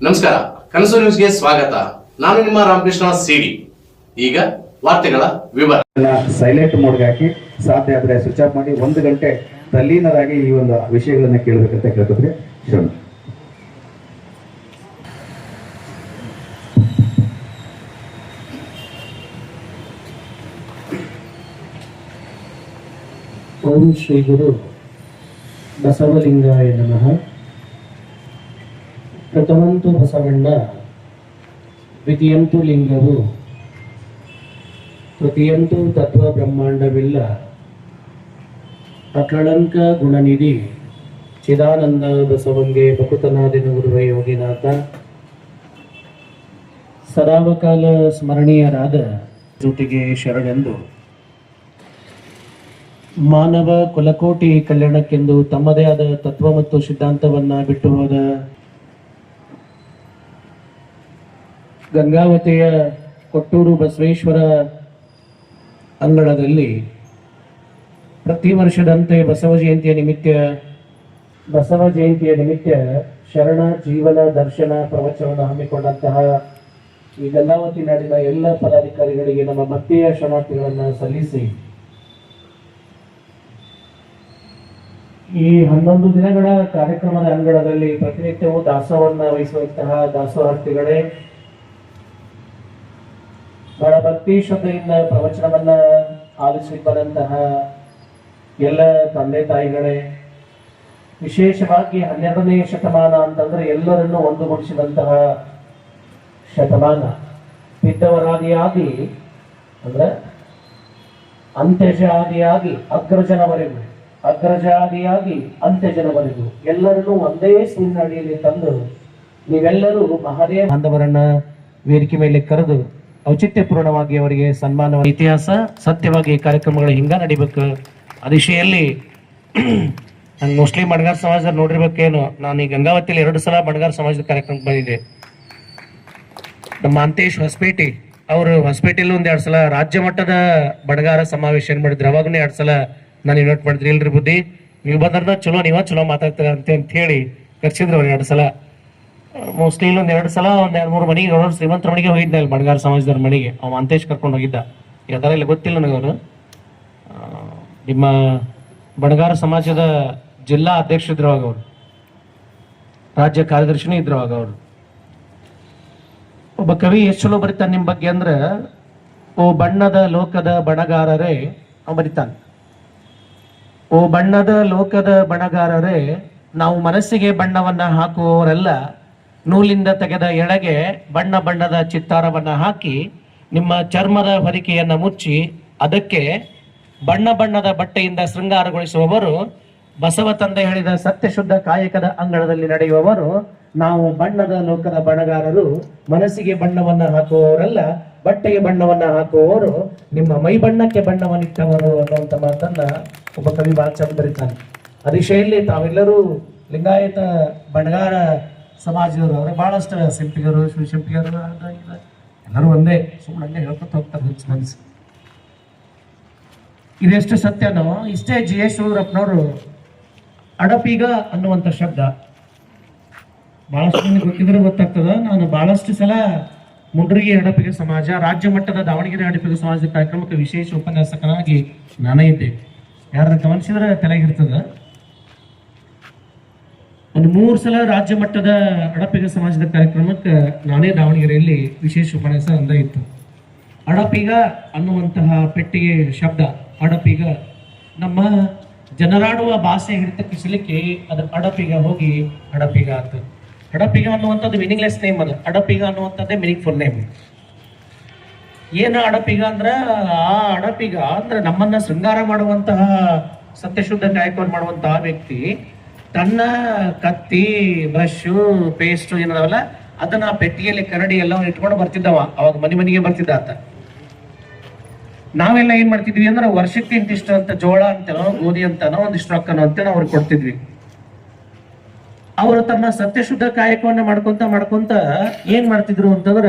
ನಮಸ್ಕಾರ, ಕನಸು ನ್ಯೂಸ್ಗೆ ಸ್ವಾಗತ. ನಾನು ನಿಮ್ಮ ರಾಮಕೃಷ್ಣ ಸಿಡಿ. ಈಗ ವಾರ್ತೆಗಳ ವಿವರ. ಸೈಲೆಂಟ್ ಮೋಡ್ಗೆ ಹಾಕಿ ಸಾಧ್ಯ ಆದ್ರೆ ಸ್ವಿಚ್ ಆಫ್ ಮಾಡಿ 1 ಗಂಟೆ ತಲ್ಲೀನರಾಗಿ ಈ ಒಂದು ವಿಷಯಗಳನ್ನ ಕೇಳಬೇಕಂತ ಕೇಳ್ಕೊತೀವಿ. ಶರಣ. ಓಂ ಶ್ರೀ ಗುರು ಬಸವಲಿಂಗಾಯ ನಮಃ. ಪ್ರಥಮಂತು ಬಸವಣ್ಣ, ದ್ವಿತೀಯಂತು ಲಿಂಗವು, ತೃತೀಯಂತು ತತ್ವ ಬ್ರಹ್ಮಾಂಡವಿಲ್ಲ, ಅಕಳಂಕ ಗುಣನಿಧಿ ಚಿದಾನಂದ ಬಸವಂಗೆ ಬಕುತನಾದಿನ ಗುರುವೇ ಯೋಗಿನಾಥ. ಸದಾವಕಾಲ ಸ್ಮರಣೀಯರಾದ ಜೊತೆಗೆ ಶರಣೆಂದು ಮಾನವ ಕುಲಕೋಟಿ ಕಲ್ಯಾಣಕ್ಕೆಂದು ತಮ್ಮದೇ ಆದ ತತ್ವ ಮತ್ತು ಸಿದ್ಧಾಂತವನ್ನ ಬಿಟ್ಟು ಹೋದ ಗಂಗಾವತಿಯ ಕೊಟ್ಟೂರು ಬಸವೇಶ್ವರ ಅಂಗಳದಲ್ಲಿ ಪ್ರತಿ ವರ್ಷದಂತೆ ಬಸವ ಜಯಂತಿಯ ನಿಮಿತ್ತ ಶರಣ ಜೀವನ ದರ್ಶನ ಪ್ರವಚನವನ್ನು ಹಮ್ಮಿಕೊಂಡಂತಹ ಈ ಗಂಗಾವತಿ ನಾಡಿನ ಎಲ್ಲ ಪದಾಧಿಕಾರಿಗಳಿಗೆ ನಮ್ಮ ಭಕ್ತಿಯ ಶರಣಾರ್ಥಿಗಳನ್ನು ಸಲ್ಲಿಸಿ ಈ 11 ದಿನಗಳ ಕಾರ್ಯಕ್ರಮದ ಅಂಗಳದಲ್ಲಿ ಪ್ರತಿನಿತ್ಯವೂ ದಾಸೋಹವನ್ನು ವಹಿಸುವಂತಹ ದಾಸೋಹಾರ್ಥಿಗಳೇ, ಬಹಳ ಭಕ್ತಿ ಶ್ರದ್ಧೆಯಿಂದ ಪ್ರವಚನವನ್ನ ಆಲಿಸಿ ಬಂದಂತಹ ಎಲ್ಲ ತಂದೆ ತಾಯಿಗಳೇ, ವಿಶೇಷವಾಗಿ 12ನೇ ಶತಮಾನ ಅಂತಂದ್ರೆ ಎಲ್ಲರನ್ನೂ ಒಂದುಗೂಡಿಸಿದಂತಹ ಶತಮಾನ. ಬಿದ್ದವರಾದಿಯಾಗಿ ಅಂದ್ರೆ ಅಂತ್ಯಜಾದಿಯಾಗಿ ಅಗ್ರಜಾದಿಯಾಗಿ ಅಂತ್ಯಜನವರೆಗೂ ಎಲ್ಲರನ್ನೂ ಒಂದೇ ಸೂರಿನ ಅಡಿಯಲ್ಲಿ ತಂದು ನೀವೆಲ್ಲರೂ ಮಹಾದೇವ ಬಾಂಧವರನ್ನ ವೇದಿಕೆ ಮೇಲೆ ಕರೆದು ಔಚಿತ್ಯಪೂರ್ಣವಾಗಿ ಅವರಿಗೆ ಸನ್ಮಾನ. ಇತಿಹಾಸ ಸತ್ಯವಾಗಿ ಕಾರ್ಯಕ್ರಮಗಳು ಹಿಂಗ ನಡಿಬೇಕು. ಆ ದಿಶೆಯಲ್ಲಿ ನಂಗೆ ಮೋಸ್ಟ್ಲಿ ಬಣಗಾರ ಸಮಾಜದ ನೋಡಿರ್ಬೇಕೇನು, ನಾನು ಈ ಗಂಗಾವತಿಯಲ್ಲಿ 2 ಸಲ ಬಣಗಾರ ಸಮಾಜದ ಕಾರ್ಯಕ್ರಮಕ್ಕೆ ಬಂದಿದ್ದೆ. ನಮ್ಮ ಅಂತೇಶ್ ಹೊಸಪೇಟೆ ಅವರು ಹೊಸಪೇಟೆಯಲ್ಲಿ 1-2 ಸಲ ರಾಜ್ಯ ಮಟ್ಟದ ಬಣಗಾರ ಸಮಾವೇಶ ಏನ್ ಮಾಡಿದ್ರು. ಅವಾಗನೇ 2 ಸಲ ನಾನು ಇನ್ವೈಟ್ ಮಾಡಿದ್ರಿ. ಇಲ್ರಿ ಬುದ್ಧಿ, ನೀವು ಬಂದ್ರ ಚಲೋ ಮಾತಾಡ್ತಾರೆ ಅಂತ ಹೇಳಿ ಕರ್ಸಿದ್ರು ಅವ್ರು 2 ಸಲ. ಮೋಸ್ಟ್ಲಿ ಇಲ್ಲೊಂದು 2 ಸಲ 1-2-3 ಮನೆಗೆ ಶ್ರೀಮಂತರ ಮನೆಗೆ ಹೋಗಿದ್ದೆ, ಅಲ್ಲಿ ಬಣಗಾರ ಸಮಾಜದವ್ರ ಮನೆಗೆ. ಅವ ಅಂತೇಶ್ ಕರ್ಕೊಂಡು ಹೋಗಿದ್ದ. ಯಾವ್ದಾರ ಇಲ್ಲ ಗೊತ್ತಿಲ್ಲ ನನಗವರು. ನಿಮ್ಮ ಬಣಗಾರ ಸಮಾಜದ ಜಿಲ್ಲಾ ಅಧ್ಯಕ್ಷರಿದ್ರು ಅವಾಗ ಅವರು, ರಾಜ್ಯ ಕಾರ್ಯದರ್ಶಿನೂ ಇದ್ರು ಅವಾಗ ಅವರು. ಒಬ್ಬ ಕವಿ ಎಷ್ಟು ಚಲೋ ಬರೀತಾನೆ ನಿಮ್ಮ ಬಗ್ಗೆ ಅಂದ್ರೆ, ಓ ಬಣ್ಣದ ಲೋಕದ ಬಣಗಾರರೇ ಅವ ಬರೀತಾನೆ. ಓ ಬಣ್ಣದ ಲೋಕದ ಬಣಗಾರರೇ, ನಾವು ಮನಸ್ಸಿಗೆ ಬಣ್ಣವನ್ನ ಹಾಕುವವರೆಲ್ಲ ನೂಲಿಂದ ತೆಗೆದ ಎಳೆಗೆ ಬಣ್ಣದ ಚಿತ್ತಾರವನ್ನ ಹಾಕಿ ನಿಮ್ಮ ಚರ್ಮದ ಹೊದಿಕೆಯನ್ನ ಮುಚ್ಚಿ ಅದಕ್ಕೆ ಬಣ್ಣದ ಬಟ್ಟೆಯಿಂದ ಶೃಂಗಾರಗೊಳಿಸುವವರು, ಬಸವ ತಂದೆ ಹೇಳಿದ ಸತ್ಯಶುದ್ಧ ಕಾಯಕದ ಅಂಗಳದಲ್ಲಿ ನಡೆಯುವವರು ನಾವು ಬಣ್ಣದ ಲೋಕದ ಬಣಗಾರರು. ಮನಸ್ಸಿಗೆ ಬಣ್ಣವನ್ನ ಹಾಕುವವರೆಲ್ಲ ಬಟ್ಟೆಗೆ ಬಣ್ಣವನ್ನ ಹಾಕುವವರು, ನಿಮ್ಮ ಮೈ ಬಣ್ಣಕ್ಕೆ ಬಣ್ಣವನ್ನಿಟ್ಟವರು ಅನ್ನುವಂಥ ಮಾತನ್ನ ಒಬ್ಬ ಕವಿ ಬಹಳ ಚಂದ ಬರೀತಾನೆ. ಆ ದಿಶೆಯಲ್ಲಿ ತಾವೆಲ್ಲರೂ ಲಿಂಗಾಯತ ಬಣಗಾರ ಸಮಾಜದವರು ಅವ್ರೆ ಬಹಳಷ್ಟು ಸಿಂಪಿಗರು, ಶಿವಶಿಂಪಿಗರು ಎಲ್ಲರೂ ಒಂದೇ, ಸುಮ್ಮನೆ ಹೇಳ್ಕೊತ ಹೋಗ್ತಾರೆ ಮನಸ್ಸು. ಇದೆಷ್ಟು ಸತ್ಯನೋ ಇಷ್ಟೇ G.S. ಯಡಿಯೂರಪ್ಪನವರು ಅಡಪೀಗ ಅನ್ನುವಂಥ ಶಬ್ದ ಬಹಳಷ್ಟು ಮಂದಿ ಗೊತ್ತಿದ್ರೆ ಗೊತ್ತಾಗ್ತದ. ನಾನು ಬಹಳಷ್ಟು ಸಲ ಮುಂಡ್ರಿಗೆ ಅಡಪಿಗ ಸಮಾಜ, ರಾಜ್ಯ ಮಟ್ಟದ ದಾವಣಗೆರೆ ಅಡಪಿಗ ಸಮಾಜದ ಕಾರ್ಯಕ್ರಮಕ್ಕೆ ವಿಶೇಷ ಉಪನ್ಯಾಸಕನಾಗಿ ನಾನೇ ಇದ್ದೆ. ಯಾರನ್ನ ಗಮನಿಸಿದ್ರೆ ತಲೆಗಿರ್ತದ. ಒಂದು 3 ಸಲ ರಾಜ್ಯ ಮಟ್ಟದ ಅಡಪಿಗ ಸಮಾಜದ ಕಾರ್ಯಕ್ರಮಕ್ಕೆ ನಾನೇ ದಾವಣಗೆರೆಯಲ್ಲಿ ವಿಶೇಷ ಉಪನ್ಯಾಸ ಅಂದ ಇತ್ತು. ಅಡಪಿಗ ಅನ್ನುವಂತಹ ಪೆಟ್ಟಿಗೆ ಶಬ್ದ ಅಡಪಿಗ ನಮ್ಮ ಜನರಾಡುವ ಭಾಷೆ ಹಿಡಿತಕ್ಕಿಸಲಿಕ್ಕೆ ಅದು ಅಡಪಿಗ ಹೋಗಿ ಅಡಪಿಗ ಆಗ್ತದೆ. ಅಡಪಿಗ ಅನ್ನುವಂಥದ್ದು ಮೀನಿಂಗ್ಲೆಸ್ ನೇಮ್. ಅದು ಅಡಪಿಗ ಅನ್ನುವಂಥದ್ದೇ ಮೀನಿಂಗ್ಫುಲ್ ನೇಮ್. ಏನು ಅಡಪಿಗ ಅಂದ್ರೆ, ಆ ಅಡಪಿಗ ಅಂದ್ರೆ ನಮ್ಮನ್ನ ಶೃಂಗಾರ ಮಾಡುವಂತಹ ಸತ್ಯಶುದ್ಧ ಕಾಯಕವನ್ನು ಮಾಡುವಂತಹ ವ್ಯಕ್ತಿ ತನ್ನ ಕತ್ತಿ, ಬ್ರಷ್, ಪೇಸ್ಟ್ ಏನದವಲ್ಲ ಅದನ್ನ ಪೆಟ್ಟಿಗೆಯಲ್ಲಿ ಕರಡಿ ಎಲ್ಲ ಇಟ್ಕೊಂಡು ಬರ್ತಿದ್ದವ. ಅವಾಗ ಮನೆಗೆ ಬರ್ತಿದ್ದ ಆತ. ನಾವೆಲ್ಲ ಏನ್ ಮಾಡ್ತಿದ್ವಿ ಅಂದ್ರೆ, ವರ್ಷಕ್ಕೆ ಇಂತಿಷ್ಟು ಅಂತ ಜೋಳ ಅಂತನೋ ಗೋಧಿ ಅಂತನೋ ಒಂದಿಷ್ಟು ರೊಕ್ಕನೋ ಅಂತೇನೋ ಅವ್ರಿಗೆ ಕೊಡ್ತಿದ್ವಿ. ಅವರು ತನ್ನ ಸತ್ಯಶುದ್ಧ ಕಾಯಕವನ್ನ ಮಾಡ್ಕೊಂತ ಏನ್ ಮಾಡ್ತಿದ್ರು ಅಂತಂದ್ರ,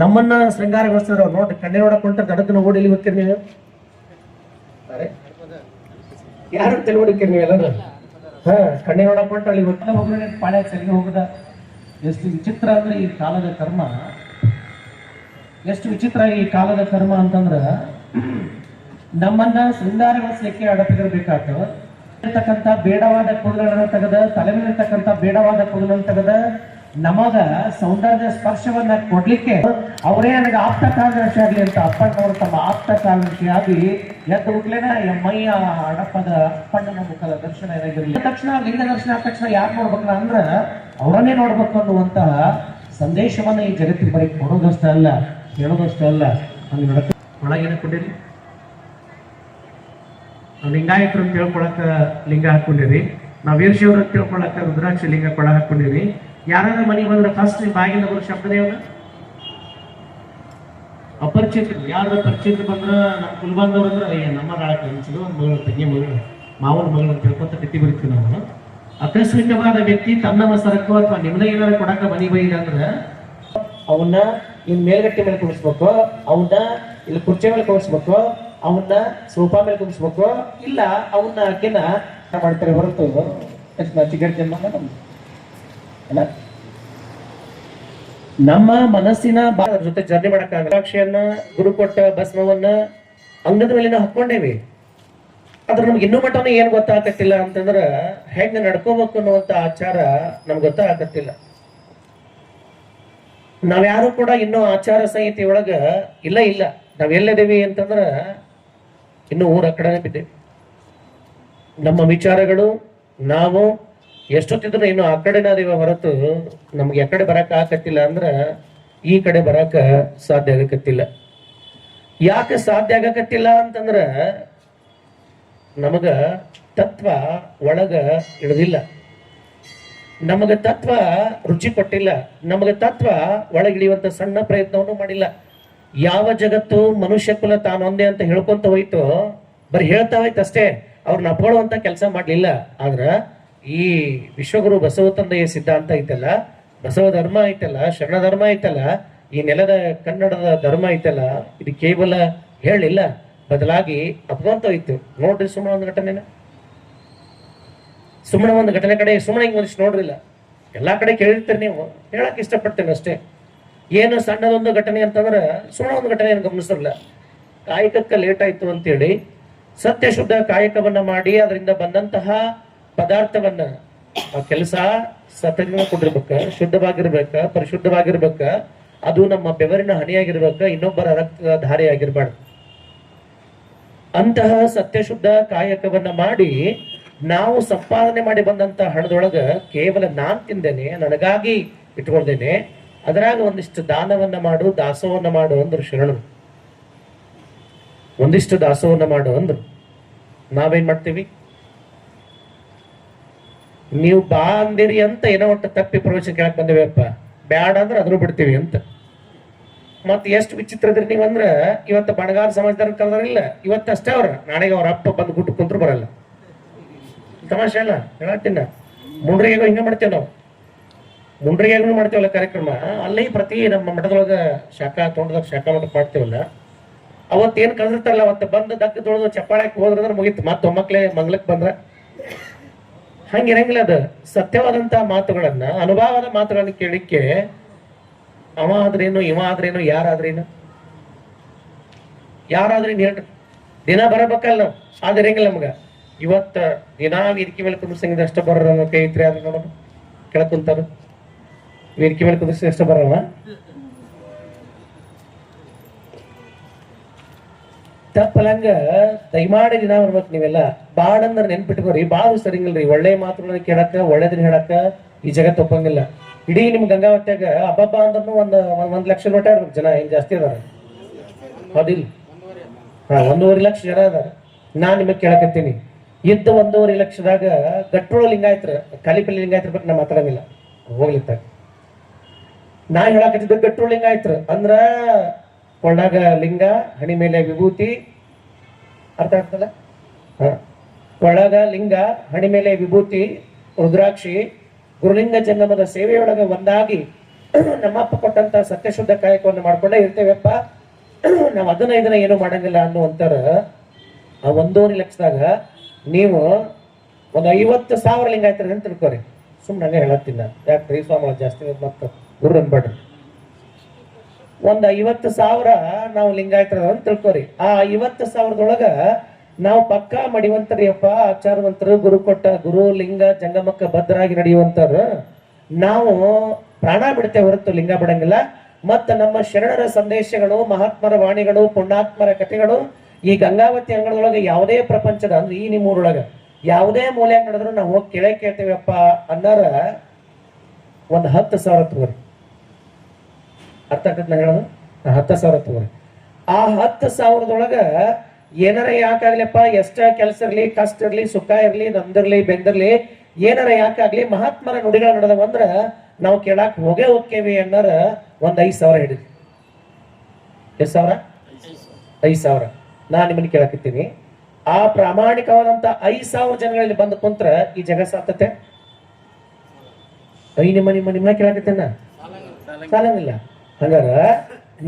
ನಮ್ಮನ್ನ ಶೃಂಗಾರಗೊಳಿಸಿದ್ರು. ನೋಡಿ, ಕಣ್ಣೆ ನೋಡಕೊಂಡ ದಡದನ್ನ ಓಡಿ ಇಲ್ಲಿ ಹೋಗ್ತೀರಿ ನೀವು, ಯಾರು ತಿಳುವಳಿಕೆ ನೀವೆಲ್ಲರೂ? ಕಣ್ಣೆ ನೋಡಕ್ ಹೊಂಟ ಅಲ್ಲಿ ಪಾಳ್ಯ ಸರಿಗೆ ಹೋಗದ ಎಷ್ಟು ವಿಚಿತ್ರ ಅಂದ್ರೆ ಈ ಕಾಲದ ಕರ್ಮ, ಎಷ್ಟು ವಿಚಿತ್ರ ಈ ಕಾಲದ ಕರ್ಮ ಅಂತಂದ್ರ ನಮ್ಮನ್ನ ಶೃಂಗಾರಗೊಳಿಸ್ಲಿಕ್ಕೆ ಅಡಪಿರಬೇಕಾಗ್ತವ. ಇರ್ತಕ್ಕಂಥ ಬೇಡವಾದ ಕೂದಲನ್ನು ತೆಗೆದ, ತಲೆ ಮೇಲಿರ್ತಕ್ಕಂಥ ಬೇಡವಾದ ಕೂದಲನ್ನು ತೆಗೆದ ನಮಗ ಸೌಂದರ್ಯ ಸ್ಪರ್ಶವನ್ನ ಕೊಡ್ಲಿಕ್ಕೆ ಅವರೇ ನನಗೆ ಆಪ್ತ ಕಾರ್ಯದರ್ಶಿ ಆಗ್ಲಿ ಅಂತ ಅಪ್ಪಣ್ಣವರು ತಮ್ಮ ಆಪ್ತ ಕಾರ್ಯದರ್ಶಿ ಆಗಿ ಎದ್ದು ಹುಟ್ಲೇನ ಮೈಯ ಹಡಪದ ಅಪ್ಪಣ್ಣನ ಮುಖದ ದರ್ಶನ ಏನಾಗಿರಲಿ. ತಕ್ಷಣ ಲಿಂಗ ದರ್ಶನ ಆದ ತಕ್ಷಣ ಯಾರು ನೋಡ್ಬೇಕಲ್ಲ ಅಂದ್ರ ಅವರನ್ನೇ ನೋಡ್ಬೇಕು ಅನ್ನುವಂತಹ ಸಂದೇಶವನ್ನ ಈ ಜಗತ್ತಿಗೆ ಬರೀ ಕೊಡೋದಷ್ಟೇ ಅಲ್ಲ, ಹೇಳೋದಷ್ಟೇ ಅಲ್ಲ. ಹಂಗೆ ನಡಕ ಒಳಗೇನ ಕೊಟ್ಟಿರಿ, ನಾವು ಲಿಂಗಾಯತರು ಅಂತ ತಿಳ್ಕೊಳಕ ಲಿಂಗ ಹಾಕೊಂಡಿರಿ, ನಾವು ವೀರಶೈವರು ಅಂತ ತಿಳ್ಕೊಳಕ ರುದ್ರಾಕ್ಷಿ ಲಿಂಗ ಕೊಳ ಹಾಕೊಂಡಿರಿ. ಯಾರಾದ್ರೂ ಮನೆಗೆ ಬಂದ್ರೆ ಫಸ್ಟ್ ಬಾಗಿನ ಬರೋ ಶಬ್ದದೇವನ ಅಪರಿಚಿತರು, ಯಾರು ಪರಿಚಿತರು ಬಂದ್ರ ನಮ್ಮ ಕುಲ್ಬಾಂದವ್ರು ಅಂದ್ರೆ ನಮ್ಮ ರಾಳಕ್ಕೆ ಅನ್ಸಿದ್ರು ಒಂದು ಮಗಳು, ತಂಗಿ ಮಗಳು, ಮಾವನ ಮಗಳು ಅಂತ ತಿಳ್ಕೊತ ಬಿಟ್ಟಿ ಬರ್ತೀವಿ ನಾವು. ಆಕಸ್ಮಿಕವಾದ ವ್ಯಕ್ತಿ ತನ್ನ ಸರಕು ಅಥವಾ ನಿಮ್ಮನೆ ಏನಾದ್ರು ಕೊಡಕ ಮನೆ ಬೈದ ಅಂದ್ರೆ ಅವನ್ನ ಇನ್ ಮೇಲ್ಗಟ್ಟೆ ಮೇಲೆ ಕುಣಿಸ್ಬೇಕು, ಅವನ್ನ ಇಲ್ಲಿ ಕುರ್ಚಿ ಮೇಲೆ ಕುಣಿಸ್ಬೇಕು, ಅವನ್ನ ಸೋಫಾ ಮೇಲೆ ಕುಣಿಸ್ಬೇಕು, ಇಲ್ಲ ಅವನ್ನ ಆಕೆನ ಮಾಡ್ತಾರೆ ಹೊರತು ಚಿಗಟ್ ಜನ್ಮ ಅಲ್ಲ. ನಮ್ಮ ಮನಸ್ಸಿನ ಜೊತೆ ಜರ್ನಿ ಮಾಡಕ್ಕಾಗಲ್ಲ. ದ್ರಾಕ್ಷಿಯನ್ನ ಗುರು ಕೊಟ್ಟ ಭಸ್ಮವನ್ನ ಅಂಗದ ಮೇಲೆ ನಾವು ಹಾಕೊಂಡೇವಿ, ಆದ್ರೆ ನಮ್ಗೆ ಇನ್ನೂ ಮಟ್ಟನ ಏನ್ ಗೊತ್ತಾಗತ್ತಿಲ್ಲ ಅಂತಂದ್ರ ಹೆಂಗ ನಡ್ಕೋಬೇಕು ಅನ್ನುವಂತ ಆಚಾರ ನಮ್ಗೆ ಗೊತ್ತಾಗತ್ತಿಲ್ಲ. ನಾವ್ಯಾರು ಕೂಡ ಇನ್ನೂ ಆಚಾರ ಸಂಹಿತೆ ಒಳಗ ಇಲ್ಲ ನಾವೆಲ್ಲಿದ್ದೀವಿ ಅಂತಂದ್ರ ಇನ್ನು ಊರ ಕಡೆನೆ ಬಿದ್ದೇವೆ. ನಮ್ಮ ವಿಚಾರಗಳು ನಾವು ಎಷ್ಟೊತ್ತಿದ್ರು ಇನ್ನು ಆ ಕಡೆನ ಅದೀವ ಹೊರತು ನಮ್ಗೆ ಎಕಡೆ ಬರಕ್ ಆಗತ್ತಿಲ್ಲ ಅಂದ್ರ ಈ ಕಡೆ ಬರಕ ಸಾಧ್ಯ ಆಗಕತ್ತಿಲ್ಲ. ಯಾಕೆ ಸಾಧ್ಯ ಆಗಕತ್ತಿಲ್ಲ ಅಂತಂದ್ರ ನಮಗ ತತ್ವ ಒಳಗ ಇಳಿದಿಲ್ಲ, ನಮಗ ತತ್ವ ರುಚಿ ಕೊಟ್ಟಿಲ್ಲ, ನಮಗ ತತ್ವ ಒಳಗಿಳಿಯುವಂತ ಸಣ್ಣ ಪ್ರಯತ್ನವನ್ನು ಮಾಡಿಲ್ಲ. ಯಾವ ಜಗತ್ತು ಮನುಷ್ಯ ಕುಲ ತಾನೊಂದೇ ಅಂತ ಹೇಳ್ಕೊಂತ ಹೋಯ್ತು, ಬರೀ ಹೇಳ್ತಾ ಹೋಯ್ತು ಅಷ್ಟೇ, ಅವ್ರನ್ನ ಅಪ್ಕೊಳ್ಳುವಂತ ಕೆಲಸ ಮಾಡ್ಲಿಲ್ಲ. ಆದ್ರ ಈ ವಿಶ್ವಗುರು ಬಸವ ತಂದೆಯ ಸಿದ್ಧಾಂತ ಐತಲ್ಲ, ಬಸವ ಧರ್ಮ ಐತಲ್ಲ, ಶರಣ ಧರ್ಮ ಐತಲ್ಲ, ಈ ನೆಲದ ಕನ್ನಡದ ಧರ್ಮ ಐತಲ್ಲ, ಇದು ಕೇವಲ ಹೇಳಿಲ್ಲ, ಬದಲಾಗಿ ಅಪ್ಕೊಂತ ಹೋಯ್ತು. ನೋಡ್ರಿ ಸುಮ್ಮನೆ ಒಂದು ಘಟನೆನ, ಸುಮ್ಮನೆ ಒಂದು ಘಟನೆ ಕಡೆ ಸುಮ್ಮನೆ ಹಿಂಗ್ ಒಂದಿಷ್ಟು ನೋಡ್ರಿಲ್ಲ, ಎಲ್ಲಾ ಕಡೆ ಕೇಳಿರ್ತೀರಿ ನೀವು, ಹೇಳಕ್ ಇಷ್ಟಪಡ್ತೇನೆ ಅಷ್ಟೇ. ಏನು ಸಣ್ಣದೊಂದು ಘಟನೆ ಅಂತಂದ್ರ ಸುಮ್ಮನೆ ಒಂದು ಘಟನೆ ಏನು ಗಮನಿಸಿರಲ್ಲ, ಕಾಯಕಕ್ಕೆ ಲೇಟ್ ಆಯ್ತು ಅಂತೇಳಿ ಸತ್ಯ ಶುದ್ಧ ಕಾಯಕವನ್ನ ಮಾಡಿ ಅದರಿಂದ ಬಂದಂತಹ ಪದಾರ್ಥವನ್ನ, ಆ ಕೆಲಸ ಸತ್ಯದಿಂದ ಕೊಟ್ಟಿರ್ಬೇಕ, ಶುದ್ಧವಾಗಿರ್ಬೇಕ, ಪರಿಶುದ್ಧವಾಗಿರ್ಬೇಕ, ಅದು ನಮ್ಮ ಬೆವರಿನ ಹನಿಯಾಗಿರ್ಬೇಕ, ಇನ್ನೊಬ್ಬರ ರಕ್ತದ ಧಾರೆ ಆಗಿರ್ಬಾರ್ದು. ಅಂತಹ ಸತ್ಯಶುದ್ಧ ಕಾಯಕವನ್ನ ಮಾಡಿ ನಾವು ಸಂಪಾದನೆ ಮಾಡಿ ಬಂದಂತ ಹಣದೊಳಗ ಕೇವಲ ನಾನ್ ತಿಂದೇನೆ, ನನಗಾಗಿ ಇಟ್ಕೊಳ್ದೇನೆ, ಅದರಾಗ ಒಂದಿಷ್ಟು ದಾನವನ್ನ ಮಾಡು, ದಾಸವನ್ನ ಮಾಡು ಅಂದ್ರು ಶರಣರು. ಒಂದಿಷ್ಟು ದಾಸವನ್ನ ಮಾಡು ಅಂದ್ರು. ನಾವೇನ್ ಮಾಡ್ತೀವಿ, ನೀವು ಬಾ ಅಂದಿರಿ ಅಂತ ಏನೋ ಒಟ್ಟು ತಪ್ಪಿ ಪ್ರವೇಶ ಕೇಳಕ್ ಬಂದೇವಪ್ಪ, ಬ್ಯಾಡ ಅಂದ್ರೆ ಅದ್ರು ಬಿಡ್ತೀವಿ ಅಂತ. ಮತ್ ಎಷ್ಟು ವಿಚಿತ್ರ ಇದ್ರಿ ನೀವಂದ್ರ, ಇವತ್ತು ಬಣಗಾರ ಸಮಾಜದಾರ ಕಲ್ದಾರಿಲ್ಲ, ಇವತ್ತು ಅಷ್ಟೇ ಅವ್ರ, ನಾಳೆಗೆ ಅವ್ರ ಅಪ್ಪ ಬಂದು ಗುಟ್ಟು ಕುಂತ್ರು ಬರಲ್ಲ. ತಮಾಷೆ ಅಲ್ಲ ಹೇಳತ್ತೀನ. ಮುಂಡ್ರಿಗೆಗೂ ಹಿಂಗ ಮಾಡ್ತೇವೆ ನಾವು, ಮುಂಡ್ರಿಗೆಗೂ ಮಾಡ್ತೇವಲ್ಲ ಕಾರ್ಯಕ್ರಮ. ಅಲ್ಲಿ ಪ್ರತಿ ನಮ್ಮ ಮಠದೊಳಗ ಶಾಖಾ ತೋಟದಾಗ ಶಾಖಾ ಮಠ ಮಾಡ್ತೇವಲ್ಲ, ಅವತ್ತೇನ್ ಕಲ್ದಿರ್ತಾರಲ್ಲ ಅವತ್ತು ಬಂದು ದಕ್ಕ ತೊಳೆದು ಚಪ್ಪಾಳಕ್ಕೆ ಹೋದ್ರಂದ್ರೆ ಮುಗೀತು, ಮತ್ತ ಒಮ್ಮಕ್ಲೆ ಮಂಗ್ಲಕ್ ಬಂದ್ರ ಹಂಗಿರಂಗಿಲ್ಲ. ಅದು ಸತ್ಯವಾದಂತ ಮಾತುಗಳನ್ನ, ಅನುಭವದ ಮಾತುಗಳನ್ನ ಕೇಳಿಕ್ಕೆ ಅವ ಆದ್ರೇನು, ಇವ ಆದ್ರೇನು, ಯಾರಾದ್ರೇನು ಹೇಳ್ರಿ, ದಿನ ಬರಬೇಕಲ್ಲ ನಾವು. ಆದ್ರೆ ಇರಂಗಿಲ್ಲ ನಮ್ಗ. ಇವತ್ತ ದಿನಾ ವೇದಿಕೆ ಮೇಲೆ ಕುಂದ್ರಸಂಗಿದ ಅಷ್ಟ ಬರೋರ ಕೈ ಐತ್ರಿ, ಆದ್ರೆ ನೋಡ ಕೆಳಕ್ ಕುಂತಾರ ವೇದಿಕೆ ಮೇಲೆ ಕುಂದ್ರಸ ಅಷ್ಟ ಬರವ. ತಪ್ಪಲಂಗ ದಯಮಾಡಿ ದಿನ ಬರ್ಬೇಕು ನೀವೆಲ್ಲ. ಬಾಡ್ ಅಂದ್ರೆ ನೆನ್ಪಿಟ್ಕೋರಿ, ಬಾಳ ಸರಿಂಗಿಲ್ರಿ. ಒಳ್ಳೆ ಮಾತುಗಳನ್ನ ಕೇಳಕ್ಕ, ಒಳ್ಳೇದನ್ನ ಹೇಳಕ್ಕ ಈ ಜಗತ್ ಒಪ್ಪಂಗಿಲ್ಲ. ಇಡೀ ನಿಮ್ ಗಂಗಾವತ್ಯಾಗ ಹಬ್ಬ ಅಂದ್ರೂ ಒಂದ್ ಲಕ್ಷ ನೋಟ ಇರ್ಬೇಕು ಜನ, ಏನ್ ಜಾಸ್ತಿ ಅದಾರ ಹೌದಿಲ್ಲ? 1.5 ಲಕ್ಷ ಜನ ಅದಾರ. ನಾನ್ ನಿಮಗ್ ಕೇಳಕತ್ತೀನಿ, ಇದ್ದ 1.5 ಲಕ್ಷದಾಗ ಗಟ್ಟೋಳ ಲಿಂಗಾಯತ್ರ, ಕಾಲಿಪಲ್ಲಿ ಲಿಂಗಾಯತ್ರ ಬಗ್ಗೆ ನಾ ಮಾತಾಡಂಗಿಲ್ಲ, ಹೋಗ್ಲಿತ್ತ. ನಾ ಹೇಳಕತ್ತಿದ್ದ ಗಟ್ಟೋಳ ಲಿಂಗಾಯತ್ರ ಅಂದ್ರ ಕೊಳ್ಳಾಗ ಲಿಂಗ, ಹಣಿ ಮೇಲೆ ವಿಭೂತಿ, ಅರ್ಥ ಆಗ್ತಲ್ಲ? ಕೊಳ್ಳಾಗ ಲಿಂಗ, ಹಣಿ ಮೇಲೆ ವಿಭೂತಿ, ರುದ್ರಾಕ್ಷಿ, ಗುರುಲಿಂಗ ಜಂಗಮದ ಸೇವೆಯೊಳಗ ಒಂದಾಗಿ ನಮ್ಮಪ್ಪ ಕೊಟ್ಟಂತ ಸತ್ಯಶುದ್ಧ ಕಾಯಕವನ್ನು ಮಾಡ್ಕೊಂಡೇ ಇರ್ತೇವೆಪ್ಪ. ನಾವ್ ಇದನ್ನ ಏನು ಮಾಡಂಗಿಲ್ಲ ಅನ್ನುವಂತಾರ. ಆ 1.5 ಲಕ್ಷದಾಗ ನೀವು ಒಂದು 50,000 ಲಿಂಗಾಯತರ ಅಂತ ತಿಳ್ಕೊರಿ. ಸುಮ್ಮನೆ ಹೇಳತ್ತೀನಿ ಯಾಕ್ರಿ ಸ್ವಾಮಿ ಜಾಸ್ತಿ ಮತ್ತೆ ಗುರು ಅನ್ಬೇಡ್ರಿ. ಒಂದ್ 50,000 ನಾವು ಲಿಂಗಾಯತರ ಅಂತ ತಿಳ್ಕೊರಿ. ಆ 50,000ದೊಳಗ ನಾವು ಪಕ್ಕ ಮಡಿವಂತರಿಯಪ್ಪ, ಆಚಾರವಂತರು, ಗುರು ಕೊಟ್ಟ ಗುರು ಲಿಂಗ ಜಂಗಮಕ್ಕ ಭದ್ರಾಗಿ ನಡೆಯುವಂತಾರ ನಾವು ಪ್ರಾಣ ಬಿಡ್ತೇವೆ ಹೊರತು ಲಿಂಗ ಬಿಡಂಗಿಲ್ಲ. ಮತ್ತ ನಮ್ಮ ಶರಣರ ಸಂದೇಶಗಳು, ಮಹಾತ್ಮರ ವಾಣಿಗಳು, ಪುಣ್ಯಾತ್ಮರ ಕಥೆಗಳು ಈ ಗಂಗಾವತಿ ಅಂಗಳದೊಳಗೆ ಯಾವುದೇ ಪ್ರಪಂಚದ ಅಂದ್ರೆ ಈ ನಿಮ್ಮೂರೊಳಗ ಯಾವುದೇ ಮೂಲ್ಯಾಗ ನಡೆದ್ರು ನಾವು ಹೋಗಿ ಕೇಳ್ತೇವಪ್ಪ ಅನ್ನಾರ ಒಂದ್ 10,000 ತಗೋರಿ. ಅರ್ಥ ಆಗ್ತದ ಹೇಳೋದು? 10,000 ತಗೋರಿ. ಆ 10,000ದೊಳಗ ಏನಾರ ಯಾಕಾಗ್ಲಿಪ್ಪ, ಎಷ್ಟ ಕೆಲಸ ಇರ್ಲಿ, ಕಷ್ಟ ಇರ್ಲಿ, ಸುಖ ಇರ್ಲಿ, ನಮ್ದಿರ್ಲಿ, ಬೆಂದಿರ್ಲಿ, ಏನಾರ ಯಾಕಾಗ್ಲಿ ಮಹಾತ್ಮರ ನುಡಿಗಳು ನಡೆದವಂದ್ರ ನಾವು ಕೇಳಾಕ್ ಹೋಗೇವಿ ಅನ್ನಾರ ಒಂದ್ 5,000 ಹಿಡಿದ್ರಿ. ಎಷ್ಟು ಸಾವಿರ? 5,000. ನಾ ನಿಮ್ಮನ್ನ ಕೇಳಾಕತ್ತೀನಿ, ಆ ಪ್ರಾಮಾಣಿಕವಾದಂತ 5,000 ಜನಗಳಲ್ಲಿ ಬಂದು ಕುಂತ್ರ ಈ ಜಗತ್ ಸಾರ್ಥತೆ? ನಿಮ್ಮ ಕೇಳಾಕತ್ತೇನ? ಸಾಲಂಗಿಲ್ಲ. ಹಂಗಾರ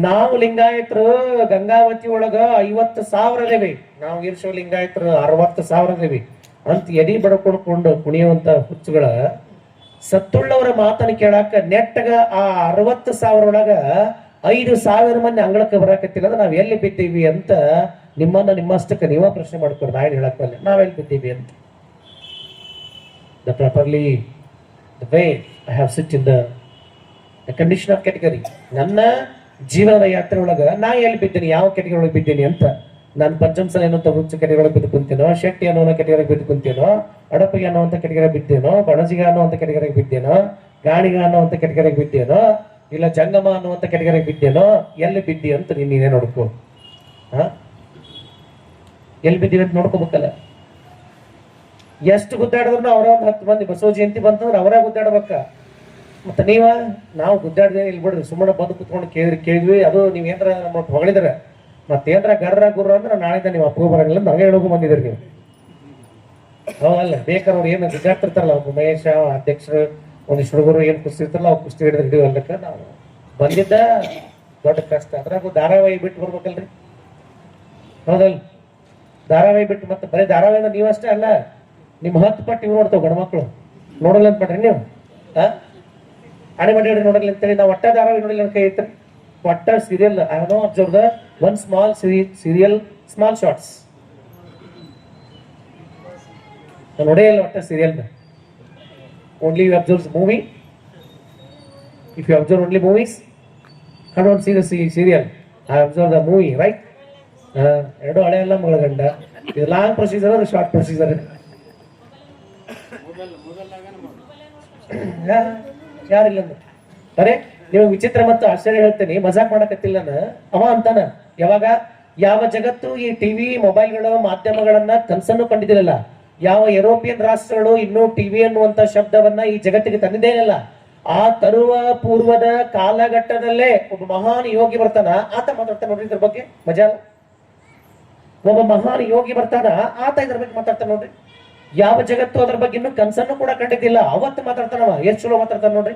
ನಾವು ಲಿಂಗಾಯತರು ಗಂಗಾವತಿ ಒಳಗ 50,000 ಇದೇವಿ, ನಾವು ಇರ್ಸೋ ಲಿಂಗಾಯತರು 60,000 ಇದೇವಿ ಅಂತ ಎದಿ ಬಡ್ಕೊಂಡ್ಕೊಂಡು ಕುಣಿಯುವಂತ ಹುಚ್ಚುಗಳ ಸತ್ತುಳ್ಳವರ ಮಾತನ್ನ ಕೇಳಾಕ ನೆಟ್ಟಗ ಆ 60,000 ಒಳಗ 5,000 ಮಂದಿ ಅಂಗಳಕ್ಕೆ ಬರಾಕತ್ತಿಲ್ಲ ಅಂದ್ರೆ ನಾವ್ ಎಲ್ಲಿ ಬಿದ್ದೀವಿ ಅಂತ ನಿಮ್ಮಷ್ಟಕ್ಕೆ ನೀವ ಪ್ರಶ್ನೆ ಮಾಡ್ಕೊಡ್ರಿ. ನಾ ಹೇಳಕ್ಕಲ್ಲ ನಾವೆಲ್ಲಿ ಬಿದ್ದೀವಿ ಅಂತ. The properly the way I have sit in the condition of category. ನನ್ನ ಜೀವನದ ಯಾತ್ರೆ ಒಳಗ ನಾ ಎಲ್ಲಿ ಬಿದ್ದೀನಿ, ಯಾವ ಕೆಟಗರಿ ಒಳಗೆ ಬಿದ್ದೀನಿ ಅಂತ. ನಾನು ಪಂಚಮಸಲ ಅನ್ನೋ ಹುಚ್ಚು ಕೆಟಗರಿ ಬಿದ್ದು ಕುಂತೇನೋ, ಶೆಟ್ಟಿ ಅನ್ನೋ ಕೆಟಗರಿ ಬಿದ್ದು ಕುಂತೇನೋ, ಅಡಪಿಗೆ ಅನ್ನೋಂಥ ಕೆಟಗರಿ ಬಿದ್ದೇನೋ, ಬಣಜಿಗ ಅನ್ನೋಂಥ ಕೆಟಗರಿ ಬಿದ್ದೇನೋ, ಗಾಣಿಗ ಅನ್ನೋಂಥ ಕೆಟಗರಿ ಬಿದ್ದೇನೋ, ಇಲ್ಲ ಜಂಗಮ ಅನ್ನುವಂಥ ಕೆಟಗರಿ ಬಿದ್ದೇನೋ, ಎಲ್ಲಿ ಬಿದ್ದಿ ಅಂತ ನೀನೇ ನೋಡ್ಕೋ. ಎಲ್ಲಿ ಬಿದ್ದೀವಿ ಅಂತ ನೋಡ್ಕೋಬೇಕಲ್ಲ. ಎಷ್ಟು ಗುದ್ದಾಡಿದ್ರು ಅವರ ಒಂದು 10 ಮಂದಿ ಬಸವ ಜಯಂತಿ ಬಂತಂದ್ರೆ ಅವರೇ ಗುದ್ದಾಡ್ಬೇಕ. ಮತ್ತೆ ನಾವು ಗುದ್ದಾಡ್ದೆ ಇಲ್ಲಿ ಬಿಡ್ರಿ, ಸುಮ್ಮನೆ ಬಂದು ಕುತ್ಕೊಂಡು ಕೇಳಿದ್ವಿ. ಅದು ನೀವ್ ಏನ್ರ ನಮ್ಮ ಹೊಗಳಿದ್ರ ಮತ್ತೇನ್ರ ಗರ್ರ ಗುರ್ರ ಅಂದ್ರೆ ನಾಳಿಂದ ನೀವು ಅಪ್ಪ ಬರಂಗಿಲ್ಲ ನನಗೆ ಹೇಳೋಕು ಬಂದಿದ್ರಿ ನೀವು. ಹೌದಲ್ಲ, ಬೇಕಾದ್ರೆ ಅವ್ರು ಏನು ಗುದ್ದಾಡ್ತಿರ್ತಾರಲ್ಲ, ಒಬ್ಬ ಮಹೇಶ ಅಧ್ಯಕ್ಷರು ಒಂದಿಷ್ಟು ಹುಡುಗರು ಏನ್ ಕುಸ್ತಿ ಇರ್ತಾರಲ್ಲ ಅವ್ರು ಕುಸ್ತಿ ಹಿಡಿದ್ರೆ ಹಿಡಿಯೋಲ್ಲಕ್ಕ ನಾವು ಬಂದಿದ್ದ ದೊಡ್ಡ ಕಷ್ಟ. ಅದ್ರಾಗ ಧಾರಾವಾಹಿ ಬಿಟ್ಟು ಬರ್ಬೇಕಲ್ರಿ, ಹೌದಲ್? ಧಾರಾವಾಹಿ ಬಿಟ್ಟು ಮತ್ತೆ ಬರೀ ಧಾರಾವಾಹಿನ ನೀವಷ್ಟೇ ಅಲ್ಲ, ನಿಮ್ 10 ಪಟ್ಟು ಇವ್ ನೋಡ್ತಾವ ಗಂಡ ಮಕ್ಕಳು. ನೋಡಲ್ಲ ಅಂತ ಮಾಡ್ರಿ ನೀವು, ಹಣೆ ಮಾಡಿ ನೋಡಲ್ಲ ಅಂತೇಳಿ ನಾವು ಒಟ್ಟ ಧಾರಾವಾಹಿ ನೋಡಿಲ್ಲ ಕೈ ಐತ್ರಿ. ಒಟ್ಟ serial I have no observe the one small serial small shorts ನೋಡೇ ಇಲ್ಲ ಒಟ್ಟ serial. Only you observe movie. If you observe only movies, I don't see the serial, I observe the movie, right? ಎರಡು ಹಳೆ ಎಲ್ಲ ಮಗಳಗಂಡ. ಇದು long procedure, ಅದು short procedure. ಯಾರಿಲ್ಲ ಅರೆ ನೀವು ವಿಚಿತ್ರ ಮತ್ತು ಆಶ್ಚರ್ಯ ಹೇಳ್ತೇನೆ, ಮಜಾಕ್ ಮಾಡಕತ್ತಿಲ್ಲ ನಾನು. ಅವ ಅಂತಾನ ಯಾವಾಗ ಯಾವ ಜಗತ್ತು ಈ ಟಿವಿ ಮೊಬೈಲ್ಗಳು ಮಾಧ್ಯಮಗಳನ್ನ ಕನಸನ್ನು ಕಂಡಿದ್ದಿರಲ್ಲ, ಯಾವ ಯುರೋಪಿಯನ್ ರಾಷ್ಟ್ರಗಳು ಇನ್ನೂ ಟಿವಿ ಅನ್ನುವಂತ ಶಬ್ದವನ್ನ ಈ ಜಗತ್ತಿಗೆ ತಂದಿದ್ದೇನಲ್ಲ, ಆ ತರುವ ಪೂರ್ವದ ಕಾಲಘಟ್ಟದಲ್ಲೇ ಒಬ್ಬ ಮಹಾನ್ ಯೋಗಿ ಬರ್ತಾನ, ಆತ ಮಾತಾಡ್ತಾನೆ ನೋಡ್ರಿ ಇದ್ರ ಬಗ್ಗೆ. ಮಜಾ ಅಲ್ಲ? ಒಬ್ಬ ಮಹಾನ್ ಯೋಗಿ ಬರ್ತಾನ, ಆತ ಇದ್ರ ಬಗ್ಗೆ ಮಾತಾಡ್ತಾನೆ ನೋಡ್ರಿ. ಯಾವ ಜಗತ್ತು ಅದ್ರ ಬಗ್ಗೆ ಇನ್ನೂ ಕನ್ಸನ್ನು ಕೂಡ ಕಂಡಿದ್ದಿಲ್ಲ, ಅವತ್ತು ಮಾತಾಡ್ತಾನವ. ಎಷ್ಟು ಚಲೋ ಮಾತಾಡ್ತಾನ ನೋಡ್ರಿ.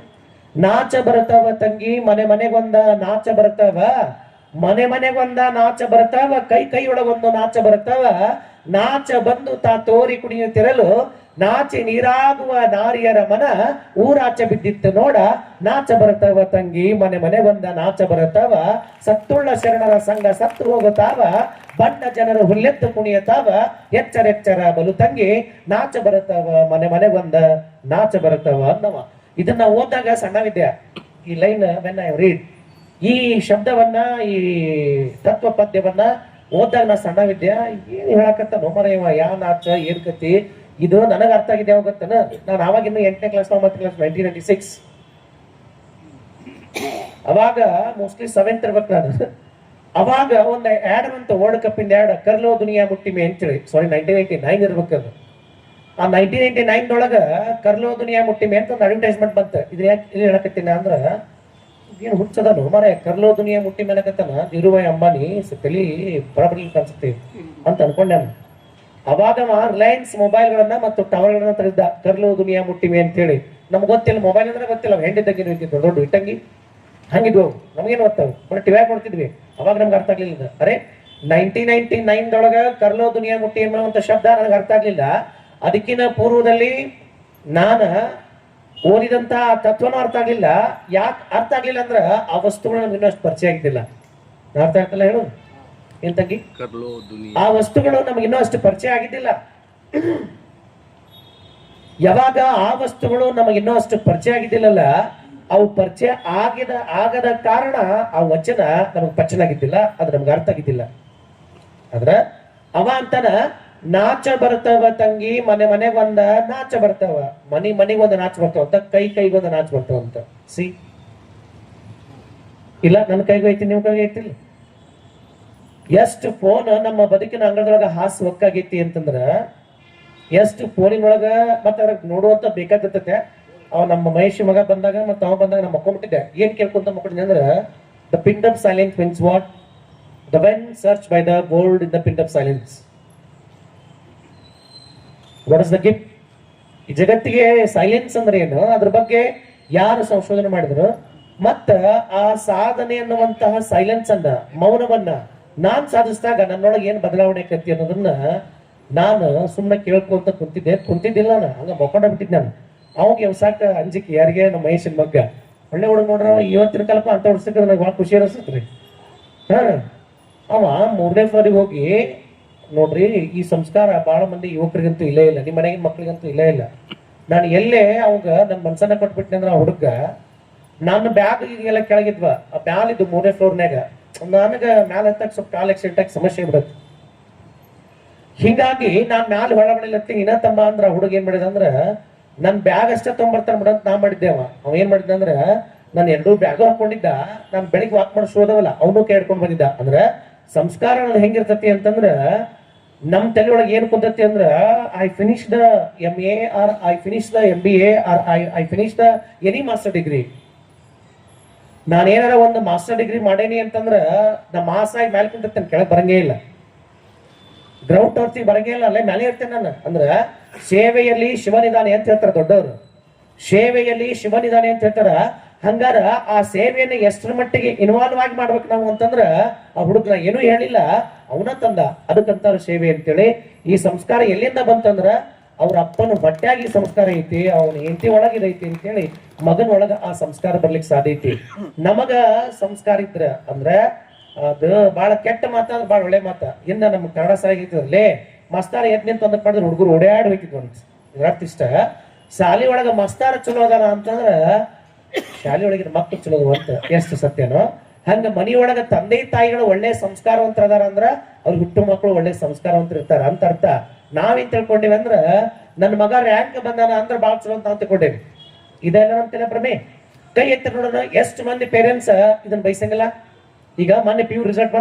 ನಾಚ ಬರ್ತಾವ ತಂಗಿ ಮನೆ ಮನೆಗೊಂದ ನಾಚ ಬರ್ತಾವ, ಮನೆ ಮನೆಗೊಂದ ನಾಚ ಬರ್ತಾವ, ಕೈ ಕೈ ಒಳಗೊಂದು ನಾಚ ಬರ್ತಾವ, ನಾಚ ಬಂದು ತಾ ತೋರಿ ಕುಣಿಯುತ್ತಿರಲು ನಾಚಿ ನೀರಾಗುವ ನಾರಿಯರ ಮನ ಊರಾಚೆ ಬಿದ್ದಿತ್ತು ನೋಡ. ನಾಚ ಬರ್ತಾವ ತಂಗಿ ಮನೆ ಮನೆಗೊಂದ ನಾಚ ಬರ್ತಾವ, ಸತ್ತುಳ್ಳ ಶರಣರ ಸಂಘ ಸತ್ತು ಹೋಗುತ್ತಾವ, ಬಣ್ಣ ಜನರು ಹುಲ್ಲೆತ್ತು ಕುಣಿಯತಾವ, ಎಚ್ಚರೆಚ್ಚರ ಬಲು ತಂಗಿ ನಾಚ ಬರುತ್ತಾವ ಮನೆ ಮನೆಗೊಂದ ನಾಚ ಬರುತ್ತಾವ ಅನ್ನವ. ಇದನ್ನ ಓದಾಗ ಸಣ್ಣ ವಿದ್ಯೆ ಈ ಲೈನ್ ವೆನ್ ಐ ರೀಡ್ ಈ ಶಬ್ದವನ್ನ ಈ ತತ್ವ ಪದ್ಯವನ್ನ ಓದಾಗ ನಾ ಸಣ್ಣ ವಿದ್ಯೆ ಏನ್ ಹೇಳಕತ್ತ ನೋಮರ ಇವ ಯಾ ನಾಚ ಏನ್ ಕತಿ ಇದು ನನಗ ಅರ್ಥ ಆಗಿದೆ. ಯಾವಾಗ ಗೊತ್ತನ, ನಾನು ಅವಾಗ ಇನ್ನು 8ನೇ ಕ್ಲಾಸ್ 9ನೇ ಕ್ಲಾಸ್ 1996 ಅವಾಗ ಮೋಸ್ಟ್ಲಿ 7th ಇರ್ಬೇಕು ನಾನು. ಅವಾಗ ಒಂದು ಆಡ್ ಬಂತು, ವರ್ಲ್ಡ್ ಕಪ್ ಇಂದ ಆಡ್, ಕರ್ಲೋ ದುನಿಯಾ ಮುಟ್ಟಿಮೆ ಅಂತೇಳಿ. ಸಾರಿ 1999 ಇರ್ಬೇಕದು. ಆ 1999 ಕರ್ಲೋ ದುನಿಯಾ ಮುಟ್ಟಿಮೆ ಅಂತ ಒಂದು ಅಡ್ವರ್ಟೈಸ್ಮೆಂಟ್ ಬಂತು. ಇದು ಯಾಕೆ ಇಲ್ಲಿ ಹೇಳಕತ್ತೀನಿ ಅಂದ್ರ ಏನು ಹುಚ್ಚದನು ಮಾರೇ, ಕರ್ಲೋ ದುನಿಯಾ ಮುಟ್ಟಿಮೆ ಅನ್ನಕತ್ತಾನ ಧೀರುಭಾಯಿ ಅಂಬಾನಿ ತಲಿ ಬರಬರ್ಲಿ ಅನ್ಸುತ್ತೆ ಅಂತ ಅನ್ಕೊಂಡೆ. ಅವಾಗ ರಿಲಯನ್ಸ್ ಮೊಬೈಲ್ಗಳನ್ನ ಮತ್ತು ಟವರ್ಗಳನ್ನ ತೆಗೆದ, ಕರ್ಲೋ ದುನಿಯಾ ಮುಟ್ಟಿಮೆ ಅಂತ ಹೇಳಿ. ನಮ್ಗೆ ಗೊತ್ತಿಲ್ಲ, ಮೊಬೈಲ್ ಅಂದ್ರೆ ಗೊತ್ತಿಲ್ಲ, ಹೆಂಡಿದ್ದಾಗಿನ ದೊಡ್ಡ ಇಟ್ಟಂಗಿ ಹಂಗಿದ್ವು, ನಮಗೇನು ಗೊತ್ತಾವ, ಬಟ್ ಟಿವ್ಯಾಗ ನೋಡ್ತಿದ್ವಿ. ಅವಾಗ ನಮ್ಗೆ ಅರ್ಥ ಆಗ್ಲಿಲ್ಲ. ಅರೆ 1999 ಕರ್ಲೋ ದುನಿಯಾ ಮುಟ್ಟಿ ಅನ್ನುವಂಥ ಶಬ್ದ ನನಗೆ ಅರ್ಥ ಆಗ್ಲಿಲ್ಲ. ಅದಕ್ಕಿಂತ ಪೂರ್ವದಲ್ಲಿ ನಾನು ಓದಿದಂತ ತತ್ವನೂ ಅರ್ಥ ಆಗ್ಲಿಲ್ಲ. ಯಾಕೆ ಅರ್ಥ ಆಗ್ಲಿಲ್ಲ ಅಂದ್ರ ಆ ವಸ್ತುಗಳು ನಮ್ಗೆ ಇನ್ನಷ್ಟು ಪರಿಚಯ ಆಗಿದ್ದಿಲ್ಲ. ಅರ್ಥ ಆಗ್ತಲ್ಲ ಹೇಳು ಏನ್ ತಂಗಿ? ಆ ವಸ್ತುಗಳು ನಮ್ಗೆ ಇನ್ನೂ ಅಷ್ಟು ಪರಿಚಯ ಆಗಿದ್ದಿಲ್ಲ. ಯಾವಾಗ ಆ ವಸ್ತುಗಳು ನಮಗೆ ಇನ್ನೂ ಅಷ್ಟು ಪರಿಚಯ ಆಗಿದ್ದಿಲ್ಲಲ್ಲ, ಅವು ಪರಿಚಯ ಆಗದ ಕಾರಣ ಆ ವಚನ ನಮಗ್ ಪಚನ ಆಗಿದ್ದಿಲ್ಲ, ಅದು ನಮ್ಗೆ ಅರ್ಥ ಆಗಿದ್ದಿಲ್ಲ. ಆದ್ರ ಅವ ಅಂತಾನ, ನಾಚ ಬರ್ತಾವ ತಂಗಿ ಮನೆ ಮನೆಗೊಂದ ನಾಚ ಬರ್ತಾವ, ಮನಿಗೊಂದ ನಾಚ ಬರ್ತಾವ ಅಂತ, ಕೈಗೊಂದ ನಾಚ ಬರ್ತಾವ ಅಂತ. ಸಿ ಇಲ್ಲ, ನನ್ನ ಕೈಗೂ ಐತಿ, ನಿಮ್ ಕೈಗೂ ಐತಿಲ್ಲ. ಎಷ್ಟು ಫೋನ್ ನಮ್ಮ ಬದುಕಿನ ಅಂಗಳದೊಳಗ ಹಾಸ್ ಒಕ್ಕಾಗೈತಿ ಅಂತಂದ್ರ, ಎಷ್ಟು ಫೋನಿನೊಳಗ ಮತ್ತ ಅದ್ರಾಗ ನೋಡುವಂತ ಬೇಕಾಗತ್ತೆ. ಅವ ನಮ್ಮ ಮಹೇಶ್ ಮಗ ಬಂದಾಗ ಮತ್ತ ಅವ ಬಂದಾಗ ನಾ ಮಕ್ಕೊಂಡ್ಬಿಟ್ಟಿದ್ದೆ. ಏನ್ ಕೇಳ್ಕೊಂತ ಮಕ್ಕೊಂಡಿದ್ದೆ ಅಂದ್ರ, the pin of silence means what? The when search by the gold in the pin of silence. What is the gift? ಈ ಜಗತ್ತಿಗೆ ಸೈಲೆನ್ಸ್ ಅಂದ್ರೆ ಏನು, ಅದ್ರ ಬಗ್ಗೆ ಯಾರು ಸಂಶೋಧನೆ ಮಾಡಿದ್ರು, ಮತ್ತ ಆ ಸಾಧನೆ ಅನ್ನುವಂತಹ ಸೈಲೆನ್ಸ್ ಅನ್ನ, ಮೌನವನ್ನ ನಾನ್ ಸಾಧಿಸಿದಾಗ ನನ್ನೊಳಗೆ ಏನ್ ಬದಲಾವಣೆ ಆಕತಿ ಅನ್ನೋದನ್ನ ನಾನು ಸುಮ್ಮನೆ ಕೇಳ್ಕೊಂತ ಕುಂತಿದ್ದಿಲ್ಲ. ನಾನು ಹಂಗ ಮಕ್ಕೊಂಡ ಬಿಟ್ಟಿದ್ದೆ. ನಾನು ಅವಾಗ ಎವ್ಸಾಕ ಅಂಜಿಕೆ ಯಾರಿಗೆ? ನಮ್ಮ ಮಹೇಶನ್ ಮಗ್ಗ ಒಳ್ಳೆ ಹುಡುಗ ನೋಡ್ರ, ಇವತ್ತಿನ ಕಾಲಕ್ಕ ಅಂತ ಹೊಡ್ಸಕ್ಕೆ ನನಗೆ ಭಾಳ ಖುಷಿ ಅನಿಸ್ತೈತ್ರಿ. ಅವ 3ನೇ ಫ್ಲೋರಿಗೆ ಹೋಗಿ ನೋಡ್ರಿ, ಈ ಸಂಸ್ಕಾರ ಬಹಳ ಮಂದಿ ಯುವಕರಿಗಂತೂ ಇಲ್ಲೇ ಇಲ್ಲ, ನಿಮ್ಮ ಮನೆಗಿನ ಮಕ್ಳಿಗಂತೂ ಇಲ್ಲೇ ಇಲ್ಲ. ನಾನು ಎಲ್ಲೇ ಅವಾಗ ನನ್ನ ಮನ್ಸನ್ನ ಕೊಟ್ಬಿಟ್ಟೆ ಅಂದ್ರೆ ಆ ಹುಡುಗ, ನನ್ನ ಬ್ಯಾಗ್ ಈಗೆಲ್ಲ ಕೆಳಗಿದ್ವ, ಆ ಬ್ಯಾಲ್ ಇದ್ದು 3ನೇ ಫ್ಲೋರ್ನಾಗ, ನನಗ ಮ್ಯಾಲ ಹತ್ತಕ್ ಸ್ವಲ್ಪ ಕಾಲ್ ಆಕ್ಸಿಡೆಂಟ್ ಆಗಿ ಸಮಸ್ಯೆ ಬಿಡತ್ತೆ. ಹಿಂಗಾಗಿ ನಾನ್ ಮ್ಯಾಲ ಹೊಳಬಡಿಲತ್ತಿ ಇನ್ನ ತಮ್ಮ ಅಂದ್ರ ಹುಡುಗ ಏನ್ ಮಾಡಿದ ಅಂದ್ರ, ನನ್ ಬ್ಯಾಗ್ ಅಷ್ಟೇ ತೊಗೊಂಬರ್ತಾನ ಬಿಡಂತ ನಾ ಮಾಡಿದ್ದೇವ. ಅವ ಏನ್ ಮಾಡಿದ್ದ ಅಂದ್ರ, ನಾನು 2 ಬ್ಯಾಗ್ ಹಾಕೊಂಡಿದ್ದ, ನಾನ್ ಬೆಳಿಗ್ಗೆ ವಾಕ್ ಮಾಡಿ ಶೋದವಲ್ಲ ಅವನು ಕೇಳ್ಕೊಂಡ್ ಬಂದಿದ್ದ. ಅಂದ್ರ ಸಂಸ್ಕಾರ ಹೆಂಗಿರ್ತತಿ ಅಂತಂದ್ರ, ನಮ್ ತಲೆ ಒಳಗೆ ಏನ್ ಕುಂತತಿ ಅಂದ್ರ, I finish the MA or I finish the MBA or I finish the any master degree. ನಾನೇನಾರ ಒಂದು ಮಾಸ್ಟರ್ ಡಿಗ್ರಿ ಮಾಡೇನಿ ಅಂತಂದ್ರ ನಾ ಮಾಸ್ ಆಗಿ ಮ್ಯಾಲೆ ಕುಂತಿರ್ತೇನೆ, ಕೆಳಗೆ ಬರಂಗೇ ಇಲ್ಲ, ಗ್ರೌಂಡ್ ಟೋರ್ತಿ ಬರಂಗೇ ಇಲ್ಲ, ಅಲ್ಲೇ ಮ್ಯಾಲೆ ಇರ್ತೇನೆ ನಾನು. ಅಂದ್ರ ಸೇವೆಯಲ್ಲಿ ಶಿವನಿದಾನೆ ಅಂತ ಹೇಳ್ತಾರ ದೊಡ್ಡವರು, ಸೇವೆಯಲ್ಲಿ ಶಿವನಿದಾನೆ ಅಂತ ಹೇಳ್ತಾರ. ಹಂಗಾರ ಆ ಸೇವೆಯನ್ನ ಎಷ್ಟರ ಮಟ್ಟಿಗೆ ಇನ್ವಾಲ್ವ್ ಆಗಿ ಮಾಡ್ಬೇಕು ನಾವು ಅಂತಂದ್ರ, ಆ ಹುಡುಗನ ಏನೂ ಹೇಳಿಲ್ಲ, ಅವನ ತಂದ. ಅದಕ್ಕಂತಾರ ಸೇವೆ ಅಂತೇಳಿ. ಈ ಸಂಸ್ಕಾರ ಎಲ್ಲಿಂದ ಬಂತಂದ್ರ, ಅವ್ರ ಅಪ್ಪನ ಹೊಟ್ಟ್ಯಾಗಿ ಸಂಸ್ಕಾರ ಐತಿ, ಅವನ ಹೆಂಡತಿ ಒಳಗಿದೈತಿ ಅಂತೇಳಿ ಮಗನ ಒಳಗ ಆ ಸಂಸ್ಕಾರ ಬರ್ಲಿಕ್ಕೆ ಸಾಧ್ಯ ಐತಿ. ನಮಗ ಸಂಸ್ಕಾರ ಇದ್ರ ಅಂದ್ರ ಅದು ಬಹಳ ಕೆಟ್ಟ ಮಾತ, ಬಹಳ ಒಳ್ಳೆ ಮಾತ. ಇಂದ ನಮ್ಗೆ ಕನ್ನಡ ಸಾಗಿದ್ರಲ್ಲೇ ಮಸ್ತಾರ ಎದ್ ನಿಂತ ಒಂದ್ ಪಡೆದ್ರೆ ಹುಡುಗರು ಓಡಾಡಿ ಹೋಗಿದ್ವು ಅಂತ. ಇದ್ರರ್ಥ ಇಷ್ಟ, ಶಾಲಿ ಒಳಗ ಮಸ್ತಾರ ಚಲೋ ಅದಾರ ಅಂತಂದ್ರ ಶಾಲೆ ಒಳಗಿನ ಮಕ್ಳು ಚಲೋ ಅಂತ ಎಷ್ಟು ಸತ್ಯನೋ, ಹಂಗ ಮನಿಯೊಳಗ ತಂದೆ ತಾಯಿಗಳು ಒಳ್ಳೆ ಸಂಸ್ಕಾರವಂತರ ಅದಾರ ಅಂದ್ರ ಅವ್ರ ಹುಟ್ಟು ಮಕ್ಕಳು ಒಳ್ಳೆ ಸಂಸ್ಕಾರವಂತರ ಇರ್ತಾರ ಅಂತ ಅರ್ಥ. ನಾವೇನ್ ತಿಳ್ಕೊಂಡಿವಿ ಅಂದ್ರ, ನನ್ನ ಮಗ ರ್ಯಾಂಕ್ ಬಂದಾನ ಅಂದ್ರ ಬಾಳ್ ಚಲೋ ಅಂತ ನಾವು ತಿಳ್ಕೊಂಡೇವಿ. ಇದೆಲ್ಲ ನಮ್ ತಲೆ ಭ್ರಮೆ. ಕೈ ಎತ್ತಿ ನೋಡೋಣ, ಎಷ್ಟು ಮಂದಿ ಪೇರೆಂಟ್ಸ್ ಇದನ್ನ ಬಯಸಂಗಿಲ್ಲ. ಈಗ ಮೊನ್ನೆ PU ರಿಸಲ್ಟ್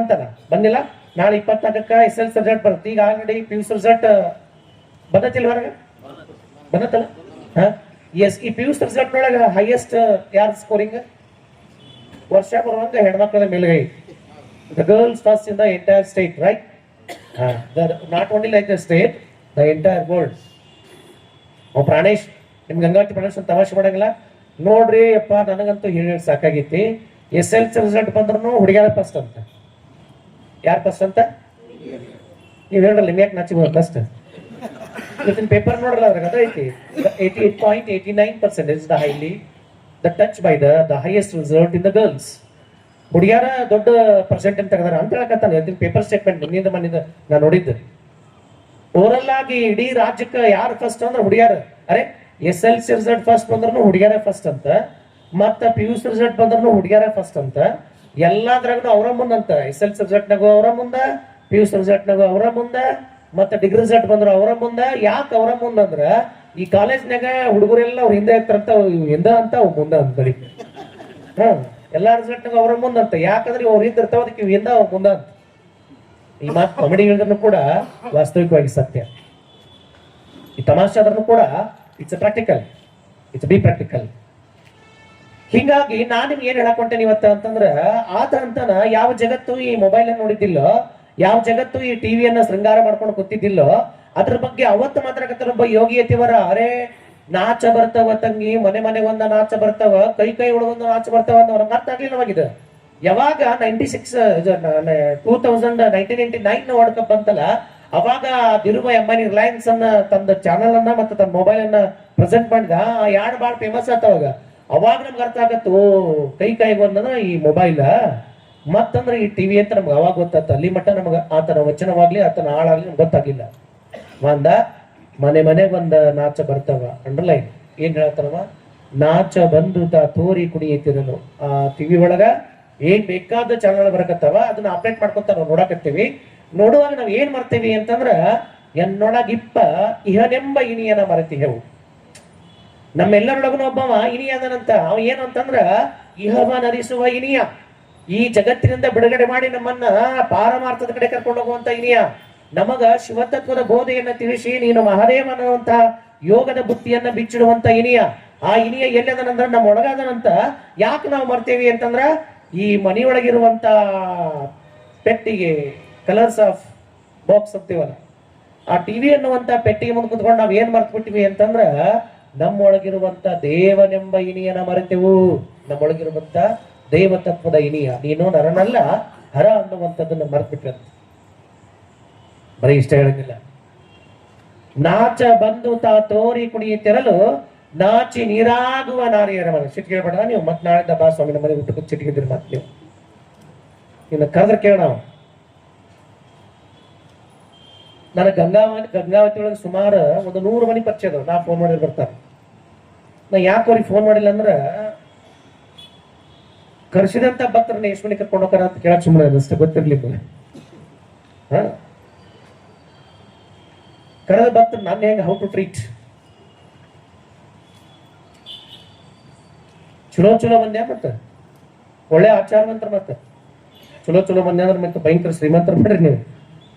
ಬಂದಿಲ್ಲ, ನಾಳೆ 24ಕ್ಕ SSLC ರಿಸಲ್ಟ್ ಬರುತ್ತೆ. ಈಗ ಆಲ್ರೆಡಿ PU ರಿಸಲ್ಟ್ ಬಂದತಿಲ್ಲ, ಹೊರಗ ಬಂದತ್ತಲ್ಲ. ಎಸ್, ಈ PU ರಿಸಲ್ಟ್ ಒಳಗ ಹೈಯೆಸ್ಟ್ ಯಾರು ಸ್ಕೋರಿಂಗ್? ವರ್ಷ ಬರುವಂಗ ಹೆಣ್ಮಕ್ಳ ಮೇಲ್ಗೈ. The girls first in the entire state, right? Not only like the state, the entire world. Pranesh, ನಿಮ್ ಗಂಗಾವತಿ ಪ್ರಾಣೇಶ್ ತಮಾಷೆ ಮಾಡಂಗಿಲ್ಲ ನೋಡ್ರಿ ಅಪ್ಪ. ನನಗಂತೂ ಹೇಳಿ ಸಾಕಾಗೈತಿ. SSLC ರಿಸಲ್ಟ್ ಬಂದ್ರು ಹುಡುಗ್ಯಾರ ಫಸ್ಟ್ ಅಂತ. ಯಾರು ಫಸ್ಟ್ ಅಂತ ನೀವ್ ಹೇಳ್ರಲ್ಲ, ನಿಮ್ ಯಾಕೆ ನಾಚಿ ಫಸ್ಟ್? ಇವತ್ತಿನ ಪೇಪರ್ ನೋಡ್ರಲ್ಲ, ಅದ್ರಾಗ ಅದ ಐತಿ 88.89% is the highly the touch by the highest result in the girls. ಹುಡುಗ್ಯಾರ ದೊಡ್ಡ ಪರ್ಸೆಂಟೇಜ್ ತೆಗದಾರ ಅಂತ ಹೇಳಕತ್ತಾನ. ಇವತ್ತಿನ ಪೇಪರ್ ಸ್ಟೇಟ್ಮೆಂಟ್ ನಿನ್ನಿಂದ ಮನಿಂದ ನಾನು ನೋಡಿದ್ದೆ. ಓವರಲ್ ಆಗಿ ಇಡೀ ರಾಜ್ಯಕ್ಕೆ ಯಾರು ಫಸ್ಟ್ ಅಂದ್ರೆ ಹುಡುಗ್ಯಾರ. ಅರೆ, SSLC ರಿಸಲ್ಟ್ ಫಸ್ಟ್ ಬಂದ್ರು ಹುಡುಗ್ಯಾರ ಫಸ್ಟ್ ಅಂತ, ಮತ್ತ PU ರಿಸಲ್ಟ್ ಬಂದ್ರು ಹುಡುಗ್ಯಾರ ಫಸ್ಟ್ ಅಂತ. ಎಲ್ಲಾದ್ರಾಗೂ ಅವರ ಮುಂದಂತ. SSLC ರಿಸಲ್ಟ್ನಾಗು ಅವರ ಮುಂದ, PU ರಿಸಲ್ಟ್ನಾಗು ಅವರ ಮುಂದ, ಮತ್ತೆ ಡಿಗ್ರಿ ರಿಸಲ್ಟ್ ಬಂದ್ರು ಅವರ ಮುಂದ. ಯಾಕೆ ಅವರ ಮುಂದ ಅಂದ್ರ, ಈ ಕಾಲೇಜ್ನಾಗ ಹುಡುಗರೆಲ್ಲ ಅವ್ರ ಹಿಂದೆ ಇರ್ತಾರಂತ, ಹಿಂದ ಅಂತ ಅವ್ ಮುಂದ ಅಂತ ಬರೀ. ಎಲ್ಲಾ ರಿಸಲ್ಟ್ನಾಗ ಅವರ ಮುಂದ ಅಂತ. ಯಾಕಂದ್ರೆ ಅವ್ರ ಹಿಂದ ಇರ್ತಾವ, ಅದಕ್ಕೆ ಹಿಂದ ಅವ್ರ ಮುಂದ ಅಂತ. ಈ ಮಾತು ಕಾಮಿಡಿ ಹೇಳಿದ್ರು ಕೂಡ ವಾಸ್ತವಿಕವಾಗಿ ಸತ್ಯ. ಈ ತಮಾಷೆ ಆದ್ರೂ ಕೂಡ it's practical, it's B practical. ಹಿಂಗಾಗಿ ನಾನ್ ನಿಮ್ಗೆ ಏನ್ ಹೇಳಕೊಂಟೇನೆ ಇವತ್ತ ಅಂತಂದ್ರ, ಆತ ಅಂತಾನ ಯಾವ ಜಗತ್ತು ಈ ಮೊಬೈಲ್ ಅನ್ನು ನೋಡಿದ್ದಿಲ್ಲೋ, ಯಾವ ಜಗತ್ತು ಈ ಟಿವಿಯನ್ನ ಶೃಂಗಾರ ಮಾಡ್ಕೊಂಡು ಕೂತಿದ್ದಿಲ್ಲೋ, ಅದ್ರ ಬಗ್ಗೆ ಅವತ್ತು ಮಾತ್ರ ಒಬ್ಬ ಯೋಗಿ ಯತಿವರ. ಅರೆ, ನಾಚ ಬರ್ತಾವ ತಂಗಿ, ಮನೆ ಒಂದ ನಾಚ ಬರ್ತಾವ, ಕೈ ಒಳಗೊಂದ ನಾಚ ಬರ್ತಾವ ಅಂತ ಅವ್ರ ಅರ್ಥ ಆಗ್ಲಿಲ್ಲವಾಗಿದೆ. ಯಾವಾಗ 1999 ವರ್ಲ್ಡ್ ಕಪ್ ಬಂತಲ್ಲ, ಅವಾಗ ಧಿರುಭಾಯಿ ಅಂಬಾನಿ ರಿಲಯನ್ಸ್ ಅನ್ನ ತನ್ನ ಚಾನಲ್ ಅನ್ನ ಮತ್ತೆ ತನ್ನ ಮೊಬೈಲ್ ಅನ್ನ ಪ್ರೆಸೆಂಟ್ ಮಾಡಿದ ಆ ಯಾಡ್ ಬಾಳ ಫೇಮಸ್ ಆತ ಅವಾಗ ನಮ್ಗೆ ಅರ್ಥ ಆಗತ್ತು ಕೈಗೆ ಬಂದನ ಈ ಮೊಬೈಲ್ ಮತ್ತಂದ್ರೆ ಈ ಟಿವಿ ಅಂತ ನಮ್ಗೆ ಅವಾಗ ಗೊತ್ತಾಯ್ತು. ಅಲ್ಲಿ ಮಟ್ಟ ನಮ್ಗೆ ಆತನ ವಚನವಾಗ್ಲಿ ಆತನ ಹಾಳಾಗ್ಲಿ ನಮ್ಗೆ ಗೊತ್ತಾಗಿಲ್ಲ. ಒಂದ ಮನೆಗೊಂದ ನಾಚ ಬರ್ತಾವ ಅಂಡರ್ಲೈನ್ ಏನ್ ಹೇಳ್ತಾರವ, ನಾಚ ಬಂದು ತೋರಿ ಕುಣಿಯತಿರಲು. ಆ ಟಿವಿ ಒಳಗ ಏನ್ ಬೇಕಾದ ಚಾನಲ್ ಬರಕತ್ತಾವ ಅದನ್ನ ಅಪ್ಡೇಟ್ ಮಾಡ್ಕೊಂತ ನಾವು ನೋಡಕತ್ತೀವಿ. ನೋಡುವಾಗ ನಾವ್ ಏನ್ ಮಾಡ್ತೇವಿ ಅಂತಂದ್ರ ಎನ್ನೊಳಗಿಪ್ಪ ಇಹನೆಂಬ ಇನಿಯನ ಮರೆತಿಹೆವು. ನಮ್ಮೆಲ್ಲರೊಳಗನು ಒಬ್ಬವ ಇನಿಯ ಅದನಂತ. ಅವ ಏನು ಅಂತಂದ್ರ ಇಹವ ನರಿಸುವ ಇನಿಯ, ಈ ಜಗತ್ತಿನಿಂದ ಬಿಡುಗಡೆ ಮಾಡಿ ನಮ್ಮನ್ನ ಪಾರಮಾರ್ಥದ ಕಡೆ ಕರ್ಕೊಂಡು ಹೋಗುವಂತ ಇನಿಯ. ನಮಗ ಶಿವತತ್ವದ ಬೋಧೆಯನ್ನ ತಿಳಿಸಿ ನೀನು ಮಹಾದೇವ ಅನ್ನುವಂತ ಯೋಗದ ಬುತ್ತಿಯನ್ನ ಬಿಚ್ಚಿಡುವಂತ ಇನಿಯ. ಆ ಇನಿಯ ಎಲ್ಲದನಂದ್ರ ನಮ್ಮ ಒಳಗಾದನಂತ. ಯಾಕೆ ನಾವು ಮರ್ತೇವಿ ಅಂತಂದ್ರ ಈ ಮನೆಯೊಳಗಿರುವಂತ ಪೆಟ್ಟಿಗೆ ಕಲರ್ಸ್ ಆಫ್ ಬಾಕ್ಸ್ ಅಂತೀವಲ್ಲ, ಆ ಟಿವಿ ಅನ್ನುವಂತ ಪೆಟ್ಟಿಗೆ ಮುಂದೆ ಕುತ್ಕೊಂಡು ನಾವ್ ಏನ್ ಮರ್ತ್ಬಿಟ್ಟಿವಿ ಅಂತಂದ್ರ ನಮ್ಮೊಳಗಿರುವಂತ ದೇವನೆಂಬ ಇನಿಯನ ಮರೆತೆವು. ನಮ್ಮೊಳಗಿರುವಂತ ದೇವತತ್ವದ ಇನಿಯ, ನೀನು ನರನಲ್ಲ ಹರ ಅನ್ನುವಂಥದ್ದನ್ನ ಮರ್ತ್ಬಿಟ್ರಂತ. ಬರೀ ಇಷ್ಟ ಹೇಳಂಗಿಲ್ಲ. ನಾಚ ಬಂದು ತೋರಿ ಕುಣಿಯುತ್ತಿರಲು ನಾಚಿ ನೀರಾಗುವ ನಾರಿಯರ ಮನೆ. ಸಿಟ್ಟು ಕೇಳ್ಬೇಡ ನೀವು. ಮತ್ ನಾಳಿಂದ ಬಾ ಸ್ವಾಮಿ ನಮ್ಮ ಮನೆ ಊಟಕ್ಕೆ ಚಿಟ್ಟಿಗಿದ್ರಿ ಮತ್ ನೀವು ಇನ್ನು ಕರೆದ್ರೆ ಕೇಳ. ನಾವು ನನಗೆ ಗಂಗಾವತಿ ಒಳಗೆ ಸುಮಾರು ಒಂದು 100 ಮನೆ ಪರಿಚಯ ಅದಾವ. ನಾ ಫೋನ್ ಮಾಡಿದ್ರೆ ಬರ್ತಾರೆ. ನಾ ಯಾಕೆ ಅವ್ರಿಗೆ ಫೋನ್ ಮಾಡಿಲ್ಲ ಅಂದ್ರ ಕರ್ಸಿದಂತ ಭಕ್ತರನ್ನ ಎಷ್ಟು ಮನೆ ಕರ್ಕೊಂಡು ಹೋಗ್ತಾರ ಅಂತ ಕೇಳಕ್ ಸುಮ್ಮನೆ ಅಷ್ಟೇ ಗೊತ್ತಿರ್ಲಿಲ್ಲ. ಕರೆದ ಭಕ್ತರು ನಾನು ಹೆಂಗ ಹೌ ಟು ಟ್ರೀಟ್. ಚಲೋ ಮಂದ್ಯ ಮತ್ತ ಒಳ್ಳೆ ಆಚಾರವಂತರ ಮತ್ತ ಚಲೋ ಮಂದಿ ಅಂದ್ರೆ ಮತ್ತೆ ಭಯಂಕರ ಶ್ರೀಮಂತರ ಮಾಡ್ರಿ ನೀವು.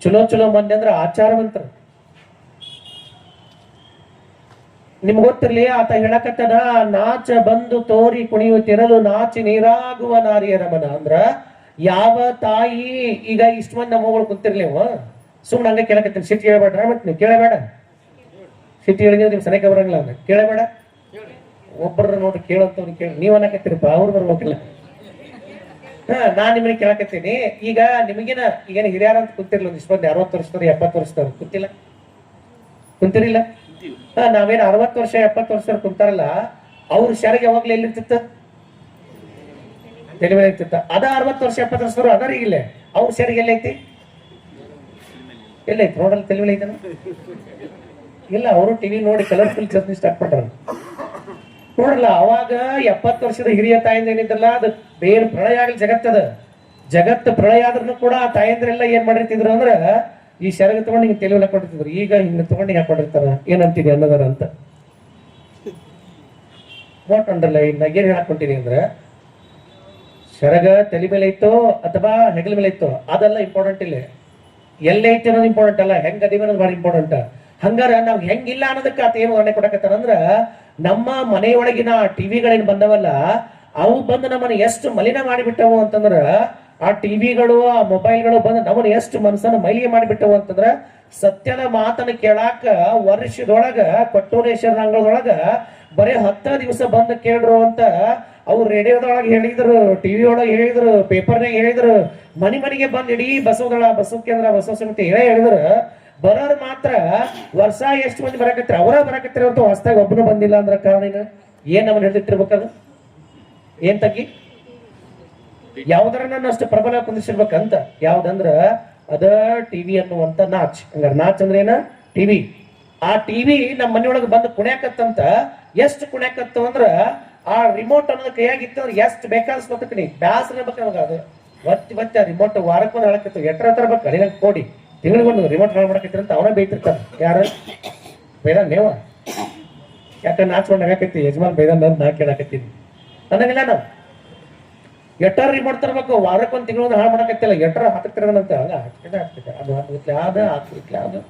ಚಲೋ ಮಂದಿ ಅಂದ್ರೆ ಆಚಾರವಂತರ. ನಿಮ್ಗೆ ಗೊತ್ತಿರ್ಲಿ ಆತ ಹೇಳಕತ್ತದ ನಾಚ ಬಂದು ತೋರಿ ಕುಣಿಯುತ್ತಿರಲು ನಾಚಿ ನೀರಾಗುವ ನಾರಿಯರ ಮನ. ಅಂದ್ರ ಯಾವ ತಾಯಿ ಈಗ ಇಷ್ಟ ಮಂದಿ ನಮ್ಮಗಳು ಕುಂತಿರ್ಲಿ ಸುಮ್ಮನೆ ಹಂಗೆ ಕೇಳಕತ್ತೀನಿ. ಸಿಟ್ಟು ಕೇಳಬೇಡ್ರ ಮತ್ತೆ ನೀವು ಕೇಳಬೇಡ. ಸಿಟ್ಟು ಹೇಳಿದ್ರೆ ನಿಮ್ ಸನೇಕ ಬರಂಗಿಲ್ಲ ಅಂದ್ರೆ ಕೇಳಬೇಡ. ಒಬ್ಬರ ನೋಡ್ರಿ ಕೇಳಂತವ್ರು ಕೇಳಿ ನೀವ್ ಅನ್ನಕತ್ತೀರಪ್ಪ ಅವ್ರು ಬರ್ಬೇಕಿಲ್ಲ. ನಾನ್ ನಿಮಗೆ ಕೇಳಕತ್ತೀನಿ. ಈಗ ನಿಮಗೇನ ಈಗೇನ ಹಿರಿಯರ ಅಂತ ಕುಂತಿರ್ಲಿ ಒಂದಿಷ್ಟು ಮಂದಿ 60 ವರ್ಷದವ್ರು 70 ವರ್ಷದವ್ರು ಕುಂತಿರಿಲ್ಲ. ನಾವೇನ್ 60 ವರ್ಷ 70 ವರ್ಷದವ್ರು ಕುಂತಾರಲ್ಲ ಅವ್ರ ಶರಗೆ ಯಾವಾಗ್ಲೂ ಎಲ್ಲಿರ್ತಿತ್ತ? ತಲೆ ಮೇಲೆ ಇರ್ತಿತ್ತ. ಅದ 60 ವರ್ಷ 70 ವರ್ಷದವ್ರು ಅದಾರ ಇಲ್ಲೇ ಅವ್ರ ಶರಗೆ ಎಲ್ಲೈತಿ? ಎಲ್ಲೈತಿ ನೋಡಲ್ಲ ತಲೆ ಮೇಲೆ ಐತನ ಇಲ್ಲ. ಅವರು ಟಿವಿ ನೋಡಿ ಕಲರ್ಫುಲ್ ಚರ್ಚೆ ಸ್ಟಾರ್ಟ್ ಮಾಡ್ರ ನೋಡಲ್ಲ. ಅವಾಗ 70 ವರ್ಷದ ಹಿರಿಯ ತಾಯಿಂದ ಏನಿದ್ದಲ್ಲ ಅದು ಬೇರೆ ಪ್ರಳಯ ಆಗಲಿ ಜಗತ್ತು ಪ್ರಳಯ ಆದ್ರೂ ಕೂಡ ಆ ತಾಯಂದ್ರೆಲ್ಲ ಏನ್ ಮಾಡಿರ್ತಿದ್ರು ಅಂದ್ರ ಈ ಶರಗ ತಗೊಂಡು ಹಿಂಗೆ ತೆಲುವು ಹಾಕೊಂಡಿರ್ತಿದ್ರು. ಈಗ ಹಿಂಗ ತಗೊಂಡು ಹಿಂಗೆ ಹಾಕೊಂಡಿರ್ತಾರ ಏನಂತೀನಿ ಅನ್ನೋದಾರ ಅಂತ ವಾಟ್ ಅಂಡರ್ಲೈನ್ ಏನ್ ಹಾಕೊಂತೀನಿ ಅಂದ್ರೆ ಶರಗ ತಲೆ ಮೇಲೆ ಇತ್ತು ಅಥವಾ ಹೆಗಲ ಮೇಲೆ ಇತ್ತು ಅದೆಲ್ಲ ಇಂಪಾರ್ಟೆಂಟ್. ಇಲ್ಲ ಎಲ್ಲೇ ಐತಿ ಅನ್ನೋದು ಇಂಪಾರ್ಟೆಂಟ್ ಅಲ್ಲ, ಹೆಂಗ್ ಅದಿವಿ ಅನ್ನೋದು ಭಾಳ ಇಂಪಾರ್ಟೆಂಟ್. ಹಂಗಾರ ನಾವ್ ಹೆಂಗಿಲ್ಲ ಅನ್ನೋದಕ್ಕೆ ಆತ ಏನು ವರ್ಣೆ ಕೊಡಕತ್ತಾರ ಅಂದ್ರ ನಮ್ಮ ಮನೆಯೊಳಗಿನ ಟಿವಿಗಳೇನ್ ಬಂದವಲ್ಲ ಅವು ಬಂದು ನಮ್ಮನ್ನ ಎಷ್ಟು ಮಲಿನ ಮಾಡಿಬಿಟ್ಟವು ಅಂತಂದ್ರ ಆ ಟಿವಿಗಳು ಆ ಮೊಬೈಲ್ಗಳು ಬಂದು ನಮ್ಮನ್ನ ಎಷ್ಟು ಮನಸ್ಸನ್ನ ಮೈಲಿಗೆ ಮಾಡಿಬಿಟ್ಟವು ಅಂತಂದ್ರ ಸತ್ಯದ ಮಾತನ್ನ ಕೇಳಾಕ ವರ್ಷದೊಳಗ ಕೊಟ್ಟೂರೇಶ್ವರ ಅಂಗಳದೊಳಗ ಬರೀ 10 ದಿವಸ ಬಂದು ಕೇಳ್ರು ಅಂತ ಅವ್ರು ರೇಡಿಯೋದೊಳಗೆ ಹೇಳಿದ್ರು, ಟಿವಿ ಒಳಗೆ ಹೇಳಿದ್ರು, ಪೇಪರ್ನಾಗ ಹೇಳಿದ್ರು. ಮನೆಗೆ ಬಂದ್ ಇಡೀ ಬಸವ ಕೇಂದ್ರ ಬಸವ ಸಮಿತಿ ಹೇಳಿದ್ರು. ಬರೋರು ಮಾತ್ರ ವರ್ಷ ಎಷ್ಟು ಮಂದಿ ಬರಕತ್ರಿ ಅವರ ಬರಕತ್ರಿ ಹೊರತು ಹೊಸದಾಗಿ ಒಬ್ಬನು ಬಂದಿಲ್ಲ ಅಂದ್ರ ಕಾರಣ ಏನ್ ನಮ್ಮನ್ನ ಹಿಡಿದಿಟ್ಟಿರ್ಬೇಕದು? ಏನ್ ತಗ್ಗಿ ಯಾವ್ದಾರ ನಾನು ಅಷ್ಟು ಪ್ರಬಲ ಕುಂದಿಸಿರ್ಬೇಕಂತ. ಯಾವ್ದಂದ್ರ ಅದ ಟಿವಿ ಅನ್ನುವಂತ ನಾಚ್. ಹಂಗಾರ ನಾಚ್ ಅಂದ್ರೆ ಏನ? ಟಿವಿ. ಆ ಟಿವಿ ನಮ್ಮ ಮನೆಯೊಳಗೆ ಬಂದು ಕುಣ್ಯಾಕತ್ತಂತ. ಎಷ್ಟು ಕುಣ್ಯಾಕತ್ತು ಅಂದ್ರ ಆ ರಿಮೋಟ್ ಅನ್ನೋದು ಕೈಯಾಗಿತ್ತು ಅಂದ್ರೆ ಎಷ್ಟು ಬೇಕಾದಷ್ಟು ನೀ ಬ್ಯಾಸರ ಇರ್ಬೇಕು ನಮಗ. ಅದು ಒತ್ತಿ ಆ ರಿಮೋಟ್ ವಾರಕ್ಕೊಂದು ಹೇಳಕತ್ತು ಎಟ್ರ ಬರ್ಬೇಕು ಅಡಿನ ಕೋಡಿ ತಿಂಗಳಿಗೊಂದು ರಿಮೋಟ್ ಹಾಳು ಮಾಡಕತ್ತೀರ ಅಂತ ಅವನೇ ಬೈತಿರ್ತಾನೆ. ಯಾರು ಬೈದ ನೇವ ಯಾಕ ನಾಚ್ಕೊಂಡು ಹಾಕತ್ತಿ ಯಜಮಾನ್ ಬೈದಂದ ಅಂತ ನಾ ಕೇಳಾಕತ್ತೀನಿ ಅನ್ನಂಗಿಲ್ಲ. ನಾವು ಎಟ್ಟಾರ ರಿಮೋಟ್ ತರ್ಬೇಕು ವಾರಕ್ಕೊಂದು ತಿಂಗಳೊಂದು ಹಾಳು ಮಾಡಕತ್ತಿಲ್ಲ. ಎಟ್ರ ಹಾಕತ್ತಿರೋದಂತ ಹಂಗ ಹಾಕ್ತಿದ್ದೆ. ಅದು ಮುಗಿತ್ಲೆ ಅದು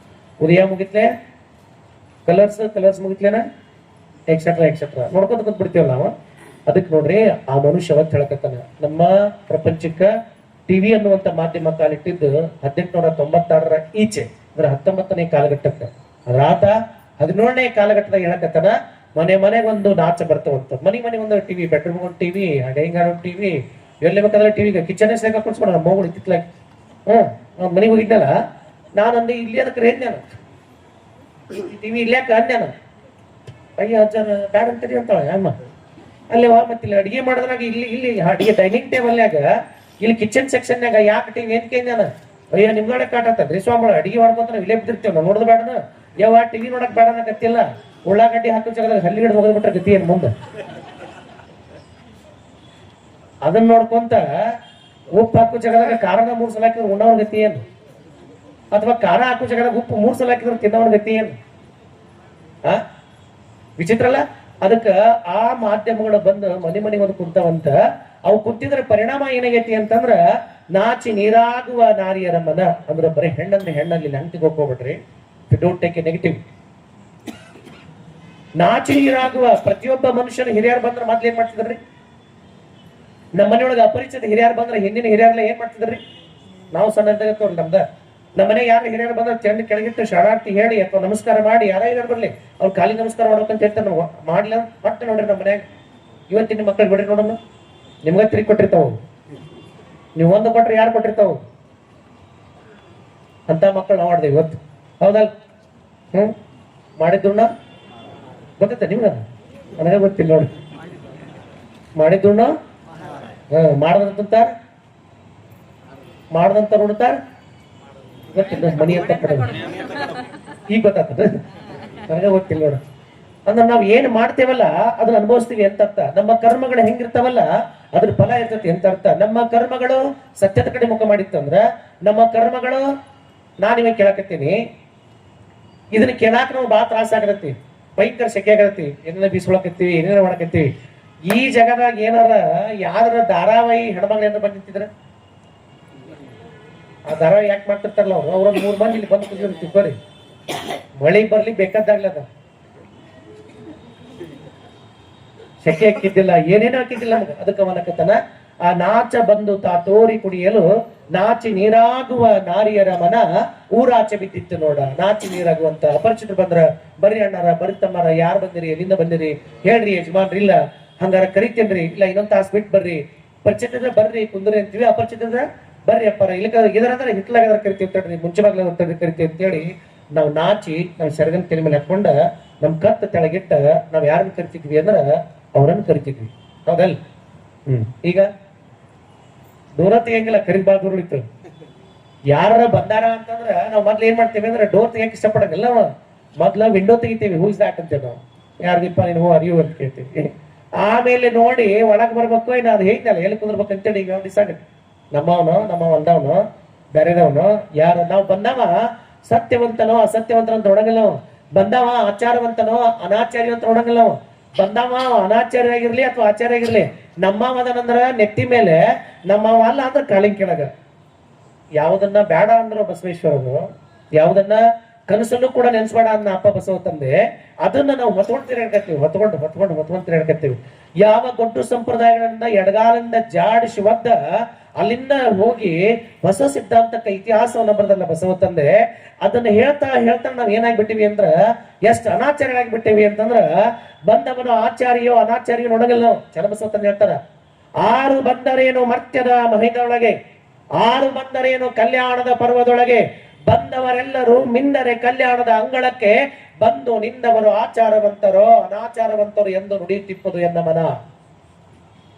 ಉದಯ ಮುಗಿತ್ಲೆ ಕಲರ್ಸ್ ಮುಗಿತ್ಲೇನ ಎಕ್ಸೆಟ್ರಾ ನೋಡ್ಕೊಂತ ಕುಂತ್ಬಿಡ್ತೀವಲ್ಲ ನಾವು. ಅದಕ್ಕೆ ನೋಡ್ರಿ ಆ ಮನುಷ್ಯ ಅವತ್ತು ಹೇಳಕತ್ತಾನ ನಮ್ಮ ಪ್ರಪಂಚಕ್ಕ ಟಿವಿ ಅನ್ನುವಂತ ಮಾಧ್ಯಮ ಕಾಲಿಟ್ಟಿದ್ದು 1896ರ ಈಚೆ ಅಂದ್ರೆ 19ನೇ ಕಾಲಘಟ್ಟಕ್ಕೆ. ಅದ್ರ ಆತ 17ನೇ ಕಾಲಘಟ್ಟದಾಗ ಹೇಳಕತ್ತಾನ ಮನೆಗೊಂದು ನಾಚ ಬರ್ತಾವಂತ. ಮನೆ ಒಂದು ಟಿವಿ, ಬೆಡ್ರೂಮ್ ಒಂದು ಟಿವಿ, ಡೈನಿಂಗ್ ಹಾಲ್ ಟಿವಿ, ಎಲ್ಲಿ ಬೇಕಾದ್ರೆ ಟಿವಿಗೆ ಕಿಚನ್ ಸೇಕ ಕೊಡ್ಸ್ಕೊಳ ಮೋಗಳು ಇತ್ತಿತ್ಲಾಗಿ ಮನೆಗೆ ಹೋಗಿದ್ದಲ್ಲ ನಾನಂದು ಇಲ್ಲಿ ಅದಕ್ಕೆ ರೇಂಜ್ ನಾನು ಟಿವಿ ಇಲ್ಲಾಕ ಅಂದ್ಯಾನ ಅಯ್ಯ ಅಜ್ಜಾರ ಬ್ಯಾಡ ಅಂತರಿ ಅಂತಾಳ ಅಮ್ಮ ಅಲ್ಲಿ ಮತ್ತೆ ಇಲ್ಲಿ ಅಡಿಗೆ ಮಾಡಿದ್ರಾಗ ಇಲ್ಲಿ ಅಡಿಗೆ ಡೈನಿಂಗ್ ಟೇಬಲ್ನಾಗ ಇಲ್ಲಿ ಕಿಚನ್ ಸೆಕ್ಷನ್ಯಾಗ ಯಾಕೆ ಟಿವಿ ಏನ್ ಕೇಂದ್ಯಾನ ಅಯ್ಯ ನಿಮ್ಗಡೆ ಕಾಟತ್ತದ್ರಿ ಸ್ವಾಮಿ ಅಡಿಗೆ ಮಾಡ್ಕೊಂತ ನಾವು ಇಲ್ಲೇ ಬಿದ್ದಿರ್ತೇವೆ ನಾವು ನೋಡೋದು ಬೇಡನ ಯಾವ ಟಿವಿ ನೋಡಕ್ ಬೇಡ ಗತ್ತಿಲ್ಲ ಉಳ್ಳಾಗಡ್ಡಿ ಹಾಕೋ ಜಾಗದಾಗ ಹಲ್ಲಿ ಹಿಡಿದು ಹೋಗ್ಬಿಟ್ರೆ ಗತಿ ಏನ್ ಮುಂದೆ ಅದನ್ನ ನೋಡ್ಕೊಂತ ಉಪ್ಪು ಹಾಕೋ ಜಾಗದಾಗ ಖಾರನ 3 ಸಲ ಹಾಕಿದ್ರೆ ಉಣ್ಣವ್ರ ಗತಿ ಏನು ಅಥವಾ ಖಾರ ಹಾಕೋ ಜಾಗದಾಗ ಉಪ್ಪು 3 ಸಲ ಹಾಕಿದ್ರೆ ತಿನ್ನೋರ್ ಗತಿ ಏನು ಆ ವಿಚಿತ್ರ ಅಲ್ಲ ಅದಕ್ಕ ಆ ಮಾಧ್ಯಮಗಳು ಬಂದು ಮನೆ ಒಂದು ಕುಂತವಂತ ಅವು ಕುಂತಿದ್ರ ಪರಿಣಾಮ ಏನಾಗೈತಿ ಅಂತಂದ್ರ ನಾಚಿ ನೀರಾಗುವ ನಾರಿಯರ ಮನ ಅಂದ್ರ ಬರೀ ಹೆಣ್ಣಂದ್ರೆ ಹೆಣ್ಣಲ್ಲಿ ಹಂಗೆ ಹೋಗ್ಬಿಡ್ರಿ ಡೋಂಟ್ ಟೇಕ್ ಎ ನೆಗೆಟಿವ್ ನಾಚಿ ನೀರಾಗುವ ಪ್ರತಿಯೊಬ್ಬ ಮನುಷ್ಯನ ಹಿರಿಯರು ಬಂದ್ರೆ ಮೊದ್ಲು ಏನ್ ಮಾಡ್ತಿದ್ರಿ ನಮ್ಮ ಮನೆಯೊಳಗೆ ಅಪರಿಚಿತ ಹಿರಿಯರು ಬಂದ್ರೆ ಹಿಂದಿನ ಹಿರಿಯರೆಲ್ಲ ಏನ್ ಮಾಡ್ತಿದ್ರಿ ನಾವು ಸಣ್ಣ ತೋರಿ ನಮ್ಮ ಮನೆ ಯಾರು ಹಿರಿಯರು ಬಂದ್ರೆ ಚೆಂದ ಕೆಳಗಿಟ್ಟು ಶರಣಾರ್ಥಿ ಹೇಳಿ ಅಥವಾ ನಮಸ್ಕಾರ ಮಾಡಿ ಯಾರ ಹಿರಿಯರು ಬರ್ಲಿ ಅವ್ರು ಖಾಲಿ ನಮಸ್ಕಾರ ಮಾಡ್ಬೇಕಂತ ಹೇಳ್ತಾರೆ ನಾವು ಮಾಡ್ಲ ಮತ್ತೆ ನೋಡ್ರಿ ನಮ್ಮ ಮನ್ಯಾಗ ಇವತ್ತಿನ ಮಕ್ಕಳಿಗೆ ಬಿಡ್ರಿ ನೋಡಮ್ಮ ನಿಮ್ಗ ತಿರುಗಿ ಕೊಟ್ಟಿರ್ತಾವ ನೀವು ಒಂದು ಕೊಟ್ರೆ ಯಾರು ಕೊಟ್ಟಿರ್ತಾವ ಅಂತ ಮಕ್ಕಳು ನಾವು ಮಾಡ್ದೇವೆ ಇವತ್ತು ಹೌದಲ್ ಮಾಡಿದ್ದುಣ್ಣ ಗೊತ್ತೈತೆ ನಿಮ್ಗ ನನಗೆ ಗೊತ್ತಿಲ್ಲ ನೋಡಿ ಮಾಡಿದ್ದುಣ್ಣ ಮಾಡ್ದಂತಾರ ಮಾಡ್ದಂತ ನೋಡ್ತಾರ ಗೊತ್ತಿಲ್ಲ ಮನಿ ಅಂತ ಈಗ ಗೊತ್ತಾಗ್ತದ ನನಗೆ ಗೊತ್ತಿಲ್ಲ ನೋಡ ಅಂದ್ರೆ ನಾವ್ ಏನ್ ಮಾಡ್ತೇವಲ್ಲ ಅದನ್ನ ಅನುಭವಿಸ್ತೀವಿ ಅಂತ ಅರ್ಥ ನಮ್ಮ ಕರ್ಮಗಳು ಹೆಂಗಿರ್ತಾವಲ್ಲ ಅದ್ರ ಫಲ ಇರ್ತೈತಿ ಅಂತ ಅರ್ಥ ನಮ್ಮ ಕರ್ಮಗಳು ಸತ್ಯದ ಕಡೆ ಮುಖ ಮಾಡಿತ್ತಂದ್ರ ನಮ್ಮ ಕರ್ಮಗಳು ನಾನ್ ನಿಮಗೆ ಕೇಳಕತ್ತೀನಿ ಇದನ್ನ ಕೇಳಾಕ ನಾವು ಬಾಳ ತ್ರಾಸ ಆಗತ್ತಿ ಭಯಂಕರ ಸೆಕೆ ಆಗತ್ತಿ ಏನೇನ ಬೀಸ್ಕೊಳಕತ್ತೀವಿ ಏನೇನ ಮಾಡಕತ್ತೀವಿ ಈ ಜಗದಾಗ ಏನಾರ ಯಾರ ಧಾರಾವಾಹಿ ಹೆಣ್ಮಗಳು ಏನಾರ ಬಂದಿತ್ತಿದ್ರ ಆ ಧಾರಾವಾಹಿ ಯಾಕೆ ಮಾಡ್ತಿರ್ತಾರಲ್ಲ ಅವ್ರೊಂದ್ 3 ಮಂದಿ ಇಲ್ಲಿ ಬಂದು ಕೂತ್ಕೊರಿ ಮಳಿ ಬರ್ಲಿ ಬೇಕಾದಾಗ್ಲದ ಸೆಕೆ ಹಾಕಿದ್ದಿಲ್ಲ ಏನೇನೋ ಹಾಕಿದ್ದಿಲ್ಲ ನಮ್ಗೆ ಅದಕ್ಕೆ ಅವನಕತನ ಆ ನಾಚ ಬಂದು ತೋರಿ ಕುಡಿಯಲು ನಾಚಿ ನೀರಾಗುವ ನಾರಿಯರ ಮನ ಊರಾಚೆ ಬಿದ್ದಿತ್ತು ನೋಡ ನಾಚಿ ನೀರಾಗುವಂತ ಅಪರಿಚಿತರು ಬಂದ್ರ ಬರ್ರಿ ಅಣ್ಣಾರ ಬರ್ರಿ ತಮ್ಮಾರ ಯಾರು ಬಂದಿರಿ ಎಲ್ಲಿಂದ ಬಂದಿರಿ ಹೇಳ್ರಿ ಯಜಮಾನ್ರಿ ಇಲ್ಲ ಹಂಗಾರ ಕರಿತೇನ್ರಿ ಇಲ್ಲ ಇನ್ನೊಂದ್ ತಾಸ್ ಬಿಟ್ಟು ಬರ್ರಿ ಪರಿಚಿತ ಬರ್ರಿ ಕುಂದ್ರಿ ಅಂತೀವಿ ಅಪರಿಚಿತ ಬರ್ರಿ ಅಪ್ಪಾರ ಇದರಂದ್ರೆ ಹಿತ್ಲಾಗ ಕರಿತೀವಿ ತಡ್ರಿ ಮುಂಚೆ ಬಾಗ್ಲ ಕರಿತೀವಿ ಅಂತೇಳಿ ನಾವು ನಾಚಿ ನಾವ್ ಸೆರಗನ್ ತಲೆ ಮೇಲೆ ಹಾಕೊಂಡ ನಮ್ ಕತ್ತ ತೆಳಗಿಟ್ಟ ನಾವ್ ಯಾರನ್ನ ಕರಿತಿದ್ವಿ ಅಂದ್ರ ಅವ್ರನ್ನ ಕರಿತಿದ್ವಿ ಹೌದಲ್ ಈಗ ದೂರ ತೆಗಿಯಂಗಿಲ್ಲ ಕರಿಬಾರ್ದು ಉಳಿತು ಯಾರ ಬಂದಾರ ಅಂತಂದ್ರ ನಾವ್ ಮೊದ್ಲು ಏನ್ ಮಾಡ್ತೇವೆ ಅಂದ್ರೆ ಡೋರ್ ತೆಗಿಯಕ್ ಇಷ್ಟಪಡಂಗಿಲ್ಲ ನಾವು ಮೊದ್ಲ ವಿಂಡೋ ತೆಗಿತೇವಿ ಹೂಸ್ ದಾಟ್ ಅಂತೇವೆ ನಾವು ಯಾರ್ದಿಪ್ಪ ನೀವು ಅರಿವು ಅಂತ ಕೇಳ್ತೀವಿ ಆಮೇಲೆ ನೋಡಿ ಒಳಗ್ ಬರ್ಬೇಕು ಇನ್ನು ಅದು ಹೇಳ್ತಲ್ಲ ಎಲ್ಲಿ ಕುಂದ್ರಬೇಕಂತೇಳಿ ಈಗ ಡಿಸೈಡ್ ನಮ್ಮ ಒಂದವನು ಬೇರೆದವನು ಯಾರು ನಾವು ಬಂದವ ಸತ್ಯವಂತನೋ ಅಸತ್ಯವಂತನೋ ಅಂತ ನೋಡಂಗಿಲ್ಲ ನಾವು ಬಂದವ ಆಚಾರವಂತನೋ ಅನಾಚಾರ್ಯವಂತ ನೋಡಂಗಿಲ್ಲ ನಾವು ಬಂದವ ಅನಾಚಾರ್ಯ ಆಗಿರ್ಲಿ ಅಥವಾ ಆಚಾರ್ಯ ಆಗಿರ್ಲಿ ನಮ್ಮವದನಂದ್ರ ನೆತ್ತಿ ಮೇಲೆ ನಮ್ಮವ ಅಲ್ಲ ಅಂದ್ರೆ ಕಾಲಿಂಗ್ ಕೆಳಗ ಯಾವುದನ್ನ ಬೇಡ ಅಂದ್ರು ಬಸವೇಶ್ವರರು ಯಾವುದನ್ನ ಕನಸನ್ನು ಕೂಡ ನೆನ್ಸ್ಬೇಡ ಅನ್ನ ಅಪ್ಪ ಬಸವ ತಂದೆ ಅದನ್ನ ನಾವು ಹೊತ್ಕೊಂಡ್ ತಿರ್ಗಾಡ್ಕತ್ತೀವಿ ಯಾವ ಗೊಡ್ಡು ಸಂಪ್ರದಾಯಗಳನ್ನ ಎಡಗಾಲಿಂದ ಜಾಡಿಸಿ ಒದ್ದ ಅಲ್ಲಿಂದ ಹೋಗಿ ಹೊಸ ಸಿದ್ಧಾಂತಕ್ಕೆ ಇತಿಹಾಸವನ್ನ ಬರೆದಲ್ಲ ಬಸವ ತಂದೆ ಅದನ್ನ ಹೇಳ್ತಾ ನಾವ್ ಏನಾಗ್ಬಿಟ್ಟಿವಿ ಅಂದ್ರ ಎಷ್ಟ್ ಅನಾಚಾರ್ಯಗಳಾಗ್ಬಿಟ್ಟಿವಿ ಅಂತಂದ್ರ ಬಂದವನು ಆಚಾರ್ಯೋ ಅನಾಚಾರ್ಯೋ ನೋಡಗಲ್ಲ ನಾವು ಚನ್ನಬಸವ ತಂದೆ ಹೇಳ್ತಾರ 6 ಬಂದರೇನು ಮರ್ತ್ಯದ ಮಹಿದೊಳಗೆ 6 ಬಂದರೇನು ಕಲ್ಯಾಣದ ಪರ್ವದೊಳಗೆ ಬಂದವರೆಲ್ಲರೂ ಮಿಂದರೆ ಕಲ್ಯಾಣದ ಅಂಗಳಕ್ಕೆ ಬಂದು ನಿಂದವರು ಆಚಾರವಂತರೋ ಅನಾಚಾರವಂತರು ಎಂದು ನುಡಿಯುತ್ತಿಪ್ಪದು ಎನ್ನ ಮನ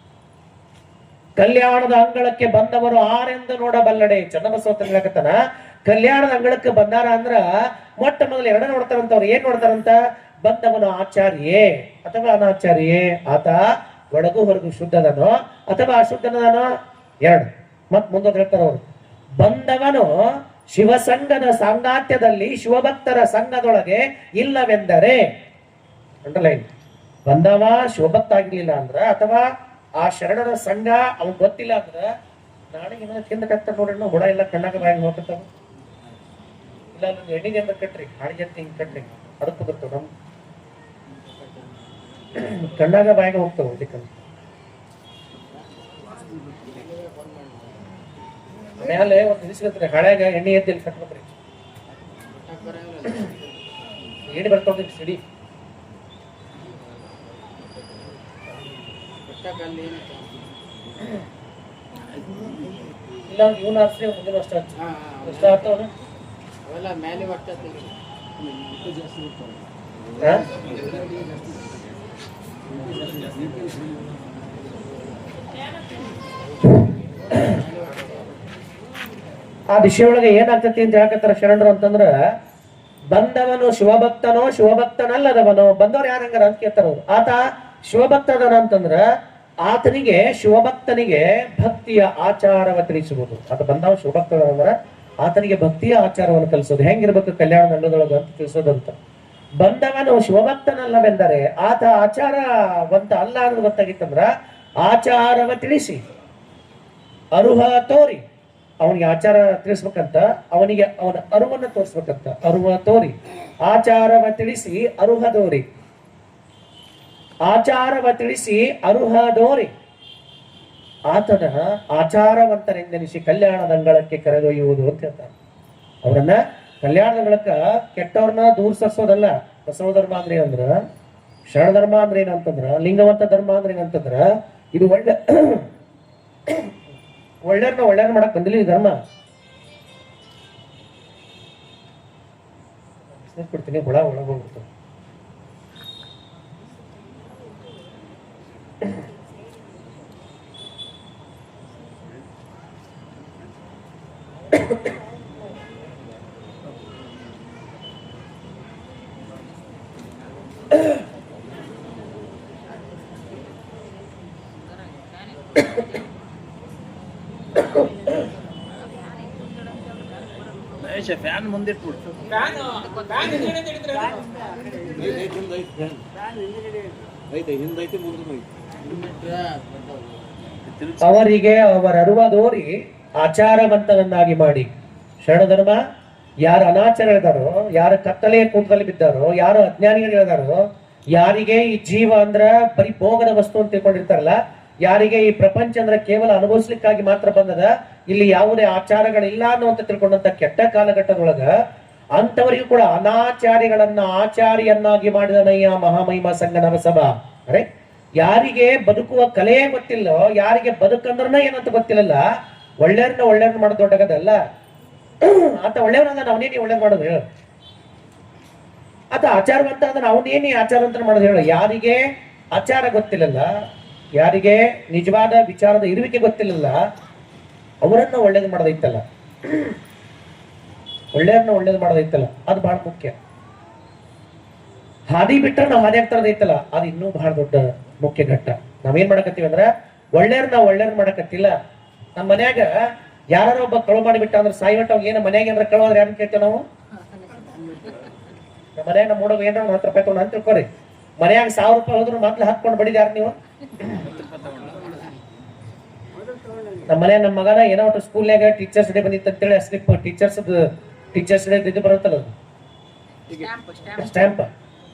ಕಲ್ಯಾಣದ ಅಂಗಳಕ್ಕೆ ಬಂದವರು ಆರೆಂದು ನೋಡಬಲ್ಲಡೆ ಚನ್ನಬಸವ ಹೇಳಕತ್ತನ ಕಲ್ಯಾಣದ ಅಂಗಳಕ್ಕೆ ಬಂದಾರ ಅಂದ್ರ ಮೊಟ್ಟ ಮೊದಲು 2 ನೋಡ್ತಾರಂತವ್ರು ಏನ್ ನೋಡ್ತಾರಂತ ಬಂದವನು ಆಚಾರ್ಯೇ ಅಥವಾ ಅನಾಚಾರ್ಯೇ ಆತ ಒಳಗು ಹೊರಗು ಶುದ್ಧದನೋ ಅಥವಾ ಅಶುದ್ಧನದನೋ 2 ಮತ್ ಮುಂದೆ ಹೇಳ್ತಾರ ಅವರು ಬಂದವನು ಶಿವಸಂಗದ ಸಾಂಗಾತ್ಯದಲ್ಲಿ ಶಿವಭಕ್ತರ ಸಂಘದೊಳಗೆ ಇಲ್ಲವೆಂದರೆ ಅಂಡರ್ಲೈನ್ ಬಂದವ ಶಿವಭಕ್ತ ಆಗಿರ್ಲಿಲ್ಲ ಅಂದ್ರ ಅಥವಾ ಆ ಶರಣರ ಸಂಘ ಅವ್ನ್ ಗೊತ್ತಿಲ್ಲ ಅಂದ್ರ ನಾಳೆ ಏನಾದ್ರು ತಿಂದಕತ್ತ ನೋಡ್ರಿ ನಾವು ಹುಡ ಎಲ್ಲ ಕಣ್ಣಾಗ ಬಾಯಿಗೆ ಹೋಗ್ತಾವ ಇಲ್ಲ ನಂದು ಎಣ್ಣಿಗೆ ಅಂತ ಕಟ್ರಿ ಹಾಳಿಗೆ ಅಂತ ಹಿಂಗ್ ಕಟ್ರಿ ಅದಕ್ಕೆ ಕುದುರ್ತಾವ ನಮ್ ಕಣ್ಣಾಗ ಬಾಯಿಗೆ ಹೋಗ್ತಾವ ಅದಕ್ಕಂತ ಮೇಲೆ ಒಂದು ನಿಲ್ಸ್ಕತ್ರಿ ಹಳ್ಯಾಗ ಎಣ್ಣೆ ಎದ್ದಲ್ಲಿ ಕಟ್ಬೇಕ್ರಿ ಎಣ್ಣೆ ಬರ್ತಾವ್ರಿ ಸಿಡಿ ಇಲ್ಲ ಇವ್ನ ಹಚ್ರಿ ಮುಂದಿನ ಅಷ್ಟ ಆಗ್ತಾವ ಹಾ? ಆ ವಿಷಯ ಒಳಗೆ ಏನಾಗ್ತತಿ ಅಂತ ಹೇಳಕತ್ತಾರ ಶರಣರು ಅಂತಂದ್ರ, ಬಂದವನು ಶಿವಭಕ್ತನೋ ಶಿವಭಕ್ತನಲ್ಲದವನೋ, ಬಂದವ್ರು ಯಾರು ಹಂಗಾರ ಅಂತ ಕೇಳ್ತಾರ ಅವ್ರು. ಆತ ಶಿವಭಕ್ತದನ ಅಂತಂದ್ರ ಆತನಿಗೆ ಶಿವಭಕ್ತನಿಗೆ ಭಕ್ತಿಯ ಆಚಾರವ ತಿಳಿಸುವುದು. ಆತ ಬಂದವ ಶಿವಭಕ್ತದ ಅಂದ್ರ ಆತನಿಗೆ ಭಕ್ತಿಯ ಆಚಾರವನ್ನು ಕಲಿಸೋದು. ಹೆಂಗಿರ್ಬೇಕು ಕಲ್ಯಾಣ ಮಂಡಲದೊಳಗ ಅಂತ ತಿಳಿಸೋದಂತ. ಬಂದವನು ಶಿವಭಕ್ತನಲ್ಲವೆಂದರೆ ಆತ ಆಚಾರವಂತ ಅಲ್ಲ ಅನ್ನೋದು ಗೊತ್ತಾಗಿತ್ತಂದ್ರ ಆಚಾರವ ತಿಳಿಸಿ ಅರುಹ ತೋರಿ, ಅವನಿಗೆ ಆಚಾರ ತಿಳಿಸ್ಬೇಕಂತ, ಅವನಿಗೆ ಅವನ ಅರುವನ್ನ ತೋರಿಸ್ಬೇಕಂತ. ಅರುಹ ತೋರಿ ಆಚಾರವ ತಿಳಿಸಿ ಅರುಹ ದೋರಿ, ಆಚಾರವ ತಿಳಿಸಿ ಅರುಹ ದೋರಿ, ಆತನ ಆಚಾರವಂತನೆಂದೆನಿಸಿ ಕಲ್ಯಾಣದ ಅಂಗಳಕ್ಕೆ ಕರೆದೊಯ್ಯುವುದು ಅಂತ ಹೇಳ್ತಾರೆ. ಅವರನ್ನ ಕಲ್ಯಾಣದ ಅಂಗಳಕ್ಕ ಕೆಟ್ಟವ್ರನ್ನ ದೂರ ಸರಿಸೋದಲ್ಲ. ಬಸವ ಧರ್ಮ ಅಂದ್ರೆ ಏನಂದ್ರ, ಶರಣ ಧರ್ಮ ಅಂದ್ರೆ ಏನಂತಂದ್ರ, ಲಿಂಗವಂತ ಧರ್ಮ ಅಂದ್ರೆ ಏನಂತಂದ್ರ, ಇದು ಒಳ್ಳೆಯವ್ರನ್ನ ಮಾಡಕ್ ಬಂದಿಲ್ಲ ಈ ಧರ್ಮ. ಕೊಡ್ತೀನಿ, ಹುಳ ಒಳಗೋಗ್ಬಿಡ್ತು. ಫ್ಯಾನ್ ಮುಂದಿಟ್ಬಿಟ್ಟು ಅವರಿಗೆ ಅವರರುವದೋರಿ ಆಚಾರವಂತನನ್ನಾಗಿ ಮಾಡಿ. ಶರಣ ಧರ್ಮ ಯಾರು ಅನಾಚಾರದಾರೋ, ಯಾರು ಕತ್ತಲೆಯ ಕೂಟದಲ್ಲಿ ಬಿದ್ದಾರೋ, ಯಾರು ಅಜ್ಞಾನಿಗಳಿದಾರೋ, ಯಾರಿಗೆ ಈ ಜೀವ ಅಂದ್ರ ಬರೀ ಭೋಗದ ವಸ್ತು ಅಂತ ತಿಳ್ಕೊಂಡಿರ್ತಾರಲ್ಲ, ಯಾರಿಗೆ ಈ ಪ್ರಪಂಚ ಅಂದ್ರೆ ಕೇವಲ ಅನುಭವಿಸ್ಲಿಕ್ಕಾಗಿ ಮಾತ್ರ ಬಂದದ, ಇಲ್ಲಿ ಯಾವುದೇ ಆಚಾರಗಳಿಲ್ಲ ಅನ್ನುವಂತ ತಿಳ್ಕೊಂಡಂತ ಕೆಟ್ಟ ಕಾಲಘಟ್ಟದೊಳಗ ಅಂತವರಿಗೂ ಕೂಡ ಅನಾಚಾರಿಗಳನ್ನ ಆಚಾರಿಯನ್ನಾಗಿ ಮಾಡಿದ ನಯ್ಯ ಮಹಾಮಹಿಮಾ ಸಂಘ ನರಸಭಾ. ಅರೆ, ಯಾರಿಗೆ ಬದುಕುವ ಕಲೆಯೇ ಗೊತ್ತಿಲ್ಲೋ, ಯಾರಿಗೆ ಬದುಕಂದ್ರನ ಏನಂತ ಗೊತ್ತಿಲ್ಲಲ್ಲ, ಒಳ್ಳೆಯವ್ರನ್ನ ಮಾಡೋದು ದೊಡ್ಡಗದಲ್ಲ. ಆತ ಒಳ್ಳೆಯವನ ಅವನೇನಿ ಒಳ್ಳೇದ್ ಮಾಡೋದು ಹೇಳು. ಆತ ಆಚಾರವಂತ ಅಂದ್ರೆ ಅವನೇನಿ ಆಚಾರವಂತ ಮಾಡೋದು ಹೇಳು. ಯಾರಿಗೆ ಆಚಾರ ಗೊತ್ತಿಲ್ಲಲ್ಲ, ಯಾರಿಗೆ ನಿಜವಾದ ವಿಚಾರದ ಇರುವಿಕೆ ಗೊತ್ತಿಲ್ಲಲ್ಲ, ಅವರನ್ನ ಒಳ್ಳೇದು ಮಾಡೋದೈತಲ್ಲ, ಒಳ್ಳೆಯವ್ರನ್ನ ಒಳ್ಳೇದು ಮಾಡೋದೈತಲ್ಲ, ಅದು ಬಹಳ ಮುಖ್ಯ. ಹಾದಿ ಬಿಟ್ಟರೆ ನಾವು ಹಾದಿ ಆಗ್ತಾರದೈತಲ್ಲ, ಅದು ಇನ್ನೂ ಬಹಳ ದೊಡ್ಡ ಮುಖ್ಯ ಘಟ್ಟ. ನಾವೇನ್ ಮಾಡಕತ್ತೀವಿ ಅಂದ್ರ ಒಳ್ಳೆಯವ್ರನ್ನ ಮಾಡಕತ್ತಿಲ್ಲ. ನಮ್ಮ ಮನ್ಯಾಗ ಯಾರು ಒಬ್ಬ ಕಳು ಮಾಡಿಬಿಟ್ಟ ಅಂದ್ರೆ ಸಾಯಿಬಿಟ್ಟ, ಅವ್ ಏನ ಮನ್ಯಾಗ ಏನಾರ ಕಳು ಆದ್ರೆ ಯಾರನ್ನ ಕೇಳ್ತೇವೆ ನಾವು? ನಮ್ಮ ಮನ್ಯಾಗ ನಮ್ಮ ಹುಡುಗ ಏನಾರ 10 ರೂಪಾಯಿ ತಗೊಂಡು ಅಂತ ತಿಳ್ಕೊರಿ. ಮನ್ಯಾಗ 1000 ರೂಪಾಯಿ ಹೋದ್ರು ಮೊದ್ಲು ಹಾಕೊಂಡು ಬಡಿದಾರ ನೀವು? ನಮ್ಮ ಮನೆ ನಮ್ಮ ಮಗನ ಏನೋ ಒಟ್ಟು ಸ್ಕೂಲ್ನಾಗ ಟೀಚರ್ಸ್ ಡೇ ಬಂದಿತ್ತು ಅಂತೇಳಿ ಸ್ಲಿಪ್ ಟೀಚರ್ಸ್ ಡೇ ಇದು ಬರುತ್ತಲ್ಲ, ಸ್ಟ್ಯಾಂಪ್.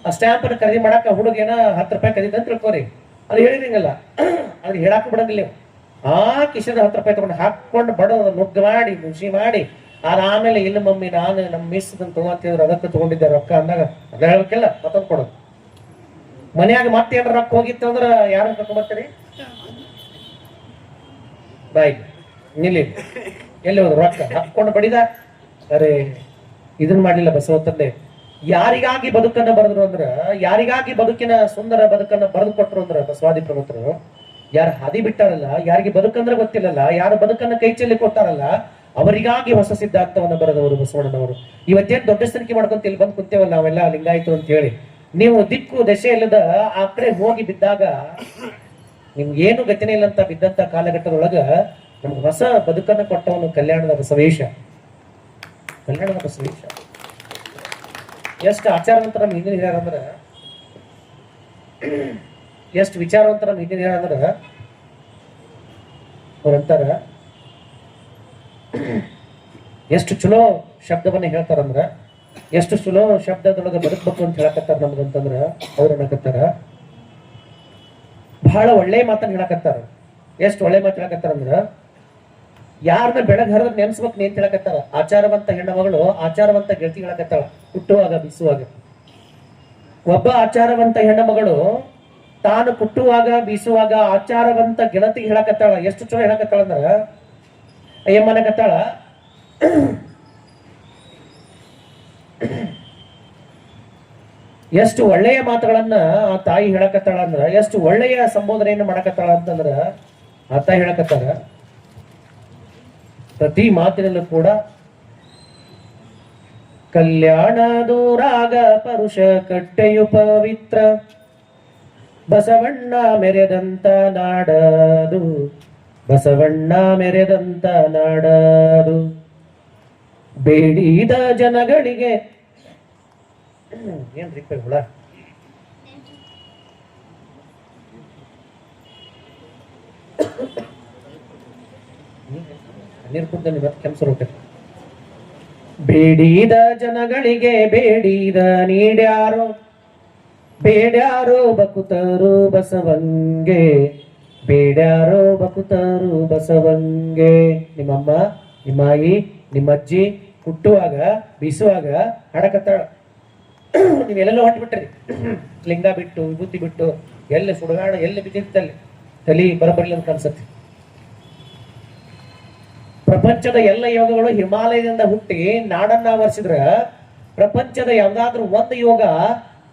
ಆ ಸ್ಟ್ಯಾಂಪ್ ಅನ್ನು ಖರೀದಿ ಮಾಡಾಕ ಹುಡುಗ ಏನೋ 10 ರೂಪಾಯಿ ಕರೀದ ಅಂತ ತಿಳ್ಕೊರಿ. ಅದು ಹೇಳಿರಂಗಲ್ಲ, ಅದ್ ಹೇಳಾಕ ಬಿಡಂಗಿಲ್ಲ. ಆ ಕಿಶದ 10 ರೂಪಾಯಿ ತಗೊಂಡು ಹಾಕೊಂಡು ಬಡೋದು ನುಗ್ಗ ಮಾಡಿ ಖುಷಿ ಮಾಡಿ, ಆಮೇಲೆ ಇಲ್ಲ ಮಮ್ಮಿ ನಾನು ನಮ್ಮ ಮಿಸ್ ತಗೊಂತಿದ್ರು ಅದಕ್ಕೆ ತಗೊಂಡಿದ್ದೆ ರೊಕ್ಕ ಅಂದಾಗ ಅದ ಹೇಳ್ಬೇಕಿಲ್ಲ, ಮತ್ತೊಂದು ಕೊಡೋದು. ಮನ್ಯಾಗ ಮತ್ತೆ ಏನಾರ ರೊಕ್ಕ ಹೋಗಿತ್ತು ಅಂದ್ರ ಯಾರನ್ನ ಕರ್ಕೊಂಡ್ಬರ್ತೀರಿ? ಬಾಯ್ ನಿಲ್ಲಿ, ಎಲ್ಲಿ ಹೋದ್ರು ರೊಕ್ಕ ಹಾಕೊಂಡು ಬಡಿದ. ಅರೆ, ಇದನ್ ಮಾಡ್ಲಿಲ್ಲ ಬಸವ ತಂದೆ. ಯಾರಿಗಾಗಿ ಬದುಕನ್ನ ಬರೆದ್ರು ಅಂದ್ರ, ಯಾರಿಗಾಗಿ ಬದುಕಿನ ಸುಂದರ ಬದುಕನ್ನ ಬರೆದು ಕೊಟ್ರು ಅಂದ್ರ ಬಸವಾದಿ ಪ್ರಮುಖರು, ಯಾರು ಹಾದಿ ಬಿಟ್ಟಾರಲ್ಲ, ಯಾರಿಗೆ ಬದುಕಂದ್ರೆ ಗೊತ್ತಿಲ್ಲಲ್ಲ, ಯಾರು ಬದುಕನ್ನ ಕೈ ಚೆಲ್ಲಿ ಕೊಟ್ಟಾರಲ್ಲ, ಅವರಿಗಾಗಿ ಹೊಸ ಸಿದ್ಧಾಂತವನ್ನ ಬರೆದವರು ಬಸವಣ್ಣನವರು. ಇವತ್ತೇನ್ ದೊಡ್ಡ ಸಂಖ್ಯೆ ಮಾಡ್ಕೊಂತ ಇಲ್ಲಿ ಬಂದು ಕುಂತೇವಲ್ಲ ನಾವೆಲ್ಲ ಲಿಂಗಾಯತರು ಅಂತ ಹೇಳಿ, ನೀವು ದಿಕ್ಕು ದಶೆ ಇಲ್ಲದ ಆ ಕಡೆ ಹೋಗಿ ಬಿದ್ದಾಗ ನಿಮ್ಗೆ ಏನು ಗತಿನೇ ಇಲ್ಲ ಅಂತ ಬಿದ್ದಂತ ಕಾಲಘಟ್ಟದೊಳಗ ನಮ್ಗೆ ಹೊಸ ಬದುಕನ್ನ ಕೊಟ್ಟವನು ಕಲ್ಯಾಣದ ಬಸವೇಶ. ಕಲ್ಯಾಣದ ಬಸವೇಶ ಎಷ್ಟು ಆಚಾರವಂತರ ನಮ್ಮ ಹಿಂದಿನ ಹಿರಿಯರಂದ್ರ, ಎಷ್ಟು ವಿಚಾರವಂತರ ನಮ್ಮ ಹಿಂದಿನ ಹಿರಿಯರಂದ್ರ ಅವ್ರಂತಾರ, ಎಷ್ಟು ಚಲೋ ಶಬ್ದವನ್ನ ಹೇಳ್ತಾರಂದ್ರ, ಎಷ್ಟು ಚಲೋ ಶಬ್ದದೊಳಗೆ ಬದುಕಬೇಕು ಅಂತ ಹೇಳಕತ್ತಾರ ನಮ್ಗಂತಂದ್ರ, ಅವ್ರು ಅನ್ನಕತ್ತಾರ ಬಹಳ ಒಳ್ಳೆ ಮಾತನ್ನ ಹೇಳಕತ್ತಾರ. ಎಷ್ಟು ಒಳ್ಳೆ ಮಾತು ಹೇಳಕತ್ತಾರಂದ್ರ, ಯಾರನ್ನ ಬೆಳಗ್ ಹರಿದ್ರೆ ನೆನ್ಸ್ಬೇಕು ಅಂತ ಹೇಳಕತ್ತಾರ. ಆಚಾರವಂತ ಹೆಣ್ಣು ಮಗಳು ಆಚಾರವಂತ ಗೆಳತಿ ಹೇಳಕತ್ತಾಳ ಹುಟ್ಟುವಾಗ ಬೀಸುವಾಗ. ಒಬ್ಬ ಆಚಾರವಂತ ಹೆಣ್ಣು ಮಗಳು ತಾನು ಕುಟ್ಟುವಾಗ ಬೀಸುವಾಗ ಆಚಾರವಂತ ಗೆಳತಿಗೆ ಹೇಳಕತ್ತಾಳ. ಎಷ್ಟು ಚಲೋ ಹೇಳಕತ್ತಾಳ ಅಂದ್ರ, ಅಯ್ಯಮ್ಮನಕತ್ತಾಳ, ಎಷ್ಟು ಒಳ್ಳೆಯ ಮಾತುಗಳನ್ನ ಆ ತಾಯಿ ಹೇಳಕತ್ತಾಳ ಅಂದ್ರ, ಎಷ್ಟು ಒಳ್ಳೆಯ ಸಂಬೋಧನೆಯನ್ನು ಮಾಡಕತ್ತಾಳ ಅಂತಂದ್ರ ಆ ತಾಯಿ ಹೇಳಕತ್ತಾರ, ಪ್ರತಿ ಮಾತಿನಲ್ಲೂ ಕೂಡ ಕಲ್ಯಾಣದೂರಾಗ ಪರುಷ ಕಟ್ಟೆಯು ಪವಿತ್ರ, ಬಸವಣ್ಣ ಮೆರೆದಂತ ನಾಡದು, ಬಸವಣ್ಣ ಮೆರೆದಂತ ನಾಡದು, ಬೇಡಿದ ಜನಗಳಿಗೆ ಏನ್ರಿ ಹುಳ ನೀರು ಕುಡ್ದಲ್ಲಿ ಮತ್ತೆ ಕೆಂಸರು ಹೋಗ್ತೈತೆ. ಬೇಡಿದ ಜನಗಳಿಗೆ ಬೇಡಿದ ನೀಡ್ಯಾರೋ, ಬೇಡ್ಯಾರೋ ಬಕುತರು ಬಸವಂಗೆ, ಬೇಡ್ಯಾರೋ ಬಕುತರು ಬಸವಂಗೆ. ನಿಮ್ಮಮ್ಮ, ನಿಮ್ಮ ಆಯಿ, ನಿಮ್ಮ ಅಜ್ಜಿ ಹುಟ್ಟುವಾಗ ಬೀಸುವಾಗ ಹಾಡಕತ್ತಾಳ. ನೀವೆಲ್ಲೆಲ್ಲ ಹೊಂಟ್ಬಿಟ್ರಿ, ಲಿಂಗ ಬಿಟ್ಟು ವಿಭೂತಿ ಬಿಟ್ಟು ಎಲ್ಲ ಸುಡುಗಾಡ ಎಲ್ಲಿ ಬಿದ್ದಿರ್ತಲ್ಲಿ ತಲಿ ಬರಬರ್ಲಿ ಅಂತ ಅನ್ಸತ್ತೆ. ಪ್ರಪಂಚದ ಎಲ್ಲ ಯೋಗಗಳು ಹಿಮಾಲಯದಿಂದ ಹುಟ್ಟಿ ನಾಡನ್ನ ಆವರಿಸಿದ್ರ, ಪ್ರಪಂಚದ ಯಾವ್ದಾದ್ರೂ ಒಂದು ಯೋಗ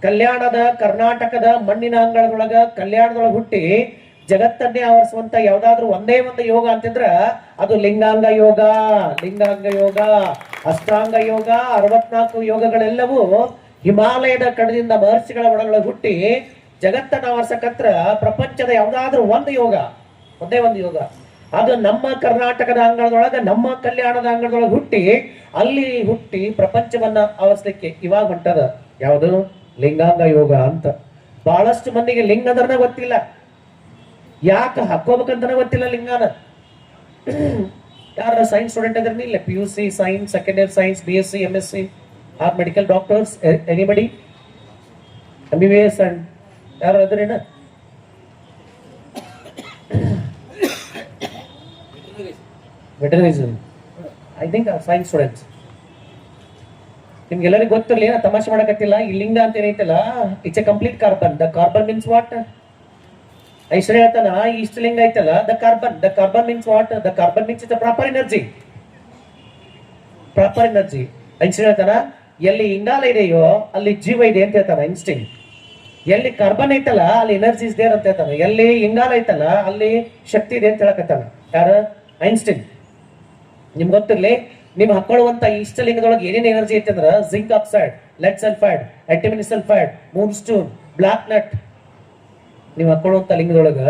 ಕಲ್ಯಾಣದ ಕರ್ನಾಟಕದ ಮಣ್ಣಿನ ಅಂಗಳದೊಳಗ ಕಲ್ಯಾಣದೊಳಗ ಹುಟ್ಟಿ ಜಗತ್ತನ್ನೇ ಆವರಿಸುವಂತ ಯಾವ್ದಾದ್ರು ಒಂದೇ ಒಂದು ಯೋಗ ಅಂತಿದ್ರ ಅದು ಲಿಂಗಾಂಗ ಯೋಗ. ಲಿಂಗಾಂಗ ಯೋಗ, ಅಷ್ಟಾಂಗ ಯೋಗ, 64 ಯೋಗಗಳೆಲ್ಲವೂ ಹಿಮಾಲಯದ ಕಡದಿಂದ ಮಹರ್ಷಿಗಳ ಒಳಗೊಳಗೆ ಹುಟ್ಟಿ ಜಗತ್ತನ್ನ ಆವರಿಸಕತ್ರ ಪ್ರಪಂಚದ ಯಾವ್ದಾದ್ರೂ ಒಂದು ಯೋಗ, ಒಂದೇ ಒಂದು ಯೋಗ, ಅದು ನಮ್ಮ ಕರ್ನಾಟಕದ ಅಂಗಳದೊಳಗ ನಮ್ಮ ಕಲ್ಯಾಣದ ಅಂಗಳದೊಳಗೆ ಹುಟ್ಟಿ ಅಲ್ಲಿ ಹುಟ್ಟಿ ಪ್ರಪಂಚವನ್ನ ಆವರಿಸಲಿಕ್ಕೆ ಇವಾಗ ಹೊಂಟದ ಯಾವುದು ಲಿಂಗಾಂಗ ಯೋಗ ಅಂತ. ಬಹಳಷ್ಟು ಮಂದಿಗೆ ಲಿಂಗ ಅಂದ್ರನ ಗೊತ್ತಿಲ್ಲ, ಯಾಕೆ ಹಾಕೋಬೇಕಂತನ ಗೊತ್ತಿಲ್ಲ ಲಿಂಗಾನ. ಯಾರ ಸೈನ್ಸ್ ಸ್ಟೂಡೆಂಟ್ ಇದ್ರಿ ಇಲ್ಲ, PUC science, second year science, BSc MSc or medical doctors, anybody MBBS and ಯಾರು ಅದ್ರೇನ ವೆಟರ್ನರಿಸಮ್, ಐ ಥಿಂಕ್ ಸೈನ್ಸ್ ಸ್ಟೂಡೆಂಟ್ಸ್. ನಿಮ್ಗೆಲ್ಲರಿಗೂ ಗೊತ್ತಿರಲಿ, ನಾ ತಮಾಷೆ ಮಾಡಕತ್ತಿಲ್ಲ. ಈ ಲಿಂಗ ಅಂತ ಏನೈತಲ್ಲ, it's a complete carbon. The carbon means what? Aishwarya ಹೇಳ್ತಾನ ಇಷ್ಟ ಲಿಂಗ ಐತಲ್ಲ, the carbon means what? The carbon means it's proper energy, proper energy. Aishwarya ಹೇಳ್ತಾನ ಎಲ್ಲಿ ಇಂಗಾಲ ಇದೆಯೋ ಅಲ್ಲಿ ಜೀವ ಇದೆ ಅಂತ ಹೇಳ್ತಾನ ಐನ್ಸ್ಟೈನ್. ಎಲ್ಲಿ ಕಾರ್ಬನ್ ಐತಲ್ಲ ಅಲ್ಲಿ ಎನರ್ಜಿ ಇದೆ ಅಂತ ಹೇಳ್ತಾನ. ಎಲ್ಲಿ ಇಂಗಾಲ ಐತಲ್ಲ ಅಲ್ಲಿ ಶಕ್ತಿ ಇದೆ ಅಂತ ಹೇಳಕತ್ತಾನ ಯಾರು? ಐನ್ಸ್ಟೈನ್. ನಿಮ್ಗೆ ಗೊತ್ತಿರ್ಲಿ, ನಿಮ್ ಹಾಕೊಳ್ಳುವಂತ ಇಷ್ಟಲಿಂಗದೊಳಗೆ ಏನೇನು ಎನರ್ಜಿ ಐತೆ ಅಂದ್ರ zinc oxide, lead sulphide, antimony sulphide, moon stone, black nut. ನೀವು ಹಾಕೊಳ್ಳುವಂತ ಲಿಂಗದೊಳಗ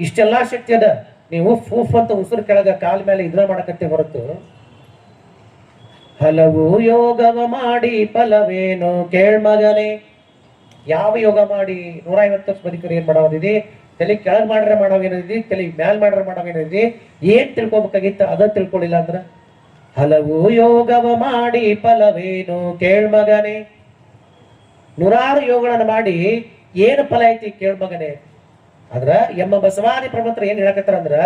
ಇಷ್ಟೆಲ್ಲಾ ಶಕ್ತಿ ಅದ. ನೀವು ಫೂಫ್ ಅಂತ ಉಸಿರು ಕೆಳಗ ಕಾಲ ಮೇಲೆ ಇದ್ರ ಮಾಡಕತ್ತೆ ಹೊರತು ಹಲವು ಯೋಗವ ಮಾಡಿ ಫಲವೇನು ಕೇಳ್ಮಗನೆ. ಯಾವ ಯೋಗ ಮಾಡಿ 150 ವರ್ಷ ಬದುಕರು ಏನ್ ಮಾಡೋದಿದೆ? ತಲೆ ಕೆಳಗ್ ಮಾಡ್ರೆ ಮಾಡೋವೇನಿದೆ, ತಲೆ ಮ್ಯಾಲ್ ಮಾಡ್ರೆ ಮಾಡೋವೇನಿದೆ, ಏನ್ ತಿಳ್ಕೊಬೇಕಾಗಿತ್ತ ಅದ ತಿಳ್ಕೊಳ್ಳಿಲ್ಲ ಅಂದ್ರ ಹಲವು ಯೋಗವ ಮಾಡಿ ಫಲವೇನು ಕೇಳ್ಮಗನೆ. 100 ಯೋಗಗಳನ್ನ ಮಾಡಿ ಏನು ಫಲ ಐತಿ ಕೇಳ್ಮಗನೆ. ಆದ್ರ ಎಮ್ಮ ಬಸವಾದಿ ಪ್ರಮತ್ರ ಏನ್ ಹೇಳಕತ್ತಾರ ಅಂದ್ರ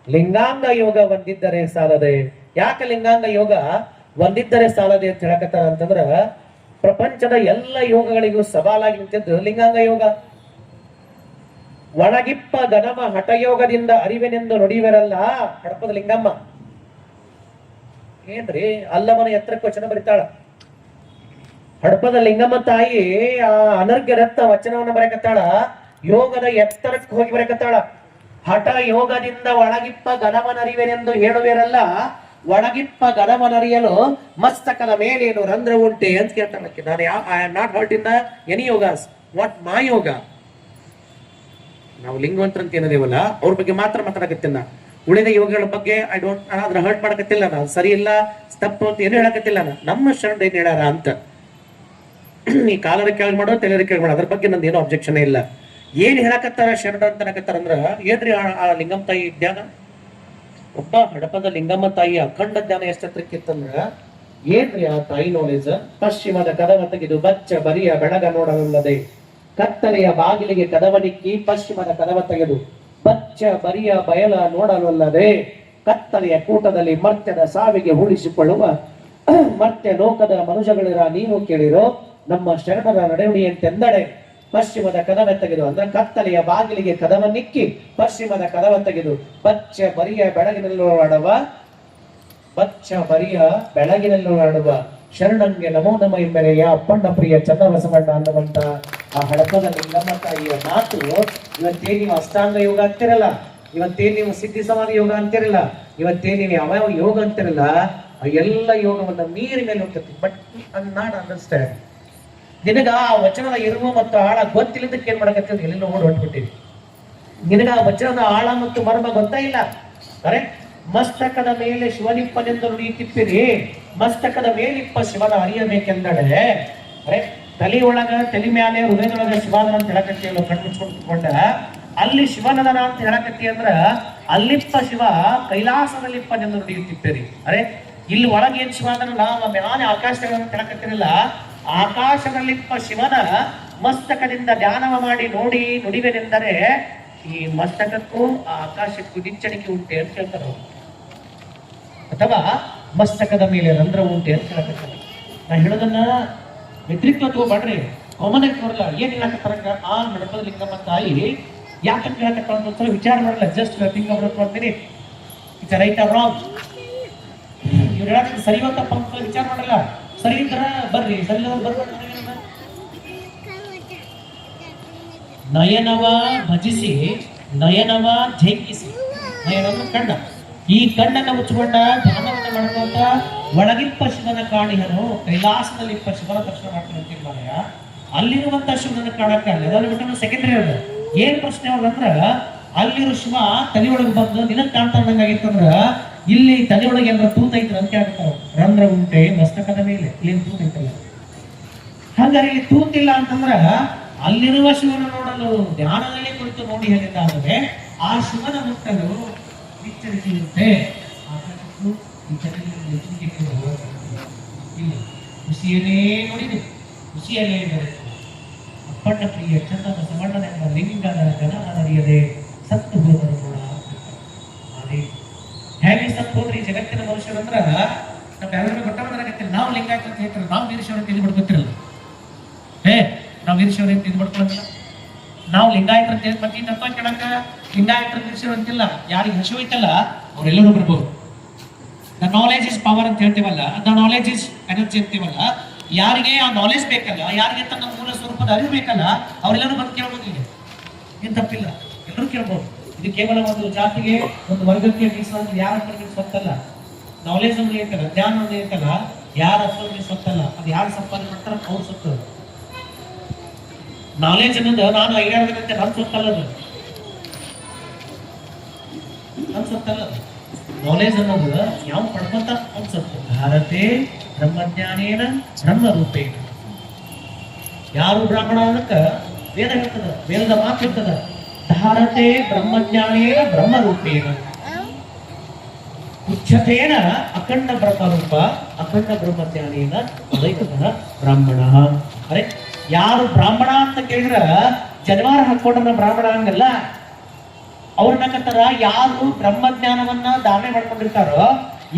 ಲಿಂಗಾಂಗ ಯೋಗ ಒಂದಿದ್ದರೆ ಸಾಲದೆ. ಯಾಕೆ ಲಿಂಗಾಂಗ ಯೋಗ ಒಂದಿದ್ದರೆ ಸಾಲದೆ ಅಂತ ಹೇಳಕತ್ತಾರ ಅಂತಂದ್ರ ಪ್ರಪಂಚದ ಎಲ್ಲ ಯೋಗಗಳಿಗೂ ಸವಾಲಾಗಿ ನಿಂತಿದ್ದು ಲಿಂಗಾಂಗ ಯೋಗ. ಒಣಗಿಪ್ಪ ಗನಮ ಹಠಯೋಗದಿಂದ ಅರಿವೆನೆಂದು ನುಡಿವೆರಲ್ಲ ಹಡಪದ ಲಿಂಗಮ್ಮ. ಏನ್ರಿ ಅಲ್ಲಮನ ಎತ್ತರಕ್ಕೆ ವಚನ ಬರಿತಾಳ. ಹಡಪದ ಲಿಂಗಮ್ಮ ತಾಯಿ ಆ ಅನರ್ಘ್ಯ ರತ್ನ ವಚನವನ್ನ ಬರೆಕತ್ತಾಳ. ಯೋಗದ ಎತ್ತರಕ್ಕೆ ಹೋಗಿ ಬರೆಕತ್ತಾಳ. ಹಠ ಯೋಗದಿಂದ ಒಣಗಿಪ್ಪ ಗನಮನರಿವೆನೆಂದು ಹೇಳುವಿರಲ್ಲ, ಒಣಗಿಪ್ಪ ಗನಮನರಿಯಲು ಮಸ್ತಕದ ಮೇಲೇನು ರಂಧ್ರ ಉಂಟೆ ಅಂತ ಕೇಳ್ತಾಳಕ್ಕೆ. ನಾನು I am not hurt in the any yogas, what my yoga. ನಾವು ಲಿಂಗವಂತರ ಅಂತ ಏನದೇವಲ್ಲ ಅವ್ರ ಬಗ್ಗೆ ಮಾತ್ರ ಮಾತಾಡಕತ್ತಿಲ್ಲ. ಉಳಿದ ಯೋಗಗಳ ಬಗ್ಗೆ ಐ ಡೋಂಟ್, ಅದ್ರ ಹರ್ಟ್ ಮಾಡಕತ್ತಿಲ್ಲ, ನಾನು ಸರಿ ಇಲ್ಲ ತಪ್ಪು ಅಂತ ಏನು ಹೇಳಕತ್ತಿಲ್ಲ. ನಮ್ಮ ಶರಣ ಏನ್ ಹೇಳಾರ ಅಂತ ಈ ಕಾಲರ ಕೆಳಗ್ ಮಾಡೋ ತೆಲರ ಕೆಳಗ್ ಮಾಡೋ ಅದ್ರ ಬಗ್ಗೆ ನಂದು ಏನೋ ಅಬ್ಜೆಕ್ಷನ್ ಇಲ್ಲ. ಏನ್ ಹೇಳಕತ್ತಾರ ಶರಣ ಅಂತ ಅನ್ನಕತ್ತಾರ ಅಂದ್ರ ಏನ್ರಿ ಆ ಲಿಂಗಮ್ಮ ತಾಯಿ ಜ್ಞಾನ. ಒಬ್ಬ ಹಡಪದ ಲಿಂಗಮ್ಮ ತಾಯಿ ಅಖಂಡ ಜ್ಞಾನ ಎಷ್ಟತ್ರಕ್ಕಿತ್ತಂದ್ರ ಏನ್ರಿ ಆ ತಾಯಿ ನಾಲೆಜ್. ಪಶ್ಚಿಮದ ಕದವ ತೆಗೆದು ಬಚ್ಚ ಬರಿಯ ಬೆಳಗ ನೋಡಲಲ್ಲದೆ, ಕತ್ತಲೆಯ ಬಾಗಿಲಿಗೆ ಕದವನಿಕ್ಕಿ ಪಶ್ಚಿಮದ ಕದವ ತೆಗೆದು ಬಚ್ಚ ಬರಿಯ ಬಯಲ ನೋಡಲಲ್ಲದೆ, ಕತ್ತಲೆಯ ಕೂಟದಲ್ಲಿ ಮರ್ತ್ಯದ ಸಾವಿಗೆ ಉಳಿಸಿಕೊಳ್ಳುವ ಮರ್ತ್ಯ ಲೋಕದ ಮನುಜಗಳಿರ ನೀವು ಕೇಳಿರೋ ನಮ್ಮ ಶರಣರ ನಡೆನುಡಿಯಂತೆಂದಡೆ. ಪಶ್ಚಿಮದ ಕದವ ತೆಗೆದು ಅಂದ್ರೆ ಕತ್ತಲೆಯ ಬಾಗಿಲಿಗೆ ಕದವನ್ನಿಕ್ಕಿ ಪಶ್ಚಿಮದ ಕದವ ತೆಗೆದು ಬಚ್ಚ ಬರಿಯ ಬೆಳಗಿನಲ್ಲೂ ಆಡುವ, ಬಚ್ಚ ಬರಿಯ ಬೆಳಗಿನಲ್ಲೂ ಆಡುವ ಶರಣಂಗೆ ನಮೋ ನಮ ಎಂಬೆರೆಯ ಅಪ್ಪಣ್ಣ ಪ್ರಿಯ ಚನ್ನಬಸವಣ್ಣ ಅನ್ನುವಂತ ಆ ಹಡಪದ ಲಿಂಗಮ್ಮ ತಾಯಿಯ ಮಾತು ಇವತ್ತೇ ನೀವು ಅಷ್ಟಾಂಗ ಯೋಗ ಅಂತಿರಲ್ಲ, ಇವತ್ತೇ ನೀವು ಸಿದ್ಧಿ ಸಮಾಧಿ ಯೋಗ ಅಂತಿರಲ್ಲ, ಇವತ್ತೇ ನೀವು ಯಾವ ಯೋಗ ಅಂತಿರಲ್ಲ, ಆ ಎಲ್ಲ ಯೋಗವನ್ನ ಮೀರಿ ಮೇಲೆ ಹೋಗ್ತೈತಿ. But not understand. ನಿನಗ ಆ ವಚನದ ಇರುವ ಮತ್ತು ಆಳ ಗೊತ್ತಿಲ್ಲದಕ್ಕೆ ಏನ್ ಮಾಡಕತ್ತೀವಿ, ಎಲ್ಲಿ ಓಡಿ ಹೊಟ್ಬಿಟ್ಟಿವಿ. ನಿನಗ ಆ ವಚನದ ಆಳ ಮತ್ತು ಮರ್ಮ ಗೊತ್ತಾ ಇಲ್ಲ. ಕರೆಕ್ಟ್. ಮಸ್ತಕದ ಮೇಲೆ ಶಿವನಿಪ್ಪನೆಂದು ನುಡಿಯುತ್ತಿಪ್ಪಿರಿ, ಮಸ್ತಕದ ಮೇಲಿಪ್ಪ ಶಿವನ ಅರಿಯಬೇಕೆಂದಡೆ. ಕರೆಕ್ಟ್. ತಲೆಯೊಳಗ ತಲೆ ಮ್ಯಾಲೆ ಹೃದಯದೊಳಗ ಶಿವಾದನ ಅಂತ ಹೇಳಕತ್ತೀವಿ, ಕಣ್ಮುಚ್ಕೊಂಡ ಅಲ್ಲಿ ಶಿವನದನ ಅಂತ ಹೇಳಕತ್ತಿ ಅಂದ್ರ ಅಲ್ಲಿಪ್ಪ ಶಿವ ಕೈಲಾಸದಲ್ಲಿಪ್ಪನೆಂದು ನುಡಿಯುತ್ತಿಪ್ಪಿರಿ. ಅರೆ ಇಲ್ಲಿ ಒಳಗೆ ಏನ್ ಶಿವಾದನ ನಾವು ಮ್ಯಾಲೆ ಆಕಾಶದ ಅಂತ ಹೇಳಕತ್ತಿರಲ್ಲ, ಆಕಾಶದಲ್ಲಿಪ್ಪ ಶಿವನ ಮಸ್ತಕದಿಂದ ಧ್ಯಾನವ ಮಾಡಿ ನೋಡಿ ನುಡಿವೆನೆಂದರೆ ಈ ಮಸ್ತಕಕ್ಕೂ ಆ ಆಕಾಶಕ್ಕೂ ನಿಚ್ಚಣಿಕೆ ಉಂಟೆ ಅಂತ ಹೇಳ್ತಾರೆ, ಅಥವಾ ಮಸ್ತಕದ ಮೇಲೆ ರಂಧ್ರ ಉಂಟೆ ಅಂತ ಹೇಳಕತ್ತಾರೆ. ನಾ ಹೇಳೋದನ್ನ ವ್ಯತಿರಿಕ್ತ ತಗೋಬೇಡ್ರಿ, ಕಾಮನ್ ಆಗಿ ನೋಡಲ್ಲ. ಏನ್ ಹೇಳಕತ್ತಾರ ಆ ಹಡಪದ ಲಿಂಗಮ್ಮ ತಾಯಿ ಯಾಕಂತ ಹೇಳಕತ್ತಾರ ಅಂತ ವಿಚಾರ ಮಾಡಲ್ಲ. Just think about 1 minute. It's right or wrong. ಇವ್ರು ಹೇಳಕ್ಕೆ ಸರಿ ತಪ್ಪ ಅಂತ ವಿಚಾರ ಮಾಡಲ್ಲ. ಸರಿ ಇದ್ರ ಬರ್ರಿ, ಸರಿ ಬರ್ಬೇಡ. ನಯನವ ಭಜಿಸಿ ನಯನವ ಜೈಕಿಸಿ. ನಯನವ ಕಣ್ಣ, ಈ ಕಣ್ಣನ್ನ ಮುಚ್ಚಿಕೊಂಡ ಧ್ಯಾನವನ್ನು ಮಾಡ್ಕೊಂತ ಒಳಗಿಪ್ಪ ಶಿವನ ಕಾಣಿಹನು ಕೈಲಾಸದಲ್ಲಿಪ್ಪ ಶಿವನ ದರ್ಶನ ಮಾಡ್ಕೊಂಡು ತೀರ್ಮಾನಯ ಅಲ್ಲಿರುವಂತ ಶಿವನನ್ನು ಕಾಣಕ್ಕಾಗಲ್ಲ. ಅದನ್ನು ಬಿಟ್ಟು ಸೆಕೆಂಡರಿ ಅದ. ಏನ್ ಪ್ರಶ್ನೆ ಅವ್ರಂದ್ರ ಅಲ್ಲಿರೋ ಶಿವ ತಲೆಯೊಳಗೆ ಬಂದು ನಿನಗ್ ಕಾಣ್ತಾಂದಂಗಾಗಿತ್ತಂದ್ರ ಇಲ್ಲಿ ತಲೆಯೊಳಗೆ ಏನಾರ ತೂತೈತ್ರ ಅಂತ ಹೇಳ್ತಾರ. ರಂಧ್ರ ಉಂಟೆ ಮಸ್ತಕದ ಮೇಲೆ, ಇಲ್ಲಿ ತೂತೈತಲ್ಲ. ಹಂಗಾರೆ ಇಲ್ಲಿ ತೂತಿಲ್ಲ ಅಂತಂದ್ರ ಅಲ್ಲಿರುವ ಶಿವನ ನೋಡಲು ಧ್ಯಾನದಲ್ಲಿ ಕುಳಿತು ನೋಡಿ ಹೇಳಿದ್ದಾದರೆ ಆ ಶಿವನ ಮುಟ್ಟಲು ವಿಚ್ಚರಿಸಿರುತ್ತೆ. ಖುಷಿಯನ್ನೇ ನೋಡಿದೆ, ಖುಷಿಯಲ್ಲೇ ಬರುತ್ತೆ. ಅಪ್ಪಣ್ಣ ಪ್ರಿಯ ಚನ್ನಬಸವಣ್ಣನೆಂಬ ಲಿಂಗದ ಜನನರಿಯದೆ ಸತ್ತು ಹೋದರು ಕೂಡ ಅದೇ ಹೇಗೆ ಸತ್ತು ಹೋದ್ರಿ ಜಗತ್ತಿನ ಮನುಷ್ಯರಂದ್ರ ನಮ್ಗೆಲ್ಲರಿಗೂ ಗೊತ್ತಾಗತ್ತಿಲ್ಲ. ನಾವು ಲಿಂಗಾಯತ ಅಂತ ಹೇಳ್ತಾರೆ, ನಾವು ವೀರಶೈವ ತಿಳಿದು ಬಿಡ್ಕೊತಿರಲ್ಲ. ನಾವು ವೀರಶೈವ ತಿಳಿದು ಬಿಡ್ಕೊಳ್ಳೋದಿಲ್ಲ. ನಾವು ಲಿಂಗಾಯತರ ಮತ್ತೆ ತಪ್ಪ ಕೇಳಕ ಲಿಂಗಾಯತರ ವೀರಶೈವ ಅಂತಿಲ್ಲ. ಯಾರಿಗೆ ಹಸಿವು ಐತಲ್ಲ ಅವರೆಲ್ಲರೂ ಬರ್ಬೋದು. ದ ನಾಲೆಜ್ ಇಸ್ ಪವರ್ ಅಂತ ಹೇಳ್ತೀವಲ್ಲ, ದ ನಾಲೆಜ್ ಇಸ್ ಎನರ್ಜಿ ಅಂತೀವಲ್ಲ. ಯಾರಿಗೆ ಆ ನಾಲೆಜ್ ಬೇಕಲ್ಲ, ಯಾರಿಗೆ ತನ್ನ ಮೂಲ ಸ್ವರೂಪದ ಅರಿವು ಬೇಕಲ್ಲ, ಅವರೆಲ್ಲರೂ ಬಂದು ಕೇಳ್ಬೋದು. ಈಗ ಏನ್ ತಪ್ಪಿಲ್ಲ, ಎಲ್ಲರೂ ಕೇಳ್ಬೋದು. ಇದು ಕೇವಲ ಒಂದು ಜಾತಿಗೆ ಒಂದು ವರ್ಗಕ್ಕೆ ಮೀಸಲಾದ ಯಾರ ಸ್ವತ್ತಲ್ಲ. ನಾಲೆಜ್ ಅಂದ್ರೆ ಇರ್ತಲ್ಲ, ಜ್ಞಾನ ಅಂದ್ರೆ ಇರ್ತಲ್ಲ, ಯಾರ ಅಷ್ಟೊಂದು ಸ್ವತ್ತಲ್ಲ. ಅದು ಯಾರು ಸಂಪಾದನೆ ಮಾಡ್ತಾರ ಅವ್ರು ಸತ್ತು. ನಾಲೆಜ್ ಅನ್ನೋದು ನಾನು ಐಡಾಡಬೇಕಂತೆ ನನ್ನ ಸೊತ್ತಲ್ಲದು, ನನ್ನ ಸೊತ್ತಲ್ಲ. ನಾಲೆಜ್ ಅನ್ನೋದು ಯಾವ ಪಡ್ಕೊಂತ ಅನ್ಸುತ್ತೆ. ಭಾರತೆ ಬ್ರಹ್ಮಜ್ಞಾನೇನ ಬ್ರಹ್ಮ ರೂಪೇಣ. ಯಾರು ಬ್ರಾಹ್ಮಣ ಅನ್ನಕ್ಕ ವೇದ ಹೇಳ್ತದ, ವೇದದ ಮಾತು ಇರ್ತದ. ಭಾರತೆ ಬ್ರಹ್ಮಜ್ಞಾನೇನ ಬ್ರಹ್ಮ ರೂಪೇಣ ಉಚ್ಯತೇನ ಅಖಂಡ ಬ್ರಹ್ಮರೂಪ ಅಖಂಡ ಬ್ರಹ್ಮಜ್ಞಾನೇನ ಅದೈತದ ಬ್ರಾಹ್ಮಣ. ಅರೆ ಯಾರು ಬ್ರಾಹ್ಮಣ ಅಂತ ಕೇಳಿದ್ರ ಜನವಾರ ಹಾಕೊಂಡ್ರ ಬ್ರಾಹ್ಮಣ ಹಂಗಲ್ಲ. ಅವ್ರನ್ನಕತ್ತಾರ ಯಾರು ಬ್ರಹ್ಮಜ್ಞಾನವನ್ನ ಧಾರಣೆ ಮಾಡ್ಕೊಂಡಿರ್ತಾರೋ,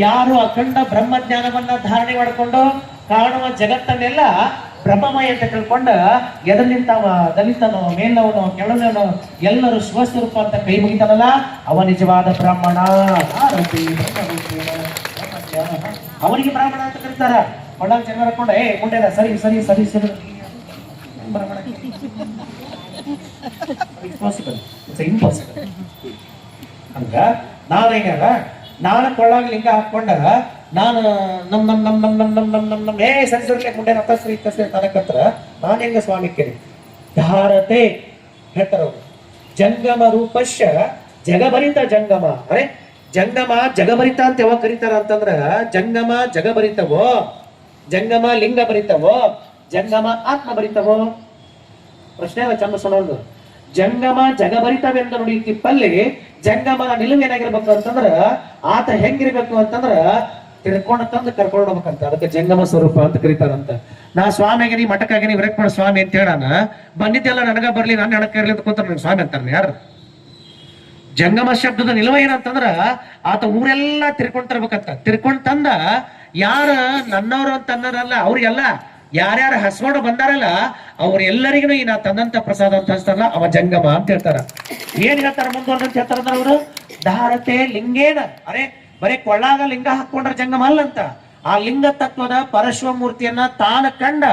ಯಾರು ಅಖಂಡ ಬ್ರಹ್ಮಜ್ಞಾನವನ್ನ ಧಾರಣೆ ಮಾಡಿಕೊಂಡು ಕಾಣುವ ಜಗತ್ತನ್ನೆಲ್ಲ ಬ್ರಹ್ಮಮಯ ಅಂತ ತಿಳ್ಕೊಂಡ ಎದುರು ನಿಂತಾವ, ದಲಿತನೋ ಮೇಲವನೋ ಕೆಳನೋ ಎಲ್ಲರೂ ಶಿವಸ್ವರೂಪ ಅಂತ ಕೈ ಮುಗಿತಾನಲ್ಲ, ಅವ ನಿಜವಾದ ಬ್ರಾಹ್ಮಣ. ಅವನಿಗೆ ಬ್ರಾಹ್ಮಣ ಅಂತ ಕರೀತಾರ. ಒಳ್ಳಾಗ ಜನ ಹಾಕೊಂಡ ಮುಂಡೆಲ್ಲ ಸರಿ ಸರಿ ಸರಿ ಸರಿ ಬ್ರಾಹ್ಮಣ. ಇಂಪಾಸಿಬಲ್. ಹಂಗ ನಾವೇನಾರ ನಾನು ಕೊಳ್ಳಾಗ ಲಿಂಗ ಹಾಕೊಂಡ ನಾನು ನಮ್ ನಮ್ ನಮ್ ನಮ್ ನಮ್ ನಮ್ ನಮ್ ನಮ್ ನಮ್ ಸರಿ ಸರಿ ಮುಂಡೆ ನತಸ್ರಿ ತಸ್ರಿ ತನಕತ್ರ ನಾನು ಹೆಂಗ ಸ್ವಾಮಿ ಕೇಳಿ ಧಾರತೆ ಹೇಳ್ತಾರ ಅವರು. ಜಂಗಮ ರೂಪಶ್ಯ ಜಗಭರಿತ ಜಂಗಮ. ಅರೆ ಜಂಗಮ ಜಗಭರಿತ ಅಂತ ಯಾವಾಗ ಕರೀತಾರ ಅಂತಂದ್ರ ಜಂಗಮ ಜಗಭರಿತವೋ, ಜಂಗಮ ಲಿಂಗ ಭರಿತವೋ, ಜಂಗಮ ಆತ್ಮ ಭರಿತವೋ? ಪ್ರಶ್ನೆ ಚಂದ ಸೊನ್ನೋದು. ಜಂಗಮ ಜಗಭರಿತವೆಂದು ನುಡಿಯುತ್ತಿಪ್ಪಲ್ಲಿ ಜಂಗಮನ ನಿಲುವೇನಾಗಿರ್ಬೇಕು ಅಂತಂದ್ರ ಆತ ಹೆಂಗಿರ್ಬೇಕು ಅಂತಂದ್ರ ತಿಳ್ಕೊಂಡ ತಂದು ಕರ್ಕೊಂಡು ಹೋಗ್ಬೇಕಂತ. ಅದಕ್ಕೆ ಜಂಗಮ ಸ್ವರೂಪ ಅಂತ ಕರೀತಾರಂತ. ನಾ ಸ್ವಾಮಿ ಆಗಿನಿ ಮಠಕ್ಕಾಗಿನಿ ವಿರಕ್ತ ಸ್ವಾಮಿ ಅಂತ ಹೇಳಾನ, ಬಂದಿದ್ದೆಲ್ಲ ನನಗ ಬರ್ಲಿ ನನ್ನ ಹಣಕ್ಕೆ ಇರ್ಲಿ ಅಂತ ಕೂತಾರ ನನ್ ಸ್ವಾಮಿ ಅಂತಾರ ಯಾರು? ಜಂಗಮ ಶಬ್ದದ ನಿಲುವ ಏನಂತಂದ್ರ ಆತ ಊರೆಲ್ಲ ತಿರ್ಕೊಂಡ್ ತರ್ಬೇಕಂತ. ತಿರ್ಕೊಂಡ್ ತಂದ ಯಾರ ನನ್ನವ್ರು ಅಂತ ಅನ್ನೋರಲ್ಲ, ಅವ್ರಿಗೆಲ್ಲ ಯಾರ್ಯಾರು ಹಸ್ಕೊಂಡು ಬಂದಾರಲ್ಲ ಅವ್ರೆಲ್ಲರಿಗೂ ಈ ನಾ ತಂದಂತ ಪ್ರಸಾದ ಅಂತ ಹಚ್ತಾರಲ್ಲ ಅವ ಜಂಗಮ ಅಂತ ಹೇಳ್ತಾರ. ಏನ್ ಹೇಳ್ತಾರ ಮುಂದುವರೆದಂತ ಹೇಳ್ತಾರಂದ್ರ ಅವರು ಧಾರತೆ ಲಿಂಗೇನ. ಅರೆ ಬರೀ ಕೊಳ್ಳಾಗ ಲಿಂಗ ಹಾಕೊಂಡ್ರ ಜಂಗಮ ಅಲ್ಲಂತ, ಆ ಲಿಂಗ ತತ್ವದ ಪರಶಿವಮೂರ್ತಿಯನ್ನ ತಾನು ಕಂಡ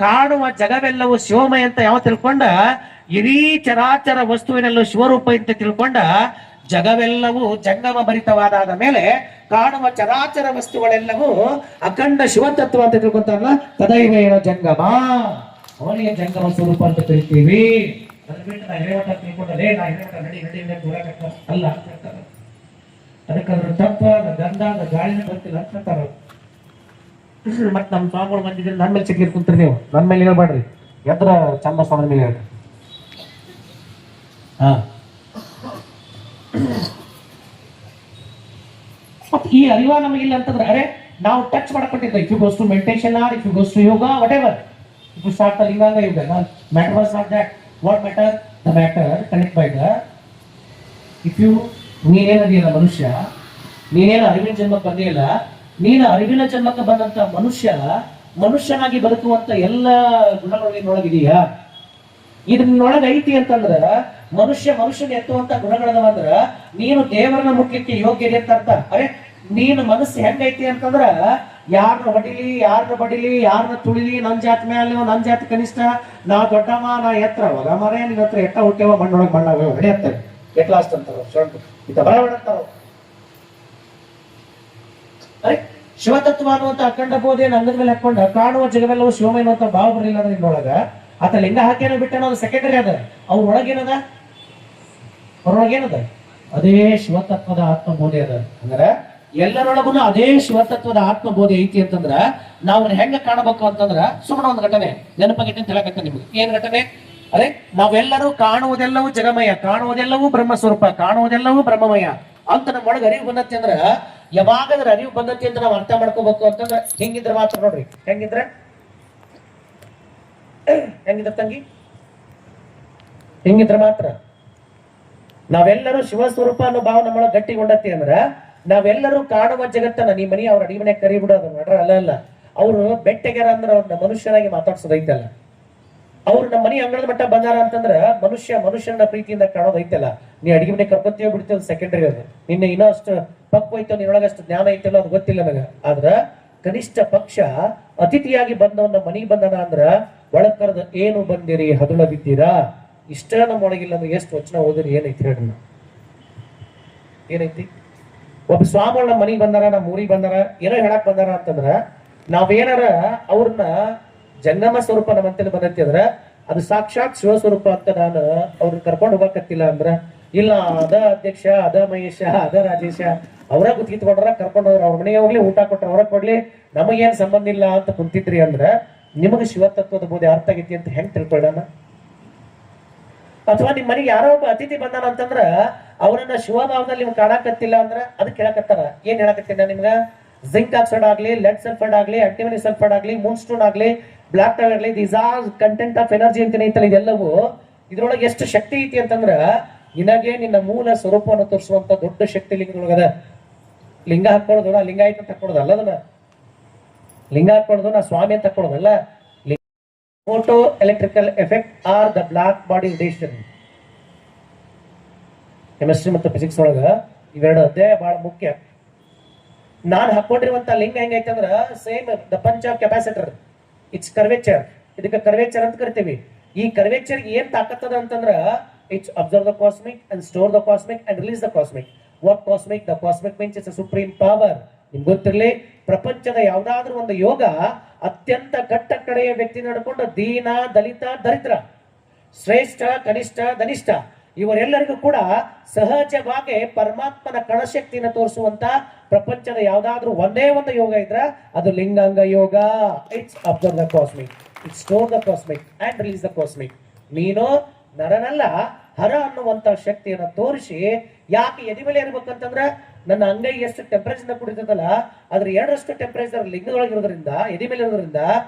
ಕಾಣುವ ಜಗವೆಲ್ಲವೂ ಶಿವಮಯ ಅಂತ ಯಾವ ತಿಳ್ಕೊಂಡ, ಇಡೀ ಚರಾಚರ ವಸ್ತುವಿನಲ್ಲೂ ಶಿವರೂಪ ಅಂತ ತಿಳ್ಕೊಂಡ, ಜಗವೆಲ್ಲವೂ ಜಂಗಮ ಭರಿತವಾದ ಮೇಲೆ ಕಾಣುವ ಚರಾಚರ ವಸ್ತುಗಳೆಲ್ಲವೂ ಅಖಂಡ ಶಿವತತ್ವ ಅಂತ ತಿಳ್ಕೊಂತಾರಲ್ಲ, ತದೈವೇನ ಜಂಗಮ, ಅವನಿಗೆ ಜಂಗಮ ಸ್ವರೂಪ ಅಂತ ಕರಿತೀವಿ. ಅದ್ರ ಬಿಟ್ಟು ನಾ ಹಿರೇಮಠ ತಿಳ್ಕೊಂಡಲೇ, ನಾ ಹಿರೇಮಠ ನಡಿ ನಡಿ ದೂರ ಅಲ್ಲ ಅಂತ ಹೇಳ್ತಾರೆ. ಅದಕ್ಕೆ ಅದ್ರ ತತ್ವ, ಅದ್ರ ಗಂಧ, ಅದ್ರ ಗಾಳಿನ ಗೊತ್ತಿಲ್ಲ ಅಂತ ಹೇಳ್ತಾರ. ಮತ್ ನಮ್ಮ ಸ್ವಾಮಿಗಳು ಬಂದಿದ್ರೆ ನನ್ನ ಮೇಲೆ ಸಿಗ್ಲಿಕ್ಕೆ ಕುಂತ್ರಿ, ನೀವು ನನ್ನ ಮೇಲೆ ಹೇಳ್ಬೇಡ್ರಿ, ಎದ್ರ ಚಂದ ಸ್ವಾಮಿ ಮೇಲೆ ಹೇಳ್ರಿ. ಹಾ, ಈ ಅರಿವ ನಮಗಿಲ್ಲ ಅಂತಂದ್ರೆ, ಅರೆ ನಾವು touch ಮಾಡ್ಕೊಟ್ಟಿದ್ದೆ. If you goes to meditation R if you goes to yoga, what ever, if you start the ಲಿಂಗಾಂಗ yoga, matter was not that. What matter? The matter connect by the, if you, ನೀನೇನದಿಯಲ್ಲ ಮನುಷ್ಯ, ನೀನೇನು ಅರಿವಿನ ಜನ್ಮಕ್ಕೆ ಬಂದಿಲ್ಲ, ನೀನು ಅರಿವಿನ ಜನ್ಮಕ್ಕೆ ಬಂದಂತ ಮನುಷ್ಯನಾಗಿ ಬದುಕುವಂತ ಎಲ್ಲ ಗುಣಗಳು ನಿನ್ನೊಳಗಿದೆಯಾ? ಇದು ನಿನ್ನೊಳಗೆ ಐತಿ ಅಂತಂದ್ರ, ಮನುಷ್ಯನ ಎತ್ತುವಂತ ಗುಣಗಳದವಂದ್ರ ನೀನು ದೇವರನ್ನ ಮುಟ್ಲಿಕ್ಕೆ ಯೋಗ್ಯತೆ ಅಂತ ಅರ್ಥ. ಅರೆ ನೀನು ಮನಸ್ಸು ಹೆಂಗೈತಿ ಅಂತಂದ್ರ, ಯಾರನ್ನ ಹೊಡಿಲಿ, ಯಾರನ್ನ ಬಡಿಲಿ, ಯಾರನ್ನ ತುಳಿಲಿ, ನನ್ ಜಾತಿ ಮೇಲೆ, ನನ್ ಜಾತಿ ಕನಿಷ್ಠ, ನಾ ದೊಡ್ಡಮ್ಮ, ನಾ ಎತ್ತರ, ಹೊಗ ಮರ, ನಿನ್ನ ಹತ್ರ ಎಟ್ಟ ಹುಟ್ಟೇವ, ಮಣ್ಣೊಳಗೆ ಮಣ್ಣಾಗ ಹೊಡೆಯತ್ತಾರೆ, ಎಟ್ಲಾಸ್ಟ್ ಅಂತಾರ, ಅಂತಾರ. ಅರೆ ಶಿವತತ್ವ ಅನ್ನುವಂತ ಅಖಂಡ ಬೋಧೆಯನ್ನು ಅಂಗದ ಮೇಲೆ ಹಾಕೊಂಡ ಕಾಣುವ ಜಗವೆಲ್ಲವೂ ಶಿವಮಯ ಅನ್ನುವಂತ ಭಾವ ಬರಲಿಲ್ಲ ಅಂದ್ರೆ ನಿನ್ನೊಳಗ ಆತ ಲಿಂಗ ಹಾಕೇನೋ ಬಿಟ್ಟನೋ, ಅದು ಸೆಕೆಂಡರಿ ಅದ. ಅವ್ರ ಒಳಗೇನದ? ಅವ್ರೊಳಗೇನದ? ಅದೇ ಶಿವತತ್ವದ ಆತ್ಮಬೋಧೆ ಅದ. ಅಂದ್ರೆ ಎಲ್ಲರೊಳಗೂ ಅದೇ ಶಿವತತ್ವದ ಆತ್ಮಬೋಧೆ ಐತಿ ಅಂತಂದ್ರ ನಾವು ಹೆಂಗ ಕಾಣಬೇಕು ಅಂತಂದ್ರ, ಸುಮ್ಮನೆ ಒಂದು ಘಟನೆ ನೆನಪಾಗಿಟ್ಟು ಅಂತ ಹೇಳಕತ್ತ ನಿಮ್ಗೆ. ಏನ್ ಘಟನೆ? ಅದೇ ನಾವೆಲ್ಲರೂ ಕಾಣುವುದೆಲ್ಲವೂ ಜಗಮಯ, ಕಾಣುವುದೆಲ್ಲವೂ ಬ್ರಹ್ಮ ಸ್ವರೂಪ, ಕಾಣುವುದೆಲ್ಲವೂ ಬ್ರಹ್ಮಮಯ ಅಂತ ನಮ್ಮೊಳಗೆ ಅರಿವು ಬಂದತಿ ಅಂದ್ರ, ಯಾವಾಗದ್ರ ಅರಿವು ಬಂದತಿ ಅಂತ ನಾವು ಅರ್ಥ ಮಾಡ್ಕೋಬೇಕು ಅಂತಂದ್ರ ಹೆಂಗಿದ್ರ ಮಾತ್ರ ನೋಡ್ರಿ. ಹೆಂಗಿದ್ರ ತಂಗಿ? ಹೆಂಗಿದ್ರ ಮಾತ್ರ ನಾವೆಲ್ಲರೂ ಶಿವ ಸ್ವರೂಪ ಅನ್ನೋ ಭಾವ ನಮ್ಮೊಳಗೆ ಗಟ್ಟಿಗೊಂಡತಿ ಅಂದ್ರ, ನಾವೆಲ್ಲರೂ ಕಾಣುವ ಜಗತ್ತನ್ನ, ನೀ ಮನಿ ಅವ್ರ ಅಡಿಮನೆ ಕರಿ ಬಿಡೋದು ನಡ್ರ ಅಲ್ಲ, ಅವ್ರು ಬೆಟ್ಟಗೆರ ಅಂದ್ರ ಅವ್ರನ್ನ ಮನುಷ್ಯನಾಗಿ ಮಾತಾಡ್ಸೋದೈತಲ್ಲ, ಅವ್ರು ನಮ್ಮ ಮನಿ ಅಂಗಳದ ಮಟ್ಟ ಬಂದಾರ ಅಂತಂದ್ರ ಮನುಷ್ಯನ ಪ್ರೀತಿಯಿಂದ ಕಾಣೋದೈತಲ್ಲ, ನೀ ಅಡಿಗೆ ಮನೆ ಕರ್ಕೊತೀಯೋ ಬಿಡ್ತೀವ ಸೆಕೆಂಡರಿ. ಅದು ನಿನ್ನೆ ಇನ್ನೂ ಅಷ್ಟು ಪಕ್ವ ಐತೋ, ನಿನ್ನೊಳಗಷ್ಟು ಜ್ಞಾನ ಐತಲ್ಲ, ಅದು ಗೊತ್ತಿಲ್ಲ ನನಗ. ಆದ್ರ ಕನಿಷ್ಠ ಪಕ್ಷ ಅತಿಥಿಯಾಗಿ ಬಂದವನ್ನ ಮನಿಗೆ ಬಂದನ ಅಂದ್ರ ಒಳಗ್ ಕರೆದ, ಏನು ಬಂದಿರಿ, ಹದುಳ ಬಿದ್ದೀರಾ, ಇಷ್ಟ ನಮ್ಮೊಳಗಿಲ್ಲ ಅಂದ್ರೆ ಎಷ್ಟು ವಚನ ಓದಿರಿ, ಏನೈತಿ ಹೇಳ್ರಿ? ಏನೈತಿ? ಒಬ್ಬ ಸ್ವಾಮಿಗಳು ನಮ್ಮ ಮನಿಗೆ ಬಂದಾರ, ನಮ್ಮ ಊರಿಗೆ ಬಂದಾರ, ಏನೋ ಹೇಳಕ್ ಬಂದಾರ ಅಂತಂದ್ರ ನಾವೇನಾರ ಅವ್ರನ್ನ ಜಂಗಮ ಸ್ವರೂಪ ನಮ್ಮಂತಲ್ಲಿ ಬಂದೈತಿ ಅಂದ್ರ ಅದು ಸಾಕ್ಷಾತ್ ಶಿವ ಸ್ವರೂಪ ಅಂತ ನಾನು ಅವ್ರನ್ನ ಕರ್ಕೊಂಡು ಹೋಗಕತ್ತಿಲ್ಲ ಅಂದ್ರ, ಇಲ್ಲ ಅದ ಅಧ್ಯಕ್ಷ, ಅದ ಮಹೇಶ, ಅದ ರಾಜೇಶ, ಅವರ ಗುತ್ತಿತ್ಕೊಂಡ್ರ ಕರ್ಕೊಂಡು ಹೋದ್ರ, ಅವ್ರ ಮನೆಗೆ ಹೋಗ್ಲಿ, ಊಟ ಕೊಟ್ರ ಅವ್ರ ಕೊಡ್ಲಿ, ನಮಗೇನ್ ಸಂಬಂಧ ಇಲ್ಲ ಅಂತ ಕುಂತಿದ್ರಿ ಅಂದ್ರ ನಿಮಗೆ ಶಿವತತ್ವದ ಬೋಧೆ ಅರ್ಥ ಆಗೈತಿ ಅಂತ ಹೆಂಗ್ ತಿಳ್ಕೊಳ್ಳೋಣ? ಅಥವಾ ನಿಮ್ ಮನೆಗೆ ಯಾರೋ ಒಬ್ಬ ಅತಿಥಿ ಬಂದಾನ ಅಂತಂದ್ರ ಅವರನ್ನ ಶಿವಭಾವದಲ್ಲಿ ನೀವು ಕಾಣಕತ್ತಿಲ್ಲ ಅಂದ್ರ ಅದಕ್ಕೆ ಹೇಳಕತ್ತಾರ. ಏನ್ ಹೇಳಕತ್ತೀನಿ ನಿಮ್ಗ? ಜಿಂಕ್ ಆಕ್ಸೈಡ್ ಆಗ್ಲಿ, ಲೆಡ್ ಸಲ್ಫೈಡ್ ಆಗ್ಲಿ, ಆಂಟಿಮನಿ ಸಲ್ಫೈಡ್ ಆಗ್ಲಿ, ಮೂನ್ ಸ್ಟೋನ್ ಆಗ್ಲಿ, ಬ್ಲಾಕ್ ಟಾಗ್ ಆಗ್ಲಿ, these or content of energy ಅಂತ ಐತಲ್ಲ, ಇದೆಲ್ಲವೂ ಇದ್ರೊಳಗೆ ಎಷ್ಟು ಶಕ್ತಿ ಐತಿ ಅಂತಂದ್ರ ನಿನಗೆ ನಿನ್ನ ಮೂಲ ಸ್ವರೂಪವನ್ನು ತೋರಿಸುವಂತ ದೊಡ್ಡ ಶಕ್ತಿ ಲಿಂಗದೊಳಗದ. ಲಿಂಗ ಹಾಕೊಳ್ಳೋದು ನಾ ಲಿಂಗಾಯತ ಅಂತ ಹಾಕೊಳ್ಳೋದಲ್ಲ, ಅದನ್ನ ಲಿಂಗ ಹಾಕೊಳ್ಳೋದು ನಾ ಸ್ವಾಮಿ ಅಂತ ಹಾಕೊಳ್ಳೋದಲ್ಲ. Photo electrical effect or the black body radiation. Chemistry ಮತ್ತು ಫಿಸಿಕ್ಸ್ ಒಳಗ ಇವೆರಡು ಅಧ್ಯಾಯ ಬಹಳ ಮುಖ್ಯ. ನಾನು ಹಾಕೊಂಡಿರುವಂತ ಲಿಂಗ ಹೆಂಗೈತೆ ಅಂದ್ರ same the punch of capacitor, it's curvature. ಇದಕ್ಕೆ ಕರ್ವೇಚರ್ ಅಂತ ಕರಿತೀವಿ. ಈ ಕರ್ವೇಚರ್ ಏನ್ ತಾಕತ್ತದ ಅಂತಂದ್ರ it's observe the cosmic and store the cosmic and release the cosmic. What cosmic? The cosmic means it's a supreme power. ನಿಮ್ಗೆ ಗೊತ್ತಿರಲಿ, ಪ್ರಪಂಚದ ಯಾವ್ದಾದ್ರೂ ಒಂದು ಯೋಗ ಅತ್ಯಂತ ಕಟ್ಟ ಕಡೆಯ ವ್ಯಕ್ತಿ ನಡ್ಕೊಂಡು ದೀನ, ದಲಿತ, ದರಿದ್ರ, ಶ್ರೇಷ್ಠ, ಕನಿಷ್ಠ, ಧನಿಷ್ಠ ಇವರೆಲ್ಲರಿಗೂ ಕೂಡ ಸಹಜವಾಗಿ ಪರಮಾತ್ಮನ ಕಣಶಕ್ತಿಯನ್ನು ತೋರಿಸುವಂತ ಪ್ರಪಂಚದ ಯಾವ್ದಾದ್ರೂ ಒಂದೇ ಒಂದು ಯೋಗ ಇದ್ರ ಅದು Lingaanga yoga. It's observe the cosmic, it's store the cosmic and release the cosmic. ನೀನು ನರನಲ್ಲ, ಹರ ಅನ್ನುವಂತ ಶಕ್ತಿಯನ್ನು ತೋರಿಸಿ ಯಾಕೆ ಎದಿ ಮೇಲೆ ಇರ್ಬೇಕಂತಂದ್ರ ನನ್ನ ಅಂಗೈ ಎಷ್ಟು ಟೆಂಪರೇಚರ್ ಕುಡಿತದಲ್ಲ ಅದ್ರ 2ರಷ್ಟು ಟೆಂಪರೇಚರ್ ಲಿಂಗದೊಳಗೆ ಇರೋದ್ರಿಂದ, ಎದಿ ಮೇಲೆ ಇರೋದ್ರಿಂದ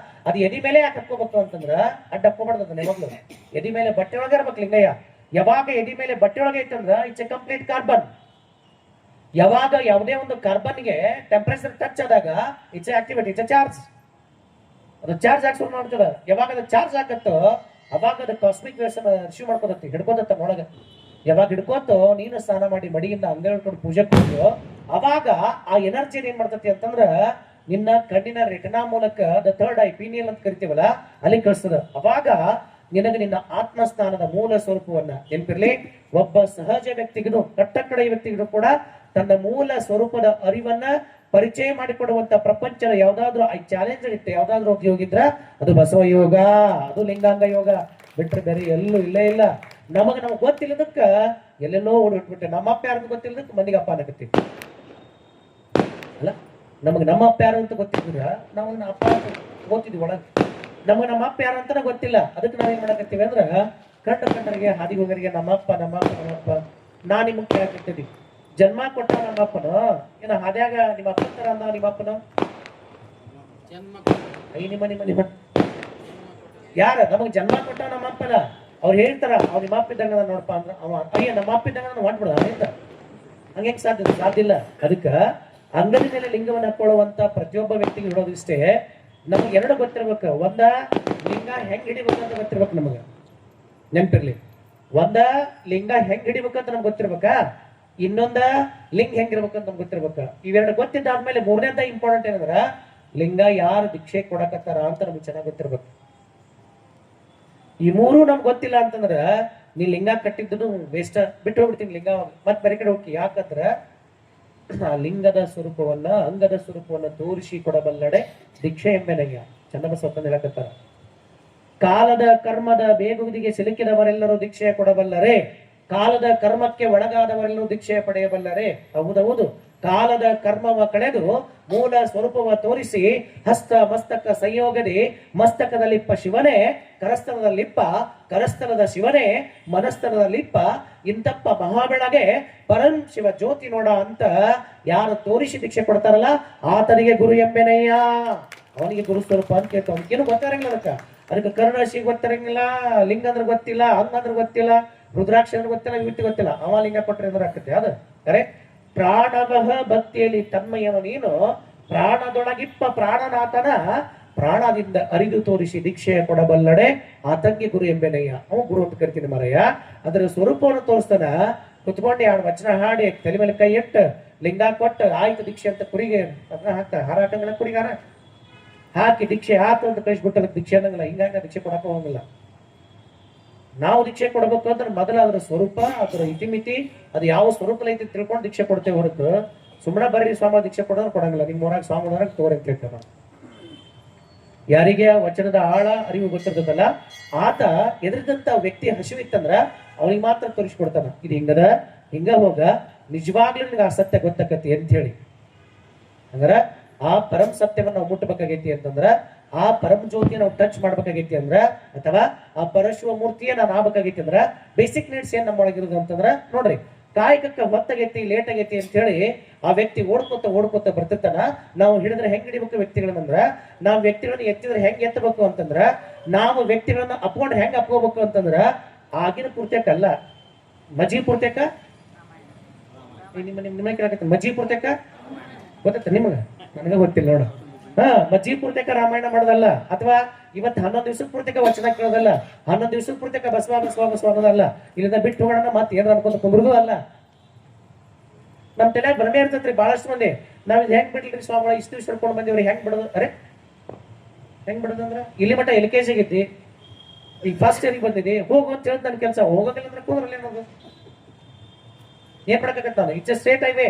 ಅದು ಎದಿ ಮೇಲೆ ಯಾಕೆ ಹಾಕೋಬೇಕು ಅಂತಂದ್ರ ಅಡ್ಡ ಹಾಕೋಬಾರ್ದು. ಯಾವಾಗ್ಲೂ ಎದಿ ಮೇಲೆ ಬಟ್ಟೆ ಒಳಗೆ ಇರ್ಬೇಕು ಲಿಂಗಯ್ಯ. ಯಾವಾಗ ಎದಿ ಮೇಲೆ ಬಟ್ಟೆ ಒಳಗೆ ಐತಂದ್ರ ಇಟ್ಸ್ ಎ ಕಂಪ್ಲೀಟ್ ಕಾರ್ಬನ್. ಯಾವಾಗ ಯಾವುದೇ ಒಂದು ಕಾರ್ಬನ್ಗೆ ಟೆಂಪರೇಚರ್ ಟಚ್ ಆದಾಗ ಇಟ್ಸ್ ಆಕ್ಟಿವೇಟ್, ಇಟ್ಸ್ ಚಾರ್ಜ್. ಅದು ಚಾರ್ಜ್ ಆಗಿ ಶುರು ಮಾಡ್ತದ. ಯಾವಾಗ ಅದು ಚಾರ್ಜ್ ಆಗತ್ತೋ ಅವಾಗ ಅದು ಕಾಸ್ಮಿಕ್ ವೇವ್ಸ್ ರಿಸೀವ್ ಮಾಡ್ಕೋದತ್ತಿ, ಹಿಡ್ಕೋದತ್ತ ಒಳಗ. ಯಾವಾಗ ಹಿಡ್ಕೋತೋ ನೀನು ಸ್ನಾನ ಮಾಡಿ ಮಡಿಯಿಂದ ಅಂಗ ಹಿಡ್ಕೊಂಡು ಪೂಜೆ ಕೊಟ್ಟು ಅವಾಗ ಆ ಎನರ್ಜಿ ಏನ್ ಮಾಡ್ತತಿ ಅಂತಂದ್ರ ನಿನ್ನ ಕಣ್ಣಿನ ರೆಟಿನಾ ಮೂಲಕ ದ ಥರ್ಡ್ ಐ ಪೀನಿಯಲ್ ಅಂತ ಕರಿತೀವಲ್ಲ ಅಲ್ಲಿ ಕಳಿಸ್ತದ. ಅವಾಗ ನಿನಗೆ ನಿನ್ನ ಆತ್ಮಸ್ಥಾನದ ಮೂಲ ಸ್ವರೂಪವನ್ನ ನೆನಪಿರ್ಲಿ. ಒಬ್ಬ ಸಹಜ ವ್ಯಕ್ತಿಗೂ ಕಟ್ಟಕಡೆಯ ವ್ಯಕ್ತಿಗೂ ಕೂಡ ತನ್ನ ಮೂಲ ಸ್ವರೂಪದ ಅರಿವನ್ನ ಪರಿಚಯ ಮಾಡಿಕೊಡುವಂತ ಪ್ರಪಂಚದ ಯಾವ್ದಾದ್ರು ಐ ಚಾಲೆಂಜ್ ಇರುತ್ತೆ, ಯಾವ್ದಾದ್ರು ಒಂದು ಯೋಗ ಇದ್ರ ಅದು ಬಸವ ಯೋಗ, ಅದು ಲಿಂಗಾಂಗ ಯೋಗ. ಬಿಟ್ರೆ ಬೇರೆ ಎಲ್ಲೂ ಇಲ್ಲೇ ಇಲ್ಲ. ನಮಗ್ ಗೊತ್ತಿಲ್ಲದಕ್ಕ ಎಲ್ಲೆಲ್ಲೋ ಓಡಿಬಿಟ್ಬಿಟ್ಟೆ. ನಮ್ಮ ಅಪ್ಪ ಯಾರು ಗೊತ್ತಿಲ್ಲದಕ್ಕೆ ಮಂದಿಗೆ ಅಪ್ಪ ಅನ್ನಕತ್ತೀವಿ ಅಲ್ಲ. ನಮಗ್ ನಮ್ಮ ಅಪ್ಪ ಯಾರು ಅಂತ ಗೊತ್ತಿದ್ರ ನಾವು ಅಪ್ಪ ಗೊತ್ತಿದ್ವಿ ಒಳಗೆ. ನಮಗ್ ನಮ್ಮ ಅಪ್ಪ ಯಾರು ಅಂತಾನೆ ಗೊತ್ತಿಲ್ಲ. ಅದಕ್ಕೆ ನಾವೇನ್ ಮಾಡಕತ್ತೀವಿ ಅಂದ್ರ ಕಂಡರಿಗೆ ಹಾದಿ ಹೋಗರಿಗೆ ನಮ್ಮಪ್ಪ ನಮ್ಮಪ್ಪ ನಮ್ಮಪ್ಪ. ನಾ ನಿಮಗ್ ಕೇಳಕತ್ತೀವಿ, ಜನ್ಮ ಕೊಟ್ಟ ನಮ್ಮಪ್ಪನ ಏನ ಹಾದ್ಯಾಗ ನಿಮ್ಮ ಅಪ್ಪನ ತರ ಅಂದ ನಿಮ್ಮಪ್ಪನ ನಿಮ್ಮ ಯಾರ ನಮಗ್ ಜನ್ಮ ಕೊಟ್ಟ ನಮ್ಮಪ್ಪನ ಅವ್ರು ಹೇಳ್ತಾರ ಅವ್ ನಿಮ್ಮ ಅಪ್ಪ ಇದ್ದಂಗ ನೋಡಪ್ಪ ಅಂದ್ರ ಅವ ಅಯ್ಯ ನಮ್ಮ ಅಪ್ಪ ಇದ್ದಂಗ ಹೊಂಟ್ಬಿಡ ಅಂತ. ಹಂಗೆ ಸಾಧ್ಯ ಇಲ್ಲ. ಅದಕ್ಕ ಅಂಗಡಿ ಮೇಲೆ ಲಿಂಗವನ್ನು ಹಾಕೊಳ್ಳುವಂತ ಪ್ರತಿಯೊಬ್ಬ ವ್ಯಕ್ತಿಗೆ ಇಡೋದಿಷ್ಟೇ ನಮ್ಗೆ ಎರಡು ಗೊತ್ತಿರ್ಬೇಕು. ಒಂದ ಲಿಂಗ ಹೆಂಗ್ ಹಿಡಿಬೇಕಂತ ಗೊತ್ತಿರ್ಬೇಕು ನಮಗ, ನೆನ್ಪಿರ್ಲಿ. ಒಂದ ಲಿಂಗ ಹೆಂಗ್ ಹಿಡಿಬೇಕಂತ ನಮ್ಗೆ ಗೊತ್ತಿರ್ಬೇಕಾ, ಇನ್ನೊಂದ ಲಿಂಗ ಹೆಂಗಿರ್ಬೇಕಂತ ನಮ್ಗೆ ಗೊತ್ತಿರ್ಬೇಕ. ಇವೆರಡು ಗೊತ್ತಿದ್ದಾದ್ಮೇಲೆ ಮೂರನೇದ ಇಂಪಾರ್ಟೆಂಟ್ ಏನಂದ್ರ ಲಿಂಗ ಯಾರು ದೀಕ್ಷೆ ಕೊಡಕತ್ತಾರ ಅಂತ ನಮ್ಗೆ ಚೆನ್ನಾಗಿ ಗೊತ್ತಿರ್ಬೇಕು. ಈ ಮೂರು ನಮ್ಗೆ ಗೊತ್ತಿಲ್ಲ ಅಂತಂದ್ರ ನೀ ಲಿಂಗ ಕಟ್ಟಿದ್ದು ವೇಸ್ಟ್, ಬಿಟ್ಟು ಹೋಗ್ಬಿಡ್ತೀನಿ ಲಿಂಗ ಮತ್ ಬೇರೆ ಕಡೆ ಹೋಗಿ. ಯಾಕಂದ್ರ ಆ ಲಿಂಗದ ಸ್ವರೂಪವನ್ನ ಅಂಗದ ಸ್ವರೂಪವನ್ನ ತೋರಿಸಿ ಕೊಡಬಲ್ಲಡೆ ದೀಕ್ಷೆ ಎಂಬೆನಯ್ಯ. ಚನ್ನಬಸವಣ್ಣ ಹೇಳಕತ್ತಾರ, ಕಾಲದ ಕರ್ಮದ ಬೇಗುದಿಗೆ ಸಿಲುಕಿದವರೆಲ್ಲರೂ ದೀಕ್ಷೆ ಕೊಡಬಲ್ಲರೆ, ಕಾಲದ ಕರ್ಮಕ್ಕೆ ಒಳಗಾದವರೆಲ್ಲರೂ ದೀಕ್ಷೆ ಪಡೆಯಬಲ್ಲರೆ. ಹೌದೌದು, ಕಾಲದ ಕರ್ಮವ ಕಳೆದು ಮೂಲ ಸ್ವರೂಪವ ತೋರಿಸಿ ಹಸ್ತ ಮಸ್ತಕ ಸಂಯೋಗದಿ ಮಸ್ತಕದಲ್ಲಿಪ್ಪ ಶಿವನೇ, ಕರಸ್ಥಲದಲ್ಲಿಪ್ಪ ಕರಸ್ಥಲದ ಶಿವನೇ, ಮನಸ್ಥಲದಲ್ಲಿಪ್ಪ ಇಂತಪ್ಪ ಮಹಾಬೆಳಗೆ ಪರಂ ಶಿವ ಜ್ಯೋತಿ ನೋಡ ಅಂತ ಯಾರು ತೋರಿಸಿ ದೀಕ್ಷೆ ಕೊಡ್ತಾರಲ್ಲ ಆತನಿಗೆ ಗುರು ಎಂಬೆನಯ್ಯ. ಅವನಿಗೆ ಗುರು ಸ್ವರೂಪ ಅಂತ ಕೇಳ್ತಾವ. ಅವನಿಗೇನು ಗೊತ್ತಾರಂಗಿಲ್ಲ. ಅದಕ್ಕೆ ಕರುಣಾಶಿ ಗೊತ್ತಿರಂಗಿಲ್ಲ, ಲಿಂಗ ಅಂದ್ರೆ ಗೊತ್ತಿಲ್ಲ, ಹಂಗಂದ್ರೆ ಗೊತ್ತಿಲ್ಲ, ರುದ್ರಾಕ್ಷ ಅಂದ್ರೆ ಗೊತ್ತಿಲ್ಲ, ವಿಭೂತಿ ಗೊತ್ತಿಲ್ಲ. ಅವ ಲಿಂಗ ಕೊಟ್ಟರೆ ಅಂದ್ರೆ ಆಗ್ತದೆ. ಅದು ಕರೆ. ಪ್ರಾಣವಹ ಭಕ್ತಿಯಲ್ಲಿ ತನ್ಮಯನು ನೀನು, ಪ್ರಾಣದೊಳಗಿಪ್ಪ ಪ್ರಾಣನಾಥನ ಪ್ರಾಣದಿಂದ ಅರಿದು ತೋರಿಸಿ ದೀಕ್ಷೆಯ ಕೊಡಬಲ್ಲಡೆ ಆತಂಗೆ ಗುರು ಎಂಬೆನಯ್ಯ. ಅವ ಗುರು ಅಂತ ಕರಿತೀನಿ ಮರಯ್ಯ. ಅದರ ಸ್ವರೂಪವನ್ನು ತೋರಿಸ್ತಾನ. ಕುತ್ಕೊಂಡು ಎರಡು ವಚನ ಹಾಡಿ ತಲೆ ಮೇಲೆ ಕೈ ಇಟ್ಟು ಲಿಂಗ ಕೊಟ್ಟು ಆಯ್ತು ದೀಕ್ಷೆ ಅಂತ ಕುರಿಗೆ ಅದನ್ನ ಹಾಕ್ತಾರ. ಹಾರಾಟಂಗಳ ಕುರಿಗಾರ ಹಾಕಿ ದೀಕ್ಷೆ ಆತು ಅಂತ ಕಳಿಸ್ಬಿಟ್ಟಲ್ಲ, ದೀಕ್ಷೆ ಅನ್ನಂಗಿಲ್ಲ. ಹಿಂಗಾಗಿ ದೀಕ್ಷೆ ಕೊಡಕ್ಕೆ ಹೋಗಂಗಿಲ್ಲ. ನಾವು ದೀಕ್ಷೆ ಕೊಡಬೇಕು ಅಂದ್ರೆ ಮೊದಲ ಅದರ ಸ್ವರೂಪ, ಅದರ ಇತಿಮಿತಿ, ಅದು ಯಾವ ಸ್ವರೂಪ ಐತಿ ತಿಳ್ಕೊಂಡು ದೀಕ್ಷೆ ಕೊಡ್ತೇವೆ ಹೊರತು ಸುಮ್ಮನೆ ಬರ್ರಿ ಸ್ವಾಮ ದೀಕ್ಷೆ ಕೊಡೋದ್ರೆ ಕೊಡಂಗಿಲ್ಲ. ನಿಮ್ಮ ಊರಾಗ ಸ್ವಾಮಿ ಊರಾಗ ತೋರಿ ಅಂತ ಹೇಳ್ತೇವೆ. ಯಾರಿಗೆ ವಚನದ ಆಳ ಅರಿವು ಗೊತ್ತಿರ್ತದಲ್ಲ ಆತ ಎದುರಿದಂತ ವ್ಯಕ್ತಿ ಹಸಿವಿತ್ತಂದ್ರ ಅವನಿಗೆ ಮಾತ್ರ ತೋರಿಸ್ಕೊಡ್ತಾನ. ಇದು ಹಿಂಗದ, ಹಿಂಗ ಹೋಗ, ನಿಜವಾಗ್ಲೂ ನಿನಗೆ ಆ ಸತ್ಯ ಗೊತ್ತಾಕತಿ ಅಂತ ಹೇಳಿ. ಹಂಗಾರ ಆ ಪರಂ ಸತ್ಯವನ್ನ ನಾವು ಮುಟ್ಟಬೇಕಾಗೈತಿ ಅಂತಂದ್ರ, ಆ ಪರಂ ಜ್ಯೋತಿ ನಾವು ಟಚ್ ಮಾಡ್ಬೇಕಾಗೈತಿ ಅಂದ್ರ, ಅಥವಾ ಆ ಪರಶಿವ ಮೂರ್ತಿಯ ನಾವು ಆಗ್ಬೇಕಾಗೈತಿ ಅಂದ್ರ ಬೇಸಿಕ್ ನೀಡ್ಸ್ ಏನ್ ನಮ್ಮೊಳಗಿರೋದು ಅಂತಂದ್ರ ನೋಡ್ರಿ, ಕಾಯಕಕ್ಕೆ ಹೊತ್ತಾಗೈತಿ ಲೇಟ್ ಆಗೈತಿ ಅಂತ ಹೇಳಿ ಆ ವ್ಯಕ್ತಿ ಓಡ್ಕೋತ ಬರ್ತಿರ್ತಾನ. ನಾವು ಹಿಡಿದ್ರೆ ಹೆಂಗ್ ಹಿಡಿಬೇಕು ವ್ಯಕ್ತಿಗಳನ್ನಂದ್ರ, ನಾವು ವ್ಯಕ್ತಿಗಳನ್ನ ಎತ್ತಿದ್ರೆ ಹೆಂಗ್ ಎತ್ತಬೇಕು ಅಂತಂದ್ರ, ನಾವು ವ್ಯಕ್ತಿಗಳನ್ನ ಅಪ್ಕೊಂಡು ಹೆಂಗ್ ಅಪ್ಕೋಬೇಕು ಅಂತಂದ್ರ ಆಗಿನ ಪೂರ್ತ್ಯಕ ಅಲ್ಲ, ಮಜಿ ಪೂರ್ತ್ಯಕ. ನಿಮ್ಮ ಕೇಳಕತ್ತ ಮಜಿ ಪೂರ್ತ್ಯಕ ಗೊತ್ತ ನಿಮಗ? ನನಗ ಗೊತ್ತಿಲ್ಲ ನೋಡ. ಮಜ್ಜಿ ಪೂರ್ತಿಕ ರಾಮಾಯಣ ಮಾಡೋದಲ್ಲ, ಅಥವಾ ಇವತ್ತು 11 ದಿವಸದ ಪೂರ್ತಿಕ ವಚನ ಕೇಳೋದಲ್ಲ, 11 ದಿವಸದ ಪೂರ್ತಿಕ ಬಸವ ಬಸವ ಬಸವ ಅನ್ನೋದಲ್ಲ. ಇಲ್ಲಿಂದ ಬಿಟ್ಟು ಹೋಗೋಣ ಮತ್ತೆ ಏನಾರ ಅನ್ಕೊಂತ ಕುಂದ್ರದು ಅಲ್ಲ. ನಮ್ ತಲೆಯಾಗ ಭ್ರಮೆ ಇರ್ತೈತ್ರಿ ಬಹಳಷ್ಟು ಮಂದಿ. ನಾವ್ ಇದು ಹೆಂಗ್ ಬಿಡ್ಲಿ ಸ್ವಾಮಿ, ಇಷ್ಟು ದಿವಸ ಹಿಡ್ಕೊಂಡು ಬಂದಿವ್ರಿ, ಹೆಂಗ್ ಬಿಡೋದು? ಅರೆ ಹೆಂಗ್ ಬಿಡೋದಂದ್ರ ಇಲ್ಲಿ ಮಟ್ಟ LKG ಆಗೈತಿ, ಈಗ ಫಸ್ಟ್ ಇಯರ್ಗೆ ಬಂದಿದೆ, ಹೋಗು ಅಂತ ಹೇಳಿದ್ ನನ್ ಕೆಲಸ. ಹೋಗೋದಿಲ್ಲ ಅಂದ್ರೆ ಕೂದ್ರಲ್ಲಿ ಏನೋದು ಏನ್ ಮಾಡಕತ್ತ? ಇಟ್ಸ್ ಸ್ಟ್ರೇಟ್ ಹೈವೇ,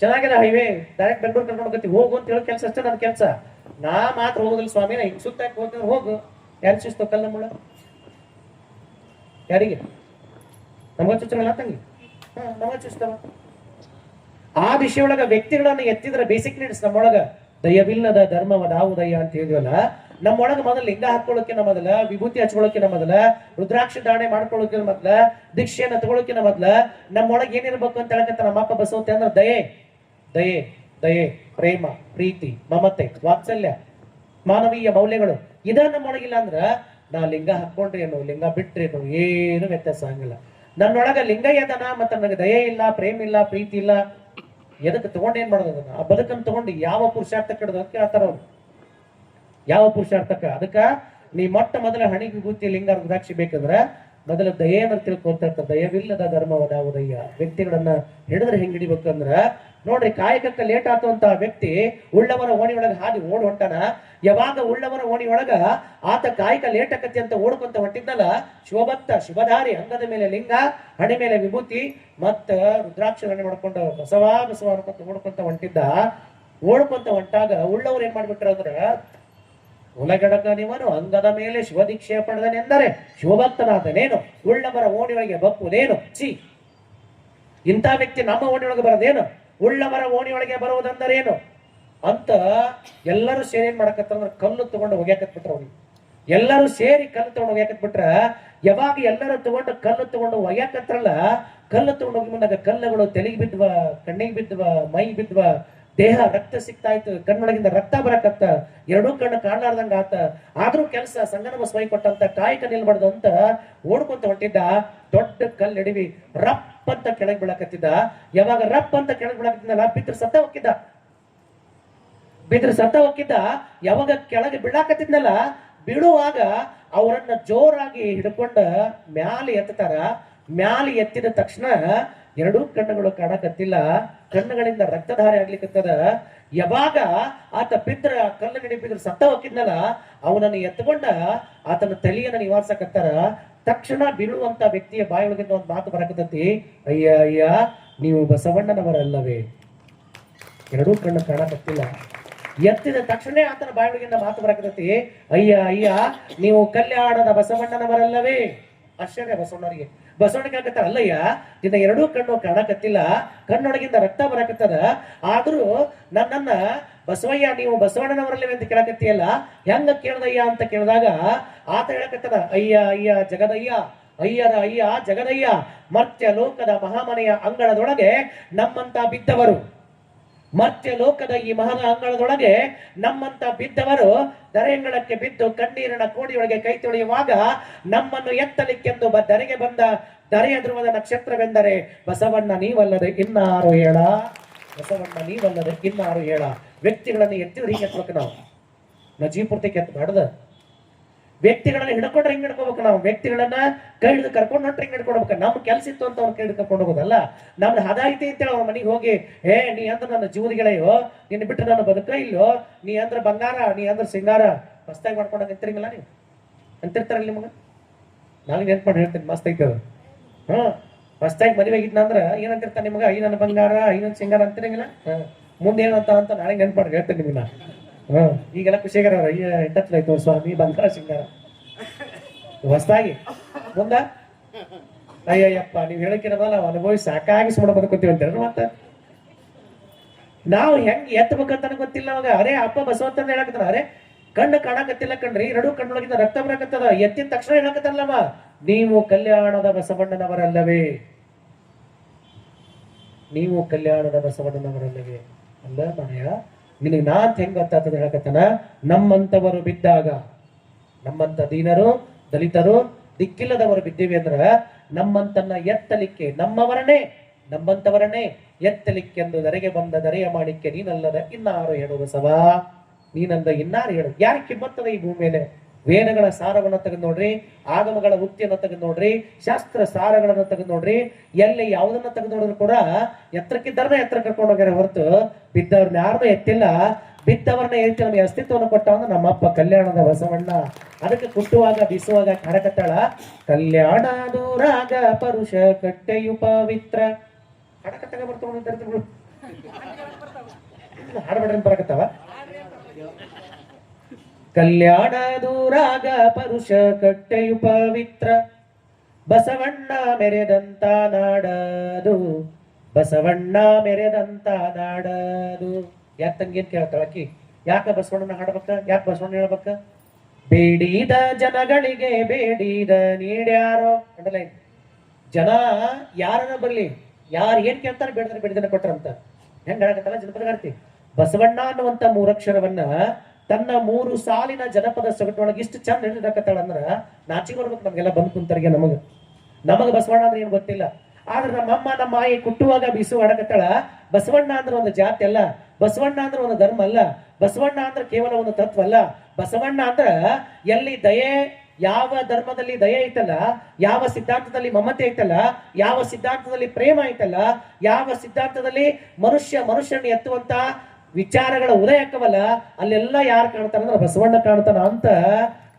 ಚೆನ್ನಾಗಿದೆ ಹೈವೇ, ಡೈರೆಕ್ಟ್ ಬೆಂಗಳೂರು ಕರ್ಕೊಂಡು ಹೋಗತ್ತಿ, ಹೋಗು ಅಂತ ಹೇಳೋ ಕೆಲಸ ಅಷ್ಟೇ ನನ್ನ ಕೆಲಸ. ನಾ ಮಾತ್ರ ಹೋಗೋದಿಲ್ಲ ಸ್ವಾಮಿ, ನಾ ಹಿಂಗ್ ಸುತ್ತಾಕಿ ಹೋಗ್ತೀನಿ. ಹೋಗು. ಯಾರು ಚುಸ್ತಕ್ಕಲ್ಲ ನಮ್ಮಳ? ಯಾರಿಗೆ? ನಮಗ ಚುಚ್ಚಲ್ಲ ತಂಗಿ? ನಮಗ ಚುಸ್ತವ. ಆ ದಿಶೆಯೊಳಗ ವ್ಯಕ್ತಿಗಳನ್ನ ಎತ್ತಿದ್ರ ಬೇಸಿಕ್ ನೀಡ್ಸ್ ನಮ್ಮೊಳಗ ದಯವಿಲ್ಲದ ಧರ್ಮವದಾವುದಯ್ಯ ಅಂತ ಹೇಳಿದ್ವಲ್ಲ, ನಮ್ಮೊಳಗ ಮೊದಲು ಲಿಂಗ ಹಾಕೊಳ್ಳೋಕಿನ ಮೊದಲ, ವಿಭೂತಿ ಹಚ್ಕೊಳ್ಳೋಕಿನ ಮೊದಲ, ರುದ್ರಾಕ್ಷ ಧಾರಣೆ ಮಾಡ್ಕೊಳ್ಳೋಕಿನ ಮೊದಲ, ದೀಕ್ಷೆಯನ್ನ ತಗೊಳಕಿನ ಮೊದಲ ನಮ್ಮೊಳಗೆ ಏನಿರ್ಬೇಕು ಅಂತ ಹೇಳಕತ್ತ ನಮ್ಮಪ್ಪ ಬಸವತೆ ಅಂದ್ರೆ ದಯೆ, ದಯೆ, ದಯೆ, ಪ್ರೇಮ, ಪ್ರೀತಿ, ಮಮತೆ, ವಾತ್ಸಲ್ಯ, ಮಾನವೀಯ ಮೌಲ್ಯಗಳು. ಇದ ನಮ್ಮೊಳಗಿಲ್ಲ ಅಂದ್ರ ನಾ ಲಿಂಗ ಹಾಕೊಂಡ್ರೇನು ಲಿಂಗ ಬಿಟ್ರೇನು ಏನು ವ್ಯತ್ಯಾಸ ಆಗಂಗಿಲ್ಲ. ನನ್ನೊಳಗ ಲಿಂಗ ಎದನ ಮತ್ತ ನನಗೆ ದಯೆ ಇಲ್ಲ, ಪ್ರೇಮ ಇಲ್ಲ, ಪ್ರೀತಿ ಇಲ್ಲ, ಎದಕ್ಕೆ ತಗೊಂಡು ಏನ್ ಮಾಡೋದು? ಅದನ್ನ ಆ ಬದುಕನ್ನು ತಗೊಂಡು ಯಾವ ಪುರುಷಾರ್ಥ ಕೆಡದ ಕೇಳ್ತಾರ ಅವ್ರು. ಯಾವ ಪುರುಷಾರ್ಥಕ್ಕ? ಅದಕ್ಕ ನೀ ಮೊಟ್ಟ ಮೊದಲ ಹಣಿಗೆ ವಿಭೂತಿ ಲಿಂಗ ರುದ್ರಾಕ್ಷಿ ಬೇಕಂದ್ರ ಮೊದಲ ದಯೆಯನ್ನು ತಿಳ್ಕೊಂತ. ದಯವಿಲ್ಲದ ಧರ್ಮವದಾವುದಯ್ಯ. ವ್ಯಕ್ತಿಗಳನ್ನ ಹಿಡಿದ್ರೆ ಹೆಂಗ್ ಹಿಡಿಬೇಕಂದ್ರ ನೋಡ್ರಿ ಕಾಯಕಕ್ಕೆ ಲೇಟ್ ಆತುವಂತ ವ್ಯಕ್ತಿ ಉಳ್ಳವರ ಓಣಿಯೊಳಗ ಹಾದಿ ಓಡ್ ಹೊಂಟಾನ. ಯಾವಾಗ ಉಳ್ಳವರ ಓಣಿಯೊಳಗ ಆತ ಕಾಯಕ ಲೇಟ್ ಆಕತಿ ಅಂತ ಓಡ್ಕೊಂತ ಹೊಂಟಿದ್ನಲ್ಲ, ಶಿವಭಕ್ತ ಶಿವಧಾರಿ, ಅಂಗದ ಮೇಲೆ ಲಿಂಗ, ಹಣೆ ಮೇಲೆ ವಿಭೂತಿ, ಮತ್ತ ರುದ್ರಾಕ್ಷರನ್ನ ಮಾಡ್ಕೊಂಡು ಬಸವ ಬಸವ ಅನ್ಕೊಂತ ಓಡ್ಕೊಂತ ಹೊಂಟಿದ್ದ. ಓಡ್ಕೊಂತ ಹೊಂಟಾಗ ಉಳ್ಳವರು ಏನ್ ಮಾಡ್ಬಿಟ್ರ ಅಂದ್ರ, ಉಲಗಡಕ ನೀವನು ಅಂಗದ ಮೇಲೆ ಶಿವದೀಕ್ಷೆ ಪಡೆದನೆಂದರೆ ಶಿವಭಕ್ತನಾದನೇನು, ಉಳ್ಳವರ ಓಣಿಯೊಳಗೆ ಬಪ್ಪುದೇನು, ಛೀ ಇಂಥ ವ್ಯಕ್ತಿ ನಮ್ಮ ಓಣಿಯೊಳಗೆ ಬರೋದೇನು, ಉಳ್ಳವರ ಓಣಿಯೊಳಗೆ ಬರುವುದಂದರೇನು ಅಂತ ಎಲ್ಲರೂ ಸೇರಿ ಏನ್ ಮಾಡಕತ್ತಂದ್ರ ಕಲ್ಲು ತಗೊಂಡು ಒಗ್ಯಾಕತ್ಬಿಟ್ರ. ಅವ್ರಿಗೆ ಎಲ್ಲರೂ ಸೇರಿ ಕಲ್ಲು ತಗೊಂಡು ಒಗ್ಯಾಕತ್ಬಿಟ್ರ. ಯಾವಾಗ ಎಲ್ಲರೂ ತಗೊಂಡು ಕಲ್ಲು ತಗೊಂಡು ಒಗ್ಯಾಕತ್ರಲ್ಲ, ಕಲ್ಲು ತಗೊಂಡು ಹೋಗಿ ಮುಂದಾಗ ಕಲ್ಲುಗಳು ತಲೆಗೆ ಬಿದ್ವ, ಕಣ್ಣಿಗೆ ಬಿದ್ವ, ಮೈ ಬಿದ್ವ, ದೇಹ ರಕ್ತ ಸಿಗ್ತಾ ಇತ್ತು, ಕಣ್ಣೊಳಗಿಂದ ರಕ್ತ ಬರಕತ್ತ, ಎರಡೂ ಕಣ್ಣು ಕಾಣಲಾರ್ದಂಗ ಆತ. ಆದ್ರೂ ಕೆಲಸ ಸಂಗನವ ಸ್ವೈ ಕೊಟ್ಟಂತ ಕಾಯಕ ನಿಲ್ಬಾರ್ದು ಅಂತ ಓಡ್ಕೊಂತ ಹೊಂಟಿದ್ದ. ದೊಡ್ಡ ಕಲ್ಲು ಹಿಡಿವಿ ರಪ್ ಅಂತ ಕೆಳಗೆ ಬೀಳಕತ್ತಿದ್ದ. ಯಾವಾಗ ರಪ್ ಅಂತ ಕೆಳಗೆ ಬೀಳಕತ್ತಿದ್ದಲ್ಲ, ಬಿದ್ರ ಸತ್ತ ಹೋಗಿದ್ದ. ಯಾವಾಗ ಕೆಳಗೆ ಬೀಳಾಕತ್ತಿದ್ನಲ್ಲ, ಬೀಳುವಾಗ ಅವರನ್ನ ಜೋರಾಗಿ ಹಿಡ್ಕೊಂಡ ಮ್ಯಾಲೆ ಎತ್ತಾರ. ಮ್ಯಾಲೆ ಎತ್ತಿದ ತಕ್ಷಣ ಎರಡೂ ಕಣ್ಣುಗಳು ಕಾಣಕತ್ತಿಲ್ಲ, ಕಣ್ಣುಗಳಿಂದ ರಕ್ತಧಾರೆ ಆಗ್ಲಿಕ್ಕತ್ತದ. ಯಾವಾಗ ಆತ ಬಿದ್ರ ಕಲ್ಲು ಗಡಿ ಬಿದ್ರ ಸತ್ತ ಹೋಗಿದ್ನಲ್ಲ, ಅವನನ್ನು ಎತ್ಕೊಂಡ ಆತನ ತಲೆಯನ್ನ ನಿವಾರಿಸಕತ್ತಾರ. ತಕ್ಷಣ ಬೀಳುವಂತ ವ್ಯಕ್ತಿಯ ಬಾಯೊಳಗಿಂದ ಒಂದು ಮಾತು ಬರಕತ್ತತಿ, ಅಯ್ಯ ಅಯ್ಯ ನೀವು ಬಸವಣ್ಣನವರಲ್ಲವೇ. ಎರಡೂ ಕಣ್ಣು ಕಾಣಕತ್ತಿಲ್ಲ. ಎತ್ತಿದ ತಕ್ಷಣ ಆತನ ಬಾಯೊಳಗಿಂದ ಮಾತು ಬರಕತ್ತತಿ, ಅಯ್ಯ ಅಯ್ಯ ನೀವು ಕಲ್ಯಾಣದ ಬಸವಣ್ಣನವರಲ್ಲವೇ. ಆಶ್ಚರ್ಯ ಬಸವಣ್ಣರಿಗೆ. ಬಸವಣ್ಣಿಗೆ ಆಗತ್ತ, ಅಲ್ಲಯ್ಯ ನಿನ್ನ ಎರಡೂ ಕಣ್ಣು ಕಾಣಕತ್ತಿಲ್ಲ, ಕಣ್ಣೊಳಗಿಂದ ರಕ್ತ ಬರಕತ್ತದ, ಆದ್ರೂ ನನ್ನನ್ನ ಬಸವಯ್ಯ ನೀವು ಬಸವಣ್ಣನವರಲ್ಲವೇ ಅಂತ ಕೇಳಕತ್ತಿಯಲ್ಲ, ಹೆಂಗ ಕೇಳ್ದಯ್ಯ ಅಂತ ಕೇಳಿದಾಗ ಆತ ಹೇಳಕತ್ತದ, ಅಯ್ಯ ಅಯ್ಯ ಜಗದಯ್ಯ, ಅಯ್ಯರ ಅಯ್ಯ ಜಗದಯ್ಯ, ಮರ್ತ್ಯ ಲೋಕದ ಮಹಾಮನೆಯ ಅಂಗಳದೊಳಗೆ ನಮ್ಮಂತ ಬಿದ್ದವರು, ಮರ್ತ್ಯ ಲೋಕದ ಈ ಮಹಾ ಅಂಗಳದೊಳಗೆ ನಮ್ಮಂತ ಬಿದ್ದವರು ದರೆಯಂಗಳಕ್ಕೆ ಬಿದ್ದು ಕಣ್ಣೀರಿನ ಕೋಡಿಯೊಳಗೆ ಕೈ ತೊಳೆಯುವಾಗ ನಮ್ಮನ್ನು ಎತ್ತಲಿಕ್ಕೆಂದು ಧರೆಗೆ ಬಂದ ಧರೆಯ ಧ್ರುವದ ನಕ್ಷತ್ರವೆಂದರೆ ಬಸವಣ್ಣ ನೀವಲ್ಲದೆ ಇನ್ನಾರು ಹೇಳ. ಬಸವಣ್ಣ ನೀವಲ್ಲದೆ ಇನ್ನಾರು ಹೇಳ. ವ್ಯಕ್ತಿಗಳನ್ನು ಎತ್ತಿದ್ರೆ ಹಿಂಗೆ ಎತ್ತಬೇಕು ನಾವು, ನಜೀಪೂರ್ತಿ ಎತ್ತಬಾರ್ದ. ವ್ಯಕ್ತಿಗಳನ್ನ ಹಿಡ್ಕೊಂಡ್ರೆ ಹಿಂಗ್ ಹಿಡ್ಕೋಬೇಕು ನಾವು. ವ್ಯಕ್ತಿಗಳನ್ನ ಕೈ ಹಿಡಿದು ಕರ್ಕೊಂಡು ಹೊಂಟ್ರೆ ಹಿಂಗ್ ಹಿಡ್ಕೊಡ್ಬೇಕು. ನಮ್ ಕೆಲ್ಸ ಇತ್ತು ಅಂತ ಅವ್ನ ಕೈ ಹಿಡಿದು ಕರ್ಕೊಂಡು ಹೋಗೋದಲ್ಲ. ನಮ್ದು ಹದ ಐತಿ ಅಂತೇಳಿ ಅವ್ರ ಮನೆಗೆ ಹೋಗಿ, ನೀ ಅಂದ್ರೆ ನನ್ನ ಜೀವದಿಗೆಳೆಯೋ, ನಿನ್ನ ಬಿಟ್ಟು ನಾನು ಬದುಕ ಇಲ್ಲೋ, ನೀ ಅಂದ್ರೆ ಬಂಗಾರ, ನೀ ಅಂದ್ರೆ ಸಿಂಗಾರ, ಮಸ್ತಾಗಿ ಮಾಡ್ಕೊಂಡ ನಿಂತಿರಂಗಿಲ್ಲ ನೀವು ಅಂತಿರ್ತಾರಲ್ಲ ನಿಮಗ. ನಾನು ನೆನ್ಪು ಮಾಡಿ ಹೇಳ್ತೀನಿ, ಮಸ್ತ್ ಐತೆ ಅದು. ಮಸ್ತಾಗಿ ಮದುವೆ ಆಗಿದ್ನ ಅಂದ್ರ ಏನಂತಿರ್ತಾನೆ ನಿಮಗ, ಐ ನನ್ನ ಬಂಗಾರ, ಐ ನನ್ನ ಸಿಂಗಾರ ಅಂತಿರಂಗಿಲ್ಲ. ಮುಂದೆ ಏನಂತ ಅಂತ ನಾಳೆ ನೆನ್ಪು ಮಾಡಿ ಹೇಳ್ತೇನೆ ನಿಮ್ನ. ಈಗೆಲ್ಲ ಖುಷಿಯಾಗಾರ, ಎಂಟತ್ಲಾಯ್ತು ಸ್ವಾಮಿ ಬಂಗಾರ ಸಿಂಗಾರ ಹೊಸದಾಗಿ ಮುಂದ. ಅಯ್ಯಯ್ಯಪ್ಪ ನೀವ್ ಹೇಳಕ್ಕಿರೋದಲ್ಲ, ನಾವು ಅನುಭವಿಸಿ ಸಾಕಾಗಿ ಸುಮ್ಮನೆ ಬದುಕೋತೀವಿ ಅಂತ ಮತ್ತ ನಾವು ಹೆಂಗ್ ಎತ್ತಬೇಕಂತ ಗೊತ್ತಿಲ್ಲ ಅವಾಗ. ಅರೆ ಅಪ್ಪ ಬಸವಂತ ಹೇಳಕತ್ತಾರ, ಅರೆ ಕಣ್ಣು ಕಾಣಕತ್ತಿಲ್ಲ ಕಣ್ರಿ, ಎರಡೂ ಕಣ್ಣೊಳಗಿಂದ ರಕ್ತ ಬರಕತ್ತದ. ಎತ್ತಿದ ತಕ್ಷಣ ಹೇಳಕತ್ತಲ್ಲವ, ನೀವು ಕಲ್ಯಾಣದ ಬಸವಣ್ಣನವರಲ್ಲವೇ, ನೀವು ಕಲ್ಯಾಣದ ಬಸವಣ್ಣನವರಲ್ಲವೇ. ಅಲ್ಲ ಮನೆಯ ನಿನಗೆ ನಾತ್ ಹೆಂಗ್ ಗೊತ್ತಾಗ್ತದೆ ಹೇಳಕತ್ತನ, ನಮ್ಮಂತವರು ಬಿದ್ದಾಗ, ನಮ್ಮಂತ ದೀನರು ದಲಿತರು ದಿಕ್ಕಿಲ್ಲದವರು ಬಿದ್ದೀವಿ ಅಂದ್ರ ನಮ್ಮಂತನ್ನ ಎತ್ತಲಿಕ್ಕೆ ನಮ್ಮಂತವರನ್ನೇ ಎತ್ತಲಿಕ್ಕೆಂದು ದರೆಗೆ ಬಂದ ದರೆಯ ಮಾಡಿಕ್ಕೆ ನೀನಲ್ಲದ ಇನ್ನಾರು ಹೇಳು ಬಸವ, ನೀನಂದ ಇನ್ನಾರು ಹೇಳು. ಯಾರಿಗೆ ಕಿಮ್ಮತ್ತದ ಈ ಭೂಮಿ ಮೇಲೆ? ವೇದಗಳ ಸಾರವನ್ನು ತೆಗೆದು ನೋಡ್ರಿ, ಆಗಮಗಳ ಉಕ್ತಿಯನ್ನು ತೆಗೆದು ನೋಡ್ರಿ, ಶಾಸ್ತ್ರ ಸಾರಗಳನ್ನು ತೆಗೆದು ನೋಡ್ರಿ, ಎಲ್ಲಿ ಯಾವುದನ್ನ ತೆಗೆದು ನೋಡಿದ್ರು ಕೂಡ ಎತ್ತರಕ್ಕಿದ್ದಾರನ್ನ ಎತ್ತರ ಕರ್ಕೊಂಡು ಹೋಗ್ಯಾರ ಹೊರತು ಬಿದ್ದವ್ರನ್ನ ಯಾರನ್ನೂ ಎತ್ತಿಲ್ಲ. ಬಿದ್ದವರನ್ನ ಎತ್ತಿ ನಮಗೆ ಅಸ್ತಿತ್ವವನ್ನು ಕೊಟ್ಟವನ್ನ ನಮ್ಮಪ್ಪ ಕಲ್ಯಾಣದ ಬಸವಣ್ಣ. ಅದಕ್ಕೆ ಕುಟ್ಟುವಾಗ ಬೀಸುವಾಗ ಹಾಡಕತ್ತಾಳ, ಕಲ್ಯಾಣ ದೂರಾಗ ಪರುಷ ಕಟ್ಟೆಯು ಪವಿತ್ರ. ಹಾಡಕತ್ತಾಗ ಬರ್ತಾವ ಹಾಡ್ಬೇಡ್ರಿ ಬರಕತ್ತಾವ. ಕಲ್ಯಾಣ ದೂರಾಗ ಪರುಷ ಕಟ್ಟೆಯು ಪವಿತ್ರ, ಬಸವಣ್ಣ ಮೆರೆದಂತ ನಾಡದು, ಬಸವಣ್ಣ ಮೆರೆದಂತ ನಾಡದು. ಯಾಕೆ ತಂಗೇನ್ ಕೇಳ್ತಾಳಕಿ? ಯಾಕ ಬಸವಣ್ಣನ ಹಾಡ್ಬೇಕ? ಯಾಕೆ ಬಸವಣ್ಣ ಹೇಳ್ಬೇಕ? ಬೇಡಿದ ಜನಗಳಿಗೆ ಬೇಡಿದ ನೀಡ್ಯಾರೋ. ಅಂಡಲ್ಲ, ಜನ ಯಾರನ್ನ ಬರ್ಲಿ, ಯಾರು ಏನ್ ಕೇಳ್ತಾರೆ ಬೇಡದ್ರೆ ಬೇಡಿದನ ಕೊಟ್ರಂತ. ಹೆಂಗ್ ಹೇಳಕತ್ತಲ್ಲ ಜನಪದಗಾರ್ತಿ. ಬಸವಣ್ಣ ಅನ್ನುವಂತ ಮೂರಕ್ಷರವನ್ನ ತನ್ನ 3 ಸಾಲಿನ ಜನಪದ ಸೊಗಟೊಳಗೆ ಇಷ್ಟು ಚಂದ ಹಿಡಿದಾಕತ್ತಾಳ ಅಂದ್ರ ನಾಚಿಗೆ ಬರ್ಬೇಕು ನಮ್ಗೆಲ್ಲ ಬಂದ್ ಕುಂತರಿಗೆ. ನಮಗ ಬಸವಣ್ಣ ಅಂದ್ರೆ ಏನ್ ಗೊತ್ತಿಲ್ಲ. ಆದ್ರೆ ನಮ್ಮಮ್ಮ ನಮ್ಮ ಆಯಿ ಕುಟ್ಟುವಾಗ ಬೀಸು ಹಾಡಕತ್ತಾಳ, ಬಸವಣ್ಣ ಅಂದ್ರೆ ಒಂದು ಜಾತಿ ಅಲ್ಲ, ಬಸವಣ್ಣ ಅಂದ್ರೆ ಒಂದು ಧರ್ಮ ಅಲ್ಲ, ಬಸವಣ್ಣ ಅಂದ್ರೆ ಕೇವಲ ಒಂದು ತತ್ವ ಅಲ್ಲ. ಬಸವಣ್ಣ ಅಂದ್ರ ಎಲ್ಲಿ ದಯೆ ಯಾವ ಧರ್ಮದಲ್ಲಿ ದಯೆ ಐತಲ್ಲ, ಯಾವ ಸಿದ್ಧಾಂತದಲ್ಲಿ ಮಮತೆ ಐತಲ್ಲ, ಯಾವ ಸಿದ್ಧಾಂತದಲ್ಲಿ ಪ್ರೇಮ ಐತಲ್ಲ, ಯಾವ ಸಿದ್ಧಾಂತದಲ್ಲಿ ಮನುಷ್ಯನ ಎತ್ತುವಂತ ವಿಚಾರಗಳ ಉದಯಕ್ಕವಲ್ಲ, ಅಲ್ಲೆಲ್ಲ ಯಾರು ಕಾಣ್ತಾರ ಅಂದ್ರೆ ಬಸವಣ್ಣ ಕಾಣ್ತಾನ ಅಂತ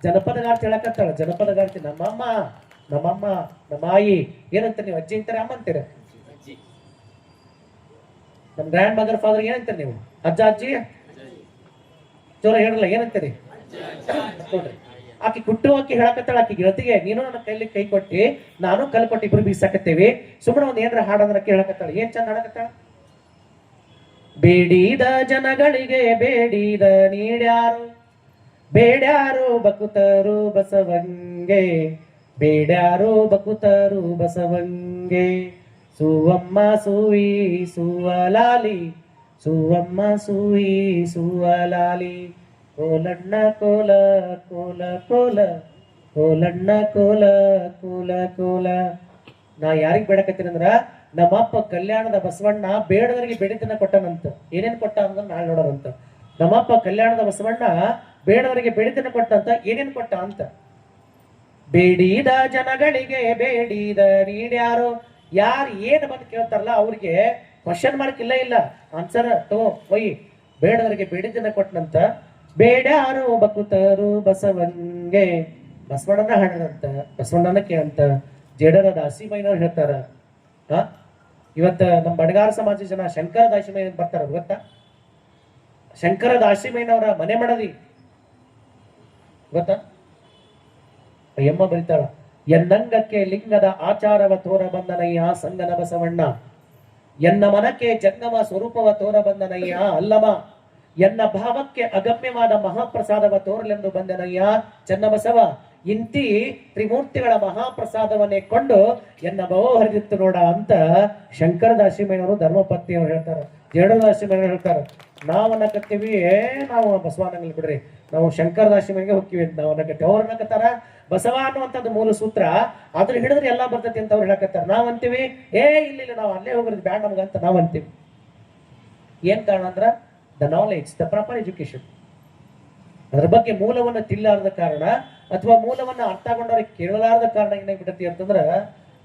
ಜನಪದಗಾರ್ತಿ ಹೇಳಕತ್ತಾಳ. ಜನಪದಗಾರ್ತಿ ನಮ್ಮಮ್ಮ ನಮ್ಮ ಆಯಿ ಏನಂತ ನೀವು ಅಜ್ಜಿ ಅಂತಾರೆ, ಅಮ್ಮ ಅಂತೀರ? ನಮ್ ಗ್ರ್ಯಾಂಡ್ ಮದರ್ ಫಾದರ್ ಏನಂತೀರಿ ನೀವು? ಅಜ್ಜ ಅಜ್ಜಿ ಜೋರ ಹೇಳಲ್ಲ, ಏನಂತೀರಿ? ನೋಡ್ರಿ, ಆಕಿ ಕುಟ್ಟುವಾಕಿ ಹೇಳಕತ್ತಾಳ ಆಕಿ ಗೆಳತಿಗೆ, ನೀನು ನನ್ನ ಕೈಲಿ ಕೈ ಕೊಟ್ಟಿ ನಾನು ಕಲ್ ಕೊಟ್ಟು ಇಬ್ರು ಬೀಸಾಕತ್ತೇವಿ, ಸುಮ್ಮನೆ ಒಂದ್ ಏನ್ರ ಹಾಡಂದ್ರ ಕೇಳಕತ್ತಾಳ. ಏನ್ ಚಂದ ಹಾಡಕತ್ತಾಳ? ಬೇಡಿದ ಜನಗಳಿಗೆ ಬೇಡಿದ ನೀಡ್ಯಾರು, ಬೇಡ್ಯಾರು ಬಕುತರು ಬಸವಂಗೆ, ಬೇಡ್ಯಾರು ಬಕುತರು ಬಸವಂಗೆ, ಸುವಮ್ಮ ಸೂಯಿ ಸುವಲಾಲಿ, ಸುವಮ್ಮ ಸೂಯಿ ಸುವಲಾಲಿ, ಕೋಲಣ್ಣ ಕೋಲ ಕೋಲ ಕೋಲ, ಕೋಲಣ್ಣ ಕೋಲ ಕೋಲ ಕೋಲ. ನಾ ಯಾರಿಗ್ ಬೇಡಕತ್ತೀನಿ ಅಂದ್ರ ನಮ್ಮಪ್ಪ ಕಲ್ಯಾಣದ ಬಸವಣ್ಣ ಬೇಡದವರಿಗೆ ಬೇಡಿದ್ದನ್ನ ಕೊಟ್ಟನಂತ. ಏನೇನ್ ಕೊಟ್ಟ ಅಂದ್ರೆ ನಾಳೆ ನೋಡೋರಂತ. ನಮ್ಮಪ್ಪ ಕಲ್ಯಾಣದ ಬಸವಣ್ಣ ಬೇಡವರಿಗೆ ಬೇಡಿದ್ದನ್ನ ಕೊಟ್ಟಂತ. ಏನೇನ್ ಕೊಟ್ಟ ಅಂತ? ಬೇಡಿದ ಜನಗಳಿಗೆ ಬೇಡಿದ ನೀಡ್ಯಾರು. ಯಾರು ಏನು ಬಂದು ಕೇಳ್ತಾರಲ್ಲ ಅವ್ರಿಗೆ ಕ್ವಶನ್ ಮಾರ್ಕ್ ಇಲ್ಲ ಆನ್ಸರ್ ತಗೋ ಒಯ್. ಬೇಡವರಿಗೆ ಬೇಡಿದ್ದನ್ನ ಕೊಟ್ಟನಂತ. ಬೇಡ್ಯಾರು ಬಕುತರು ಬಸವಂಗೆ, ಬಸವಣ್ಣನ ಹಾಡದಂತ, ಬಸವಣ್ಣನ ಕೇಳಂತ ಜೇಡರ ದಾಸಿಮಯ್ಯನವ್ರು ಹೇಳ್ತಾರ. ಇವತ್ತ ನಮ್ಮ ಬಡಗಾರ ಸಮಾಜ ಜನ ಶಂಕರ ದಾಸಿಮಯ್ಯ ಬರ್ತಾರ, ಗೊತ್ತಾ? ಶಂಕರ ದಾಸಿಮಯ್ಯನವರ ಮನೆ ಮಾಡದಿ ಗೊತ್ತಾ? ಎಮ್ಮ ಬರೀತಾಳ, ಎನ್ನಂಗಕ್ಕೆ ಲಿಂಗದ ಆಚಾರವ ತೋರ ಬಂದನಯ್ಯ ಸಂಗನ ಬಸವಣ್ಣ, ಎನ್ನ ಮನಕ್ಕೆ ಜಂಗಮ ಸ್ವರೂಪವ ತೋರ ಬಂದನಯ್ಯ ಅಲ್ಲಮ, ಎನ್ನ ಭಾವಕ್ಕೆ ಅಗಮ್ಯವಾದ ಮಹಾಪ್ರಸಾದವ ತೋರಲೆಂದು ಬಂದನಯ್ಯ ಚನ್ನಬಸವ, ಇಂತಿ ತ್ರಿಮೂರ್ತಿಗಳ ಮಹಾಪ್ರಸಾದವನ್ನೇ ಕೊಂಡು ಎನ್ನ ಭವ ಹರಿದಿತ್ತು ನೋಡ ಅಂತ ಶಂಕರ ದಾಸಿಮಯ್ಯನವರು ಧರ್ಮಪತ್ನಿಯವರು ಹೇಳ್ತಾರೆ. ಜೇಡ ದಾಸಿಮಯ್ಯನವರು ಹೇಳ್ತಾರೆ. ನಾವು ಅನ್ನಕತ್ತೀವಿ ನಾವು ಬಸವಣ್ಣನಲ್ಲಿ ಬಿಡ್ರಿ, ನಾವು ಶಂಕರ ದಾಸಿಮಯ್ಯಗೆ ಹೋಗ್ತೀವಿ ಅಂತ ನಾವು ಅನ್ನಕತ್ತೀವಿ. ಅವ್ರು ಅನ್ನಕತ್ತಾರ ಬಸವ ಅನ್ನುವಂಥದ್ದು ಮೂಲ ಸೂತ್ರ, ಅದ್ರ ಹಿಡಿದ್ರೆ ಎಲ್ಲಾ ಬರ್ತೈತಿ ಅಂತ ಅವ್ರು ಹೇಳಕತ್ತಾರ. ನಾವ್ ಅಂತೀವಿ ಇಲ್ಲ ನಾವು ಅಲ್ಲೇ ಹೋಗೋದು ಬ್ಯಾಡ ನಮ್ಗಂತ ನಾವ್ ಅಂತೀವಿ. ಏನ್ ಕಾರಣ ಅಂದ್ರ the knowledge, the proper education. ಅದ್ರ ಬಗ್ಗೆ ಮೂಲವನ್ನ ತಿಳ್ಳಾರದ ಕಾರಣ ಅಥವಾ ಮೂಲವನ್ನ ಅರ್ಥಗೊಂಡವ್ರಿಗೆ ಕೇಳಲಾರದ ಕಾರಣ ಏನಾಗ್ಬಿಟ್ಟತಿ ಅಂತಂದ್ರ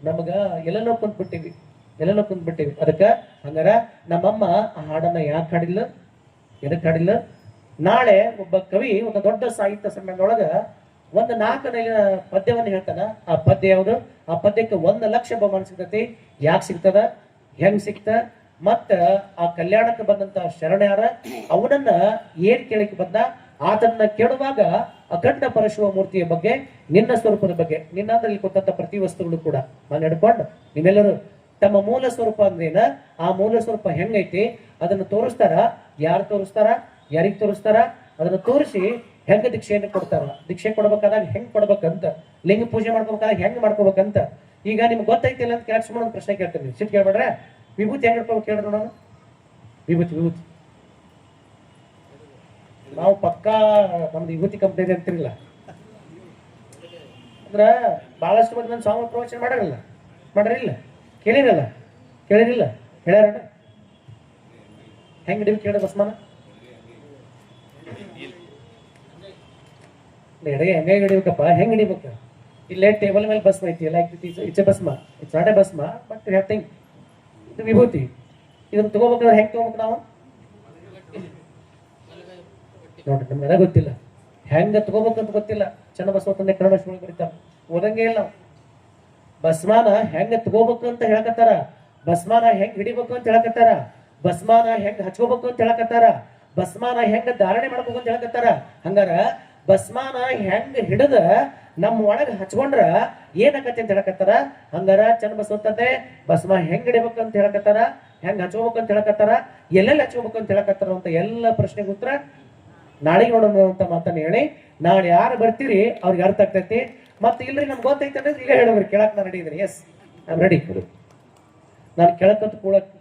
ನಮಗ ಎಲ್ಲೆಲ್ಲೋ ಕುಂತ್ಬಿಟ್ಟಿವಿ. ಅದಕ್ಕ ಹಂಗಾರ ನಮ್ಮಮ್ಮ ಆ ಹಾಡನ್ನ ಯಾಕೆ ಹಾಡಿಲ್ಲ, ಎದಕ್ ಹಾಡಿಲ್ಲ? ನಾಳೆ ಒಬ್ಬ ಕವಿ ಒಂದು ದೊಡ್ಡ ಸಾಹಿತ್ಯ ಸಮ್ಮೇಳನದೊಳಗ ಒಂದು 4 ಲೈನಿನ ಪದ್ಯವನ್ನು ಹೇಳ್ತಾನ. ಆ ಪದ್ಯ ಯಾವುದು? ಆ ಪದ್ಯಕ್ಕೆ 1 ಲಕ್ಷ ಬಹುಮಾನ ಸಿಗ್ತತಿ. ಯಾಕೆ ಸಿಗ್ತದ, ಹೆಂಗ್ ಸಿಗ್ತ, ಮತ್ತ ಆ ಕಲ್ಯಾಣಕ್ಕೆ ಬಂದಂತ ಶರಣಯಾರ ಅವನನ್ನ ಏನ್ ಕೇಳಕ್ಕೆ ಬಂದ, ಆತನ್ನ ಕೇಳುವಾಗ ಅಖಂಡ ಪರಶುವ ಮೂರ್ತಿಯ ಬಗ್ಗೆ, ನಿನ್ನ ಸ್ವರೂಪದ ಬಗ್ಗೆ, ನಿನ್ನಲ್ಲಿ ಕೊಟ್ಟಂತ ಪ್ರತಿ ವಸ್ತುಗಳು ಕೂಡ ನಾನು ಹಿಡ್ಕೊಂಡು ನೀವೆಲ್ಲರೂ ತಮ್ಮ ಮೂಲ ಸ್ವರೂಪ ಅಂದ್ರೇನ, ಆ ಮೂಲ ಸ್ವರೂಪ ಹೆಂಗೈತಿ ಅದನ್ನು ತೋರಿಸ್ತಾರ. ಯಾರು ತೋರಿಸ್ತಾರ, ಯಾರಿಗ್ ತೋರಿಸ್ತಾರ, ಅದನ್ನ ತೋರಿಸಿ ಹೆಂಗ ದೀಕ್ಷೆಯನ್ನು ಕೊಡ್ತಾರ. ದೀಕ್ಷೆ ಕೊಡ್ಬೇಕಾದಾಗ ಹೆಂಗ್ ಕೊಡ್ಬೇಕಂತ, ಲಿಂಗ ಪೂಜೆ ಮಾಡ್ಕೋಬೇಕಾದಾಗ ಹೆಂಗ್ ಮಾಡ್ಕೋಬೇಕಂತ. ಈಗ ನಿಮ್ಗೆ ಗೊತ್ತೈತಿಲ್ಲ ಅಂತ ಕೇಳಕ್ ಸುಮ್ಮನೆ ಒಂದು ಪ್ರಶ್ನೆ ಕೇಳ್ತೀನಿ, ಸಿಟ್ಟು ಕೇಳ್ಬೇಡ್ರೆ. ವಿಭೂತಿ ಹೆಂಗ್ ಹಿಡ್ಕೋಬೇಕು ಕೇಳ್ರಿ ನೋಡೋಣ. ವಿಭೂತಿ ನಾವು ಪಕ್ಕಾ ನಮ್ದು ವಿಭೂತಿ ಕಂಪ್ನಿ ಅಂತಿರಲಿಲ್ಲ ಅಂದ್ರ ಬಹಳಷ್ಟು ಮಂದಿ ನನ್ನ ಸ್ವಾಮಿ ಪ್ರವಚನ ಮಾಡಿರಲಿಲ್ಲ ಕೇಳಿರಲ್ಲ ಹೇಳ್ಯಾರ. ಹೆಂಗ್ ಹಿಡಿಬೇಕು ಕೇಳ ಬಸ್ಮಾನ? ಎಡಗೆ ಹೆಂಗ ಹಿಡಿಬೇಕಪ್ಪ, ಹೆಂಗ್ ಹಿಡಿಬೇಕು? ಇಲ್ಲೇ ಟೇಬಲ್ ಮೇಲೆ ಭಸ್ಮ ಐತಿ, ಲೈಕ್ ಇಟ್ಸ್ ಎ ಭಸ್ಮ, ಇಟ್ಸ್ ನಾಟ್ ಎ ಭಸ್ಮ ಬಟ್ ಯು ಹ್ಯಾವ್ ಥಿಂಕ್ ಇದು ವಿಭೂತಿ. ಇದನ್ನ ತಗೋಬೇಕಾದ್ರೆ ಹೆಂಗ್ ತಗೋಬೇಕು ನಾವು? ನೋಡ್ರಿ, ನಮ್ಗೆ ಗೊತ್ತಿಲ್ಲ ಹೆಂಗ ತಗೋಬೇಕಂತ ಗೊತ್ತಿಲ್ಲ. ಚನ್ನಬಸವ ತಂದೆ ಕನ್ನಡ ಶಿವ ಬರೀತಾರ, ಓದಂಗೆ ಇಲ್ಲ. ಭಸ್ಮಾನ ಹೆಂಗ ತಗೋಬೇಕು ಅಂತ ಹೇಳಕತ್ತಾರ, ಭಸ್ಮಾನ ಹೆಂಗ್ ಹಿಡಿಬೇಕು ಅಂತ ಹೇಳಕತ್ತಾರ, ಭಸ್ಮಾನ ಹೆಂಗ್ ಹಚ್ಕೋಬೇಕು ಅಂತ ಹೇಳಕತ್ತಾರ, ಭಸ್ಮಾನ ಹೆಂಗ ಧಾರಣೆ ಮಾಡ್ಬೇಕು ಅಂತ ಹೇಳಕತ್ತಾರ. ಹಂಗಾರ ಭಸ್ಮಾನ ಹೆಂಗ್ ಹಿಡಿದ ನಮ್ಮ ಒಳಗ ಹಚ್ಕೊಂಡ್ರ ಏನಾಕತಿ ಅಂತ ಹೇಳಕತ್ತಾರ. ಹಂಗಾರ ಚನ್ನಬಸವ ತಂದೆ ಭಸ್ಮ ಹೆಂಗ್ ಹಿಡಿಬೇಕು ಅಂತ ಹೇಳಕತ್ತಾರ, ಹೆಂಗ್ ಹಚ್ಕೋಬೇಕು ಅಂತ ಹೇಳಕತ್ತಾರ, ಎಲ್ಲೆಲ್ಲಿ ಹಚ್ಕೋಬೇಕು ಅಂತ ಹೇಳಕತ್ತಾರ ಅಂತ ಎಲ್ಲ ಪ್ರಶ್ನೆಗೆ ಉತ್ತರ ನಾಳೆಗೆ ನೋಡೋಣ ಅಂತ ಮಾತನ್ನ ಹೇಳಿ, ನಾಳೆ ಯಾರು ಬರ್ತೀರಿ ಅವ್ರಿಗೆ ಅರ್ಥ ಆಗ್ತೈತಿ. ಮತ್ತೆ ಇಲ್ರಿ ನಮ್ಗೆ ಗೊತ್ತೈತೆ ಅಂದ್ರೆ ಇಲ್ಲೇ ಹೇಳೋರು, ಕೇಳಕ್ ನಾನು ರೆಡಿ ಇದ್ದೀನಿ. Yes I am ready. ನಾನು ಕೆಳಕಂತ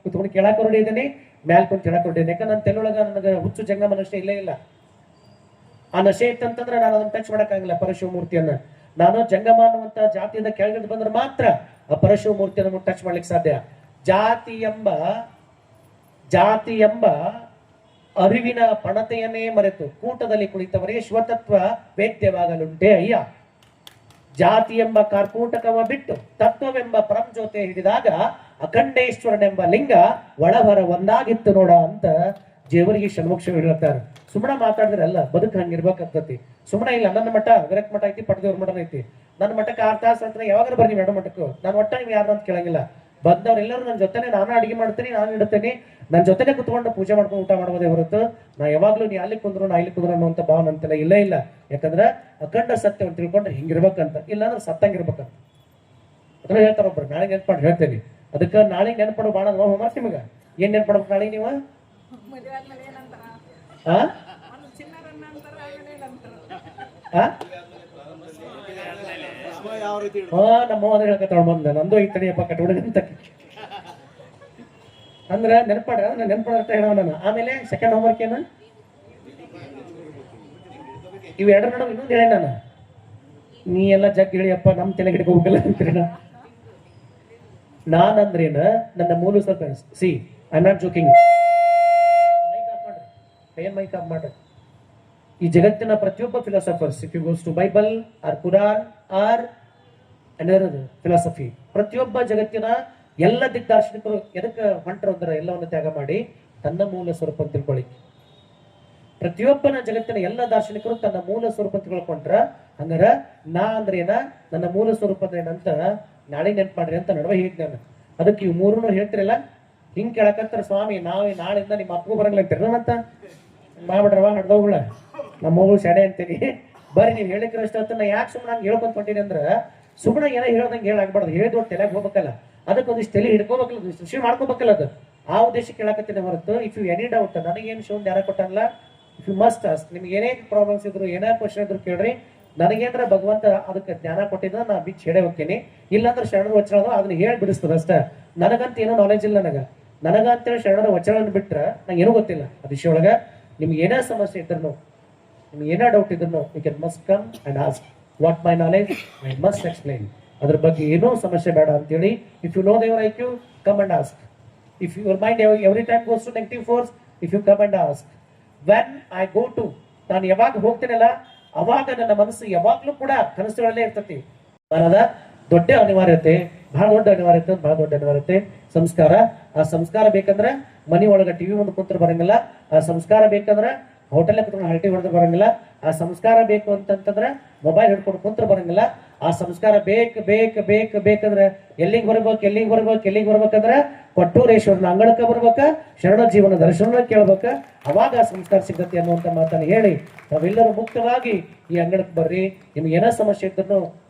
ಕುತ್ಕೊಂಡು ಕೇಳಾಕ ರೆಡಿ ಇದ್ದೀನಿ, ಮ್ಯಾಲ್ ಕುಂತ ಕೇಳಕ್ ರೆಡಿ. ಯಾಕಂದ್ರೆ ನನ್ನ ತೆಲೊಳಗ ನನಗೆ ಹುಚ್ಚು ಜಂಗಮ ನಶೆ ಇಲ್ಲ. ಆ ನಶೆ ಇತ್ತಂತಂದ್ರೆ ನಾನು ಅದನ್ನ ಟಚ್ ಮಾಡಕ್ಕಾಗಿಲ್ಲ ಪರಶಿವಮೂರ್ತಿಯನ್ನ. ನಾನು ಜಂಗಮ ಅನ್ನುವಂತ ಜಾತಿಯಿಂದ ಕೆಳಗಿಳಿದು ಬಂದ್ರೆ ಮಾತ್ರ ಆ ಪರಶಿವಮೂರ್ತಿಯನ್ನು ಟಚ್ ಮಾಡ್ಲಿಕ್ಕೆ ಸಾಧ್ಯ. ಜಾತಿ ಎಂಬ ಅರಿವಿನ ಪಣತೆಯನ್ನೇ ಮರೆತು ಕೂಟದಲ್ಲಿ ಕುಳಿತವರಿಗೆ ಶಿವತತ್ವ ವೇದ್ಯವಾಗಲುಂಟೆ ಅಯ್ಯ. ಜಾತಿ ಎಂಬ ಕಾರ್ಕೂಟಕವ ಬಿಟ್ಟು ತತ್ವವೆಂಬ ಪರಂಜ್ಯೋತಿ ಹಿಡಿದಾಗ ಅಖಂಡೇಶ್ವರನೆಂಬ ಲಿಂಗ ಒಳಹೊರ ಒಂದಾಗಿತ್ತು ನೋಡ ಅಂತ ಜೇವರಿಗೆ ಷಣ್ಮುಖ ಹೇಳ್ತಾರೆ. ಸುಮ್ಮನೆ ಮಾತಾಡಿದ್ರಲ್ಲ ಬದುಕು ಹಂಗಿರ್ಬೇಕಾಗ್ತತಿ. ಸುಮ್ಮನೆ ಇಲ್ಲ ನನ್ನ ಮಠ ಗರಕ್ ಮಠ ಐತಿ, ಪಟ್ಟದೇವ್ರ ಮಠ ಐತಿ, ನನ್ನ ಮಠಕ್ಕೆ 6 ತಾಸು ಅಂತ ಯಾವಾಗ ಬರ್ರಿ ಎರಡು ಮಠಕ್ಕೂ ನಾನು ಒಟ್ಟ ನೀವು ಯಾರು ಅಂತ ಕೇಳಂಗಿಲ್ಲ. ಬಂದವ್ರೆಲ್ಲರೂ ನನ್ನ ಜೊತೆನೆ ನಾನು ಅಡಿಗೆ ಮಾಡ್ತೀನಿ, ನಾನು ಇಡ್ತೀನಿ, ನನ್ನ ಜೊತೆನೆ ಕುತ್ಕೊಂಡು ಪೂಜೆ ಮಾಡ್ಕೊಂಡು ಊಟ ಮಾಡೋದೇ ಹೊರತು ನಾ ಯಾವಾಗ್ಲೂ ನೀ ಅಲ್ಲಿ ಕುಂದ್ರು ನಾ ಇಲ್ಲಿ ಕುಂದ್ರು ಅನ್ನುವಂತ ಭಾವನೆ ಅಂತೆಲ್ಲ ಇಲ್ಲೇ ಇಲ್ಲ. ಯಾಕಂದ್ರೆ ಅಖಂಡ ಸತ್ಯ ಅಂತ ತಿಳ್ಕೊಂಡ್ರೆ ಹಿಂಗಿರ್ಬೇಕಂತ, ಇಲ್ಲಾಂದ್ರೆ ಸತ್ತಂಗಿರ್ಬೇಕಂತ ಅದನ್ನ ಹೇಳ್ತಾರ ಒಬ್ರು. ನಾಳೆ ನೆನ್ಪಾಡು ಹೇಳ್ತೇನೆ. ಅದಕ್ಕೆ ನಾಳೆ ನೆನ್ಪಾಡು ಬಾಳ ಹೋಮ್ವರ್ಕ್ ನಿಮಗ ಏನ್ ನೆನ್ಪಾಡ್ಬೇಕು ನಾಳೆ ನೀವು? ಹಾ ನಮ್ಮ ಅದ್ರ ಹೇಳ್ಕತ್ತಾಳ ಬಂದ ನಂದು ಈ ತಡಿಯಪ್ಪ ಕಟ್ಬಿಡ ಅಂತ ಅಂದ್ರ ನೆನಪಾಡ್ರ ನೆನಪಾಡ ಹೇಳವ ನಾನು. ಆಮೇಲೆ ಸೆಕೆಂಡ್ ಹೋಮ್ವರ್ಕ್ ಏನ ಇವ್ ಎರಡರ ನಡುವೆ ಇನ್ನೊಂದು ಹೇಳ ನಾನು, ನೀ ಎಲ್ಲ ಜಗ್ ಹೇಳಿಯಪ್ಪ ನಮ್ ತಲೆ ಗಿಡಕ್ಕೆ ಹೋಗಲ್ಲ ಅಂತೀರ. ನಾನಂದ್ರೇನ ನನ್ನ ಮೂಲ ಸ್ವಲ್ಪ ಸಿ ಐ ನಾಟ್ ಜೋಕಿಂಗ್. ಏನ್ ಮೈಕ್ ಆಫ್ ಮಾಡ್ರಿ. ಈ ಜಗತ್ತಿನ ಪ್ರತಿಯೊಬ್ಬ philosophers, if you goes to Bible or Quran or another philosophy, ಪ್ರತಿಯೊಬ್ಬ ಜಗತ್ತಿನ ಎಲ್ಲ ದಿಗ್ದಾರ್ಶನಿಕರು ಎದಕ್ಕೆ ಹೊಂಟರು ಅಂದ್ರೆ ಎಲ್ಲವನ್ನು ತ್ಯಾಗ ಮಾಡಿ ತನ್ನ ಮೂಲ ಸ್ವರೂಪ ಅಂತ ತಿಳ್ಕೊಳ್ಳಿ. ಪ್ರತಿಯೊಬ್ಬನ ಜಗತ್ತಿನ ಎಲ್ಲ ದಾರ್ಶನಿಕರು ತನ್ನ ಮೂಲ ಸ್ವರೂಪ ಅಂತ ತಿಳ್ಕೊಂಡ್ರ ಹಂಗಾರ ನಾ ಅಂದ್ರೆ ಏನ, ನನ್ನ ಮೂಲ ಸ್ವರೂಪ ಅಂದ್ರೆ ಏನಂತ ನಾಳೆ ನೆನ್ಪು ಮಾಡ್ರಿ ಅಂತ ನಡುವೆ ಹೇಳಿದ್ ನಾನು. ಅದಕ್ಕೆ ಇವ್ ಮೂರನ್ನು ಹೇಳ್ತಿರಲ್ಲ ಹಿಂಗ್ ಕೇಳಕತ್ತಾರ ಸ್ವಾಮಿ ನಾವೇ ನಾಳಿಂದ ನಿಮ್ಮ ಅಪ್ಪಗೂ ಬರಂಗಿಲ್ಲ ಅಂತೀರ ಅಂತ ಮಾಡ್ಬಿಡ್ರವ ಹಡ್ದವುಗಳ ನಮ್ಮ ಮಗಳು ಶಾಡೆ ಅಂತೀನಿ ಬರ್ರಿ ನೀವು ಹೇಳಿಕ್ರಷ್ಟ ಅಂತ ನಾ ಯಾಕೆ ಸುಮ್ಮನೆ ಹಂಗೆ ಹೇಳ್ಕೊಂತ ಹೊಂಟೀನಿ ಅಂದ್ರ ಸುಮ್ಮನೆ ಏನೋ ಹೇಳ್ದಂಗೆ ಹೇಳಾಗ್ಬಾರ್ದು. ಹೇಳಿದ್ ಒಟ್ಟು ತಲೆಗೆ ಹೋಗ್ಬೇಕಲ್ಲ, ಅದಕ್ಕೆ ಒಂದಿಷ್ಟು ತಲೆ ಹಿಡ್ಕೋಬೇಕಲ್ಲ, ಸೃಷ್ಟಿ ಮಾಡ್ಕೋಬೇಕಲ್ಲ. ಅದು ಆ ಉದ್ದೇಶಕ್ಕೆ ಕೇಳಕತ್ತೀನಿ ಹೊರತು ಇಫ್ ಯು ಎನಿ ಡೌಟ್ ನನಗೇನು ಶಿವನ್ ಯಾರ ಕೊಟ್ಟಲ್ಲ, ಇಫ್ ಯು ಮಸ್ಟ್ ಅಸ್ಟ್ ನಿಮ್ಗೆ ಏನೇ ಪ್ರಾಬ್ಲಮ್ಸ್ ಇದ್ರು ಏನೇ ಕ್ವಶನ್ ಇದ್ರು ಕೇಳ್ರಿ. ನನಗೇನ್ರ ಭಗವಂತ ಅದಕ್ಕೆ ಜ್ಞಾನ ಕೊಟ್ಟಿದ್ದ ನಾ ಬಿಚ್ಚಿ ಹೇಳೇ ಹೋಗ್ತೀನಿ. ಇಲ್ಲಾಂದ್ರೆ ಶರಣರ ವಚನ ಅದನ್ನ ಹೇಳಿ ಬಿಡಿಸ್ತದ ಅಷ್ಟ. ನನಗಂತ ಏನೋ ನಾಲೆಜ್ ಇಲ್ಲ ನನಗಂತೇಳಿ ಶರಣರ ವಚನ ಬಿಟ್ರೆ ನಂಗೆ ಏನೂ ಗೊತ್ತಿಲ್ಲ. ಆ ವಿಷಯ ಒಳಗ ನಿಮ್ಗೆ ಏನೇ ಸಮಸ್ಯೆ ಇದ್ರು, ನಿಮ್ಗೆ ಏನೇ ಡೌಟ್ ಇದ್ರು you can must come and ask what my knowledge I must explain. ಅದ್ರ ಬಗ್ಗೆ ಏನೋ ಸಮಸ್ಯೆ ಬೇಡ ಅಂತೇಳಿ ಇಫ್ ಯು ನೋ ದೇವರ್ I Q come and ask. If your mind every time goes to negative force, if you come and ask when I go to, ನಾನು ಯಾವಾಗ ಹೋಗ್ತೀನಲ್ಲ ಅವಾಗ ನನ್ನ ಮನಸ್ಸು ಯಾವಾಗ್ಲೂ ಕೂಡ ಕನಸುಗಳಲ್ಲೇ ಇರ್ತತಿ. ಮನದ ದೊಡ್ಡ ಅನಿವಾರ್ಯತೆ, ಬಹಳ ದೊಡ್ಡ ಅನಿವಾರ್ಯತೆ, ಬಹಳ ದೊಡ್ಡ ಅನಿವಾರ್ಯತೆ ಸಂಸ್ಕಾರ. ಆ ಸಂಸ್ಕಾರ ಬೇಕಂದ್ರೆ ಮನಿ ಒಳಗ ಟಿವಿ ಮುಂದೆ ಕುಂತ್ರ ಬರಂಗಿಲ್ಲ. ಆ ಸಂಸ್ಕಾರ ಬೇಕಂದ್ರೆ ಹೋಟೆಲ್ ಕುತ್ಕೊಂಡು ಹರಟಿ ಹೊಡೆದ್ರೆ ಬರಂಗಿಲ್ಲ. ಆ ಸಂಸ್ಕಾರ ಬೇಕು ಅಂತಂತಂದ್ರೆ ಮೊಬೈಲ್ ಹಿಡ್ಕೊಂಡು ಕುಂತ್ರ ಬರಂಗಿಲ್ಲ. ಆ ಸಂಸ್ಕಾರ ಬೇಕಂದ್ರೆ ಎಲ್ಲಿಗೆ ಬರ್ಬೇಕಂದ್ರೆ ಕೊಟ್ಟೂರೇಶ್ವರನ ಅಂಗಳಕ್ಕೆ ಬರ್ಬೇಕ, ಶರಣ ಜೀವನ ದರ್ಶನ ಕೇಳ್ಬೇಕ, ಅವಾಗ ಆ ಸಂಸ್ಕಾರ ಸಿಗತ್ತೆ ಅನ್ನುವಂತ ಮಾತನ್ನು ಹೇಳಿ ನಾವೆಲ್ಲರೂ ಮುಕ್ತವಾಗಿ ಈ ಅಂಗಳಕ್ಕೆ ಬರ್ರಿ. ನಿಮ್ಗೆ ಏನೋ ಸಮಸ್ಯೆ ಇದ್ರು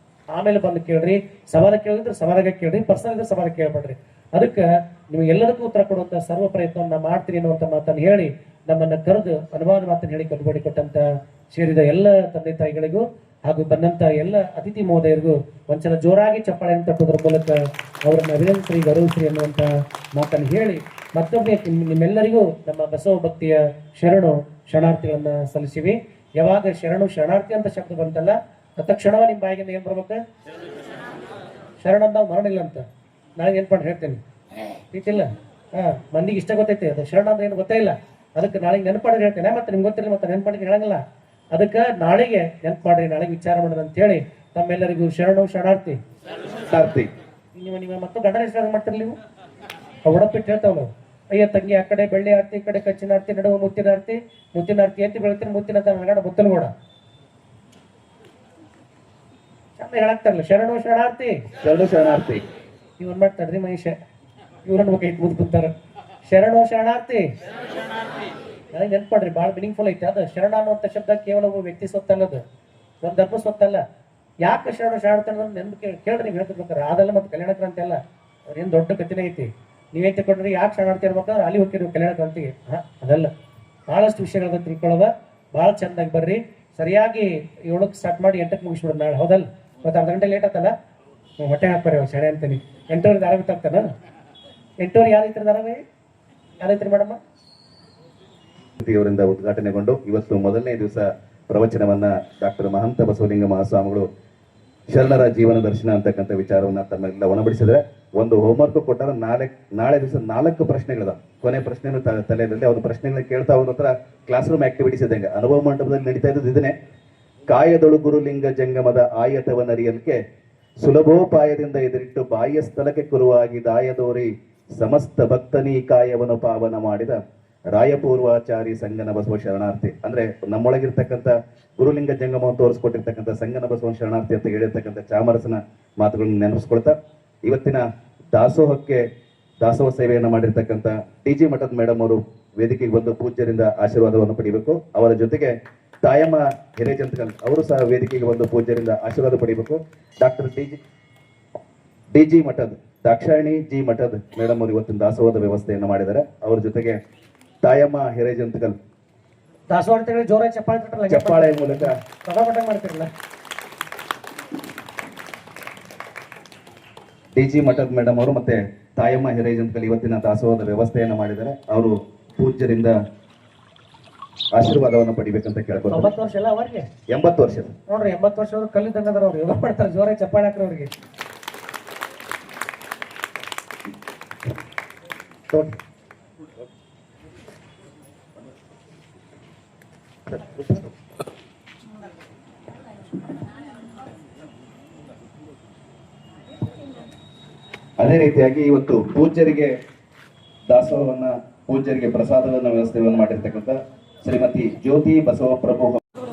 ಆಮೇಲೆ ಬಂದು ಕೇಳ್ರಿ. ಸವಾಲ ಕೇಳಿದ್ರೆ ಸವಾಲಾಗ ಕೇಳ್ರಿ, ಪರ್ಸನಲ್ ಇದ್ರೆ ಸವಾಲ ಕೇಳ್ಬೇಡ್ರಿ. ಅದಕ್ಕೆ ನೀವು ಎಲ್ಲದಕ್ಕೂ ಉತ್ತರ ಕೊಡುವಂತ ಸರ್ವ ಪ್ರಯತ್ನವನ್ನ ಮಾಡ್ತೀನಿ ಅನ್ನುವಂತ ಮಾತನ್ನು ಹೇಳಿ ನಮ್ಮನ್ನ ಕರೆದು ಅನುವಾದ ಮಾತನ್ನು ಹೇಳಿ ಕಲ್ಪಡಿ ಕೊಟ್ಟಂತ ಸೇರಿದ ಎಲ್ಲ ತಂದೆ ತಾಯಿಗಳಿಗೂ ಹಾಗೂ ಬಂದಂತ ಎಲ್ಲ ಅತಿಥಿ ಮಹೋದಯರಿಗೂ ಒಂದ್ಸಲ ಜೋರಾಗಿ ಚಪ್ಪಾಳೆಯನ್ನು ತಟ್ಟುವುದರ ಮೂಲಕ ಅವರನ್ನು ಅಭಿನಂದಿಸಿ ಗೌರವಿಸಿ ಅನ್ನುವಂತ ಮಾತನ್ನು ಹೇಳಿ ಮತ್ತೊಮ್ಮೆ ನಿಮ್ಮೆಲ್ಲರಿಗೂ ನಮ್ಮ ಬಸವ ಭಕ್ತಿಯ ಶರಣಾರ್ಥಿಗಳನ್ನ ಸಲ್ಲಿಸಿವಿ. ಯಾವಾಗ ಶರಣಾರ್ಥಿ ಅಂತ ಶಬ್ದ ಬಂತಲ್ಲ ತಕ್ಷಣವ ನಿಮ್ಮ ಬಾಯಿಗೆ ಏನ್ ಬರ್ಬೇಕ? ಶರಣಂದ ಮರಣ ಇಲ್ಲ ಅಂತ ನಾಳೆ ನೆನ್ಪಂಡು ಹೇಳ್ತೇನೆ. ಈತಿಲ್ಲ ಮಂದಿಗೆ ಇಷ್ಟ ಗೊತ್ತೈತೆ, ಅದು ಶರಣ ಅಂದ್ರೆ ಏನು ಗೊತ್ತೇ ಇಲ್ಲ. ಅದಕ್ಕೆ ನಾಳೆಗೆ ನೆನಪಾಡಿ ಹೇಳ್ತೇನೆ. ಮತ್ತೆ ನಿಮ್ಗೆ ಗೊತ್ತಿಲ್ಲ ಮತ್ತೆ ನೆನಪಾಡಿಗೆ ಹೇಳಂಗಿಲ್ಲ. ಅದಕ್ಕೆ ನಾಳೆಗೆ ನೆನಪು ಮಾಡ್ರಿ, ನಾಳೆಗೆ ವಿಚಾರ ಮಾಡೋಣ ಅಂತ ಹೇಳಿ ತಮ್ಮೆಲ್ಲರಿಗೂ ಶರಣಾರ್ಥಿ. ನೀವು ಮತ್ತು ಗಂಡನ ಹೆಸರು ಮಾಡ್ತಿರ್ಲಿ ನೀವು ಒಡಪಿಟ್ಟು ಹೇಳ್ತಾವಲ್ಲ, ಅಯ್ಯ ತಂಗಿ ಆ ಕಡೆ ಬೆಳ್ಳಿ ಆರ್ತಿ, ಈ ಕಡೆ ಕಚ್ಚಿನ ಆರ್ತಿ, ನಡುವೆ ಮುತ್ತಿನ ಆರ್ತಿ ಅಂತ ಬೆಳಿತೀನಿ. ಮುತ್ತಿನ ನಗಡ ಮುತ್ತಲಗೌಡ ಚಂದ ಹೇಳಾಕ್ತಾರಲ್ಲ ಶರಣಾರ್ಥಿ. ನೀವು ಏನ್ ಮಾಡ್ತಾರ್ರಿ ಮಹೇಶ ಇವ್ರನ್ನ ಬಗ್ಗೆ ಇಟ್ಟು ಮುದ್ ಕುಂತಾರ ಶರಣಾರ್ಥಿ. ನನಗೆ ನೆನ್ಪಾಡ್ರಿ ಭಾಳ ಮೀನಿಂಗ್ಫುಲ್ ಐತೆ. ಅದು ಶರಣ ಅನ್ನುವಂಥ ಶಬ್ದ ಕೇವಲ ಒಬ್ಬ ವ್ಯಕ್ತಿ ಸ್ವತ್ತಲ್ಲದು, ಒಂದು ಧರ್ಮ ಸ್ವತ್ತಲ್ಲ. ಯಾಕೆ ಶರಣಾರ್ಥಿ ಅನ್ನೋದು ನೆನ್ಪು ಕೇಳ್ರಿ. ನೀವು ಹೇಳ್ತಿರ್ಬೇಕಾರೆ ಅದೆಲ್ಲ ಮತ್ತೆ ಕಲ್ಯಾಣ ಕ್ರಾಂತಿ ಅಲ್ಲ, ಅವ್ರೇನು ದೊಡ್ಡ ಕಥೆನೇ ಐತಿ. ನೀವೇನ್ ತಗೊಂಡ್ರಿ ಯಾಕೆ ಶರಣಾರ್ಥಿ ಇರ್ಬೇಕಂದ್ರೆ ಅಲ್ಲಿ ಹೋಗ್ತೀರಿ ಕಲ್ಯಾಣ ಕ್ರಾಂತಿಗೆ. ಅದಲ್ಲ, ಬಹಳಷ್ಟು ವಿಷಯಗಳನ್ನ ತಿಳ್ಕೊಳ್ಳೋದ. ಭಾಳ ಚಂದಾಗಿ ಬರ್ರಿ. ಸರಿಯಾಗಿ 7ಕ್ಕೆ ಸ್ಟಾರ್ಟ್ ಮಾಡಿ 8ಕ್ಕೆ ಮುಗಿಸ್ಬಿಡೋದು ನಾಳೆ. ಹೌದಲ್ಲ? ಮತ್ತೆ ಅರ್ಧ ಗಂಟೆ ಲೇಟ್ ಆತಲ್ಲ, ಹೊಟ್ಟೆ ಹಾಕ್ಬಾರಿ ಅವ್ರು ಶಾಣೆ ಅಂತೀನಿ. 8 ಧಾರಾವಾಹಿ ಗೊತ್ತಾಗ್ತಾನ? 8 ಯಾರೈತ್ರಿ ಧಾರಾವಾಹಿ? ಯಾರೈತ್ರಿ ಮೇಡಮ್ಮ? ಅವರಿಂದ ಉದ್ಘಾಟನೆಗೊಂಡು ಇವತ್ತು ಮೊದಲನೇ ದಿವಸ ಪ್ರವಚನವನ್ನ ಡಾಕ್ಟರ್ ಮಹಂತ ಬಸವಲಿಂಗ ಮಹಾಸ್ವಾಮಿಗಳು ಶರಣರ ಜೀವನ ದರ್ಶನ ಅಂತಕ್ಕಂಥ ವಿಚಾರವನ್ನ ತಮ್ಮೆಲ್ಲ ಒಣಬಡಿಸಿದ್ರೆ ಒಂದು ಹೋಮ್ವರ್ಕ್ ಕೊಟ್ಟಾರ. ನಾಳೆ ದಿವಸ 4 ಪ್ರಶ್ನೆಗಳಿದ. ಕೊನೆ ಪ್ರಶ್ನೆನೂ ತಲೆಯಲ್ಲಿ ಅವ್ರ ಪ್ರಶ್ನೆಗಳನ್ನ ಕೇಳ್ತಾ ಅವ್ರ ಹತ್ರ ಕ್ಲಾಸ್ ರೂಮ್ ಆಕ್ಟಿವಿಟೀಸ್ ಇದ್ದಂಗೆ. ಅನುಭವ ಮಂಟಪದಲ್ಲಿ ನಡೀತಾ ಇದ್ದದ್ದು ಇದನ್ನೇ. ಕಾಯದೊಳು ಗುರುಲಿಂಗ ಜಂಗಮದ ಆಯತವನರಿಯಲ್ಕೆ ಸುಲಭೋಪಾಯದಿಂದ ಎದುರಿಟ್ಟು ಬಾಹ್ಯ ಸ್ಥಳಕ್ಕೆ ಕುರುವಾಗಿ ದಾಯದೋರಿ ಸಮಸ್ತ ಭಕ್ತನೀ ಕಾಯವನ್ನು ಪಾವನ ಮಾಡಿದ ರಾಯಪೂರ್ವಾಚಾರಿ ಸಂಗನ ಬಸವ ಶರಣಾರ್ಥಿ. ಅಂದ್ರೆ ನಮ್ಮೊಳಗಿರ್ತಕ್ಕಂಥ ಗುರುಲಿಂಗ ಜಂಗಮವನ್ನು ತೋರಿಸ್ಕೊಟ್ಟಿರ್ತಕ್ಕಂಥ ಸಂಗನ ಬಸವ ಶರಣಾರ್ಥಿ ಅಂತ ಹೇಳಿರ್ತಕ್ಕಂಥ ಚಾಮರಸನ ಮಾತುಗಳನ್ನು ನೆನಪಿಸ್ಕೊಳ್ತಾ ಇವತ್ತಿನ ದಾಸೋಹಕ್ಕೆ ದಾಸೋಹ ಸೇವೆಯನ್ನು ಮಾಡಿರ್ತಕ್ಕಂಥ TG ಮಠದ ಮೇಡಮ್ ಅವರು ವೇದಿಕೆಗೆ ಬಂದು ಪೂಜ್ಯರಿಂದ ಆಶೀರ್ವಾದವನ್ನು ಪಡಿಬೇಕು. ಅವರ ಜೊತೆಗೆ ತಾಯಮ್ಮ ಹಿರೇಜಂತಕಲ್ ಅವರು ಸಹ ವೇದಿಕೆಗೆ ಬಂದು ಪೂಜ್ಯರಿಂದ ಆಶೀರ್ವಾದ ಪಡಿಬೇಕು. ಡಾಕ್ಟರ್ DG ಮಠದ ದಾಕ್ಷಾಯಣಿ G ಮಠದ ಮೇಡಮ್ ಅವರು ಇವತ್ತಿನ ದಾಸೋಹದ ವ್ಯವಸ್ಥೆಯನ್ನು ಮಾಡಿದ್ದಾರೆ. ಅವರ ಜೊತೆಗೆ ತಾಯಮ್ಮ ಹಿರೇಜಂತಕಲ್ ದಾಸವಾಳ ಜೋರ ಚಪ್ಪಾಳೆ ಮೂಲಕ ಮಾಡ್ತಿರಲ್ಲ. DG ಮಠದ ಮೇಡಮ್ ಅವರು ಮತ್ತೆ ತಾಯಮ್ಮ ಹಿರೇಜಂತಕಲ್ ಇವತ್ತಿನ ದಾಸೋಹದ ವ್ಯವಸ್ಥೆಯನ್ನು ಮಾಡಿದ್ದಾರೆ. ಅವರು ಪೂಜ್ಯರಿಂದ ಆಶೀರ್ವಾದವನ್ನು ಪಡಿಬೇಕಂತ ಕೇಳ್ಕೊತಾರೆ. 90 ವರ್ಷ ಎಲ್ಲ ಅವರಿಗೆ 80 ವರ್ಷ ನೋಡ್ರಿ, 80 ವರ್ಷ ಅವ್ರು ಕಲ್ಲಿದ್ದಂಗದ್ರ ಅವ್ರು ಯೋಗ ಮಾಡ್ತಾರೆ. ಜೋರಾಗಿ ಚಪ್ಪಾಳೆ ಹಾಕ್ರಿ ಅವ್ರಿಗೆ. ಅದೇ ರೀತಿಯಾಗಿ ಇವತ್ತು ಪೂಜ್ಯರಿಗೆ ದಾಸೋಹವನ್ನ ಪೂಜ್ಯರಿಗೆ ಪ್ರಸಾದವನ್ನ ವ್ಯವಸ್ಥೆಯನ್ನು ಮಾಡಿರ್ತಕ್ಕಂಥ ಶ್ರೀಮತಿ ಜ್ಯೋತಿ ಬಸವಪ್ರಭು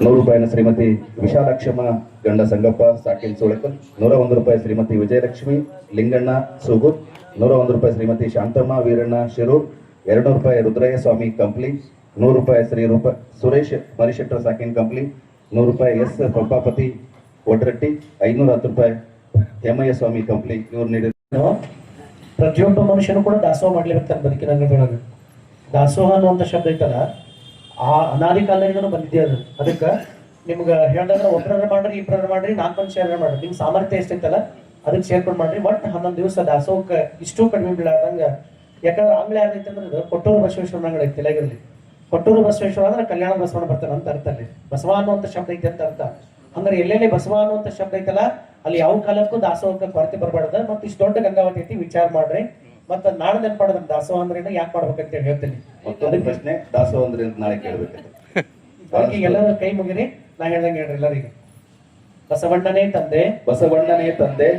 100 ರೂಪಾಯಿನ ಶ್ರೀಮತಿ ವಿಶಾಲಾಕ್ಷಮ್ಮ ಗಂಡ ಸಂಗಪ್ಪ ಸಾಕಿಲ್ ಸೋಳೆಕಲ್, 101 ರೂಪಾಯಿ ಶ್ರೀಮತಿ ವಿಜಯಲಕ್ಷ್ಮಿ ಲಿಂಗಣ್ಣ ಸೂಗೂರ್, 101 ರೂಪಾಯಿ ಶ್ರೀಮತಿ ಶಾಂತಮ್ಮ ವೀರಣ್ಣ ಶಿರೂರ್, 200 ರೂಪಾಯಿ ರುದ್ರಯ್ಯ ಸ್ವಾಮಿ ಕಂಪ್ಲಿ, 100 ರೂಪಾಯಿ ಸುರೇಶ್ ಮರಿಶೆಟ್ಟರ್ ಸಾಕಿನ್ ಕಂಪ್ಲಿ, 100 ರೂಪಾಯಿ S ಪಂಪಾಪತಿ ಒಡ್ರಟ್ಟಿ, 510 ರೂಪಾಯಿ MIS ಸ್ವಾಮಿ ಕಂಪ್ಲಿ ಇವ್ರು ನೀಡಿದ್ರು. ಪ್ರತಿಯೊಬ್ಬ ಮನುಷ್ಯನು ಕೂಡ ದಾಸೋಹ ಮಾಡ್ಲಿಕ್ಕೆ ಬದುಕಿನ ಒಳಗೆ. ದಾಸೋಹ ಅನ್ನುವಂಥ ಶಬ್ದ ಐತಲ್ಲ, ಆ ಅನಾದಿ ಕಾಲದಿಂದನೂ ಬಂದಿದೆ ಅದು. ಅದಕ್ಕೆ ನಿಮ್ಗೆ ಹೇಳಿದ್ರೆ ಒಬ್ಬರ ಮಾಡ್ರಿ, ಇಬ್ಬರ ಮಾಡ್ರಿ, 4 ಮಂದಿ ಶೇರ್ ಮಾಡ್ರಿ. ನಿಮ್ ಸಾಮರ್ಥ್ಯ ಎಷ್ಟೈತಲ್ಲ ಅದಕ್ಕೆ ಸೇರ್ಕೊಂಡು ಮಾಡ್ರಿ. ಒಟ್ಟು 11 ದಿವಸ ದಾಸೋಹಕ್ಕೆ ಇಷ್ಟು ಕಡಿಮೆ ಬೀಳಾರ್ದಂಗ. ಯಾಕಂದ್ರೆ ಆಮೇಲೆ ಯಾರ್ದೈತೆ ಅಂದ್ರೆ ಕೊಟ್ಟೂರು ಬಸವೇಶ್ವರ ಅಂಗಡಿ ಐತಿ ತಲೆಗಿರ್ಲಿ. ಕೊಟ್ಟೂರು ಬಸವೇಶ್ವರ ಅಂದ್ರೆ ಕಲ್ಯಾಣ ಬಸವಣ್ಣ ಬರ್ತಾನೆ ಅಂತ ಅರ್ಥ ಅಲ್ಲಿ. ಬಸವ ಅನ್ನುವಂಥ ಶಬ್ದ ಐತೆ ಅಂತ ಅರ್ಥ. ಅಂದ್ರೆ ಎಲ್ಲೆಲ್ಲಿ ಬಸವ ಅನ್ನುವಂಥ ಶಬ್ದ ಐತಲ್ಲ ಅಲ್ಲಿ ಯಾವ ಕಾಲಕ್ಕೂ ದಾಸೋಹಕ್ಕೆ ಕೊರತೆ ಬರಬಾರ್ದು. ಮತ್ತೆ ಇಷ್ಟು ದೊಡ್ಡ ಗಂಗಾವತಿ ಐತಿ, ವಿಚಾರ ಮಾಡ್ರಿ. ಮತ್ತೆ ನಾಳೆ ನೆನ್ಪಾಡೋದ್ ದಾಸೋಹ ಅಂದ್ರೆ ಯಾಕೆ ಮಾಡ್ಬೇಕಂತ ಹೇಳಿ ಹೇಳ್ತೀನಿ. ಮತ್ತೊಂದು ಪ್ರಶ್ನೆ, ದಾಸೋಹ ಅಂದ್ರೆ ನಾಳೆ ಕೇಳಬೇಕು. ಅದಕ್ಕೆ ಎಲ್ಲರೂ ಕೈ ಮುಗಿರಿ, ನಾ ಹೇಳ್ದಂಗೆ ಹೇಳ್ರಿ ಎಲ್ಲರಿಗೆ. ಬಸವಣ್ಣನೇ ತಂದೆ, ಬಸವಣ್ಣನೇ ತಂದೆ,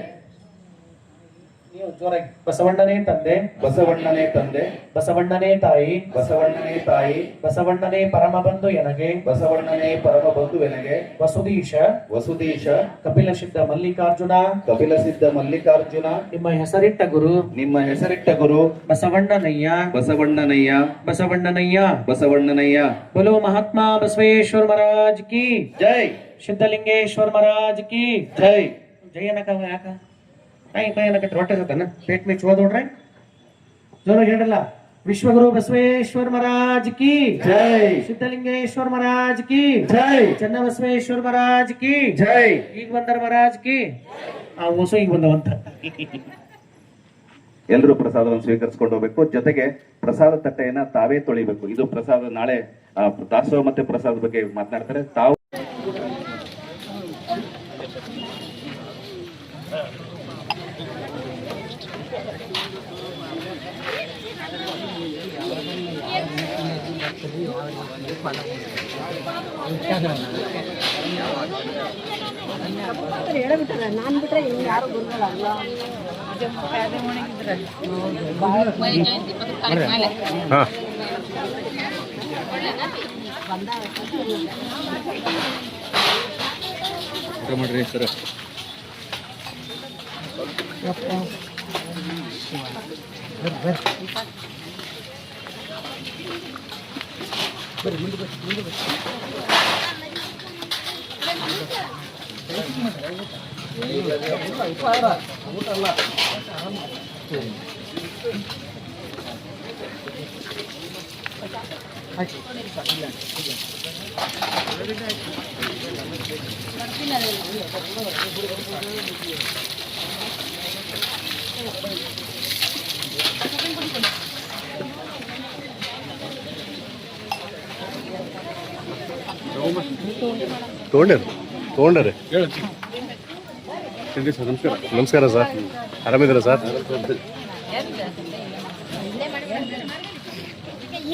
ನೀವು ಜೋರಾಗಿ. ಬಸವಣ್ಣನೇ ತಂದೆ, ಬಸವಣ್ಣನೇ ತಂದೆ, ಬಸವಣ್ಣನೇ ತಾಯಿ, ಬಸವಣ್ಣನೇ ತಾಯಿ, ಬಸವಣ್ಣನೇ ಪರಮ ಬಂಧು ಎನಗೆ, ಬಸವಣ್ಣನೇ ಪರಮ ಬಂಧುವೆನಗೆ, ವಸುದೀಶ ವಸುದೀಶ, ಕಪಿಲ ಸಿದ್ಧ ಮಲ್ಲಿಕಾರ್ಜುನ, ಕಪಿಲ ಸಿದ್ಧ ಮಲ್ಲಿಕಾರ್ಜುನ, ನಿಮ್ಮ ಹೆಸರಿಟ್ಟ ಗುರು, ನಿಮ್ಮ ಹೆಸರಿಟ್ಟ ಗುರು ಬಸವಣ್ಣನಯ್ಯ, ಬಸವಣ್ಣನಯ್ಯ, ಬಸವಣ್ಣನಯ್ಯ, ಬಸವಣ್ಣನಯ್ಯ. बोलो महात्मा बसवेश्वर महाराज की ಜೈ, सिद्धलिंगेश्वर महाराज की ಜೈ. जय नका याका नाही काय नका रोटे होता ना पेट में चुवा दोड रहे जोर ಹೇಳಲ್ಲ. विश्वगुरु बसवेश्वर महाराज की ಜೈ, सिद्धलिंगेश्वर महाराज की ಜೈ, चन्न बसवेश्वर महाराज की ಜೈ. ಈಗ ಬಂದರ महाराज की ಆ ಹೊಸ ಈಗ ಬಂದವಂತ. ಎಲ್ಲರೂ ಪ್ರಸಾದವನ್ನು ಸ್ವೀಕರಿಸಿಕೊಂಡು ಹೋಗ್ಬೇಕು. ಜೊತೆಗೆ ಪ್ರಸಾದ ತಟ್ಟೆಯನ್ನ ತಾವೇ ತೊಳಿಬೇಕು. ಇದು ಪ್ರಸಾದ ನಾಳೆ ದಾಸೋಹ ಮತ್ತೆ ಪ್ರಸಾದ ಬಗ್ಗೆ ಮಾತನಾಡ್ತಾರೆ. ತಾವು ಹೇಳಬಿಟ್ಟಾರೆ, ನಾನ್ ಬಿಟ್ರೆ ಇನ್ನು ಯಾರು ಗುರುಗಳಲ್ಲ. ಮಾಡ್ರಿ ಸರ್. ತೊಗೊಂಡ್ರಿ ನಮಸ್ಕಾರ. ನಮಸ್ಕಾರ ಸರ್, ಆರಾಮಿದ್ದೀರಾ ಸರ್?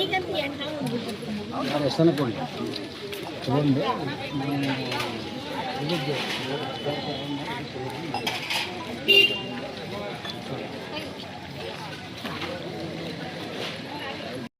ಈಗಂತ ತಗೊಂಡು ನಾವು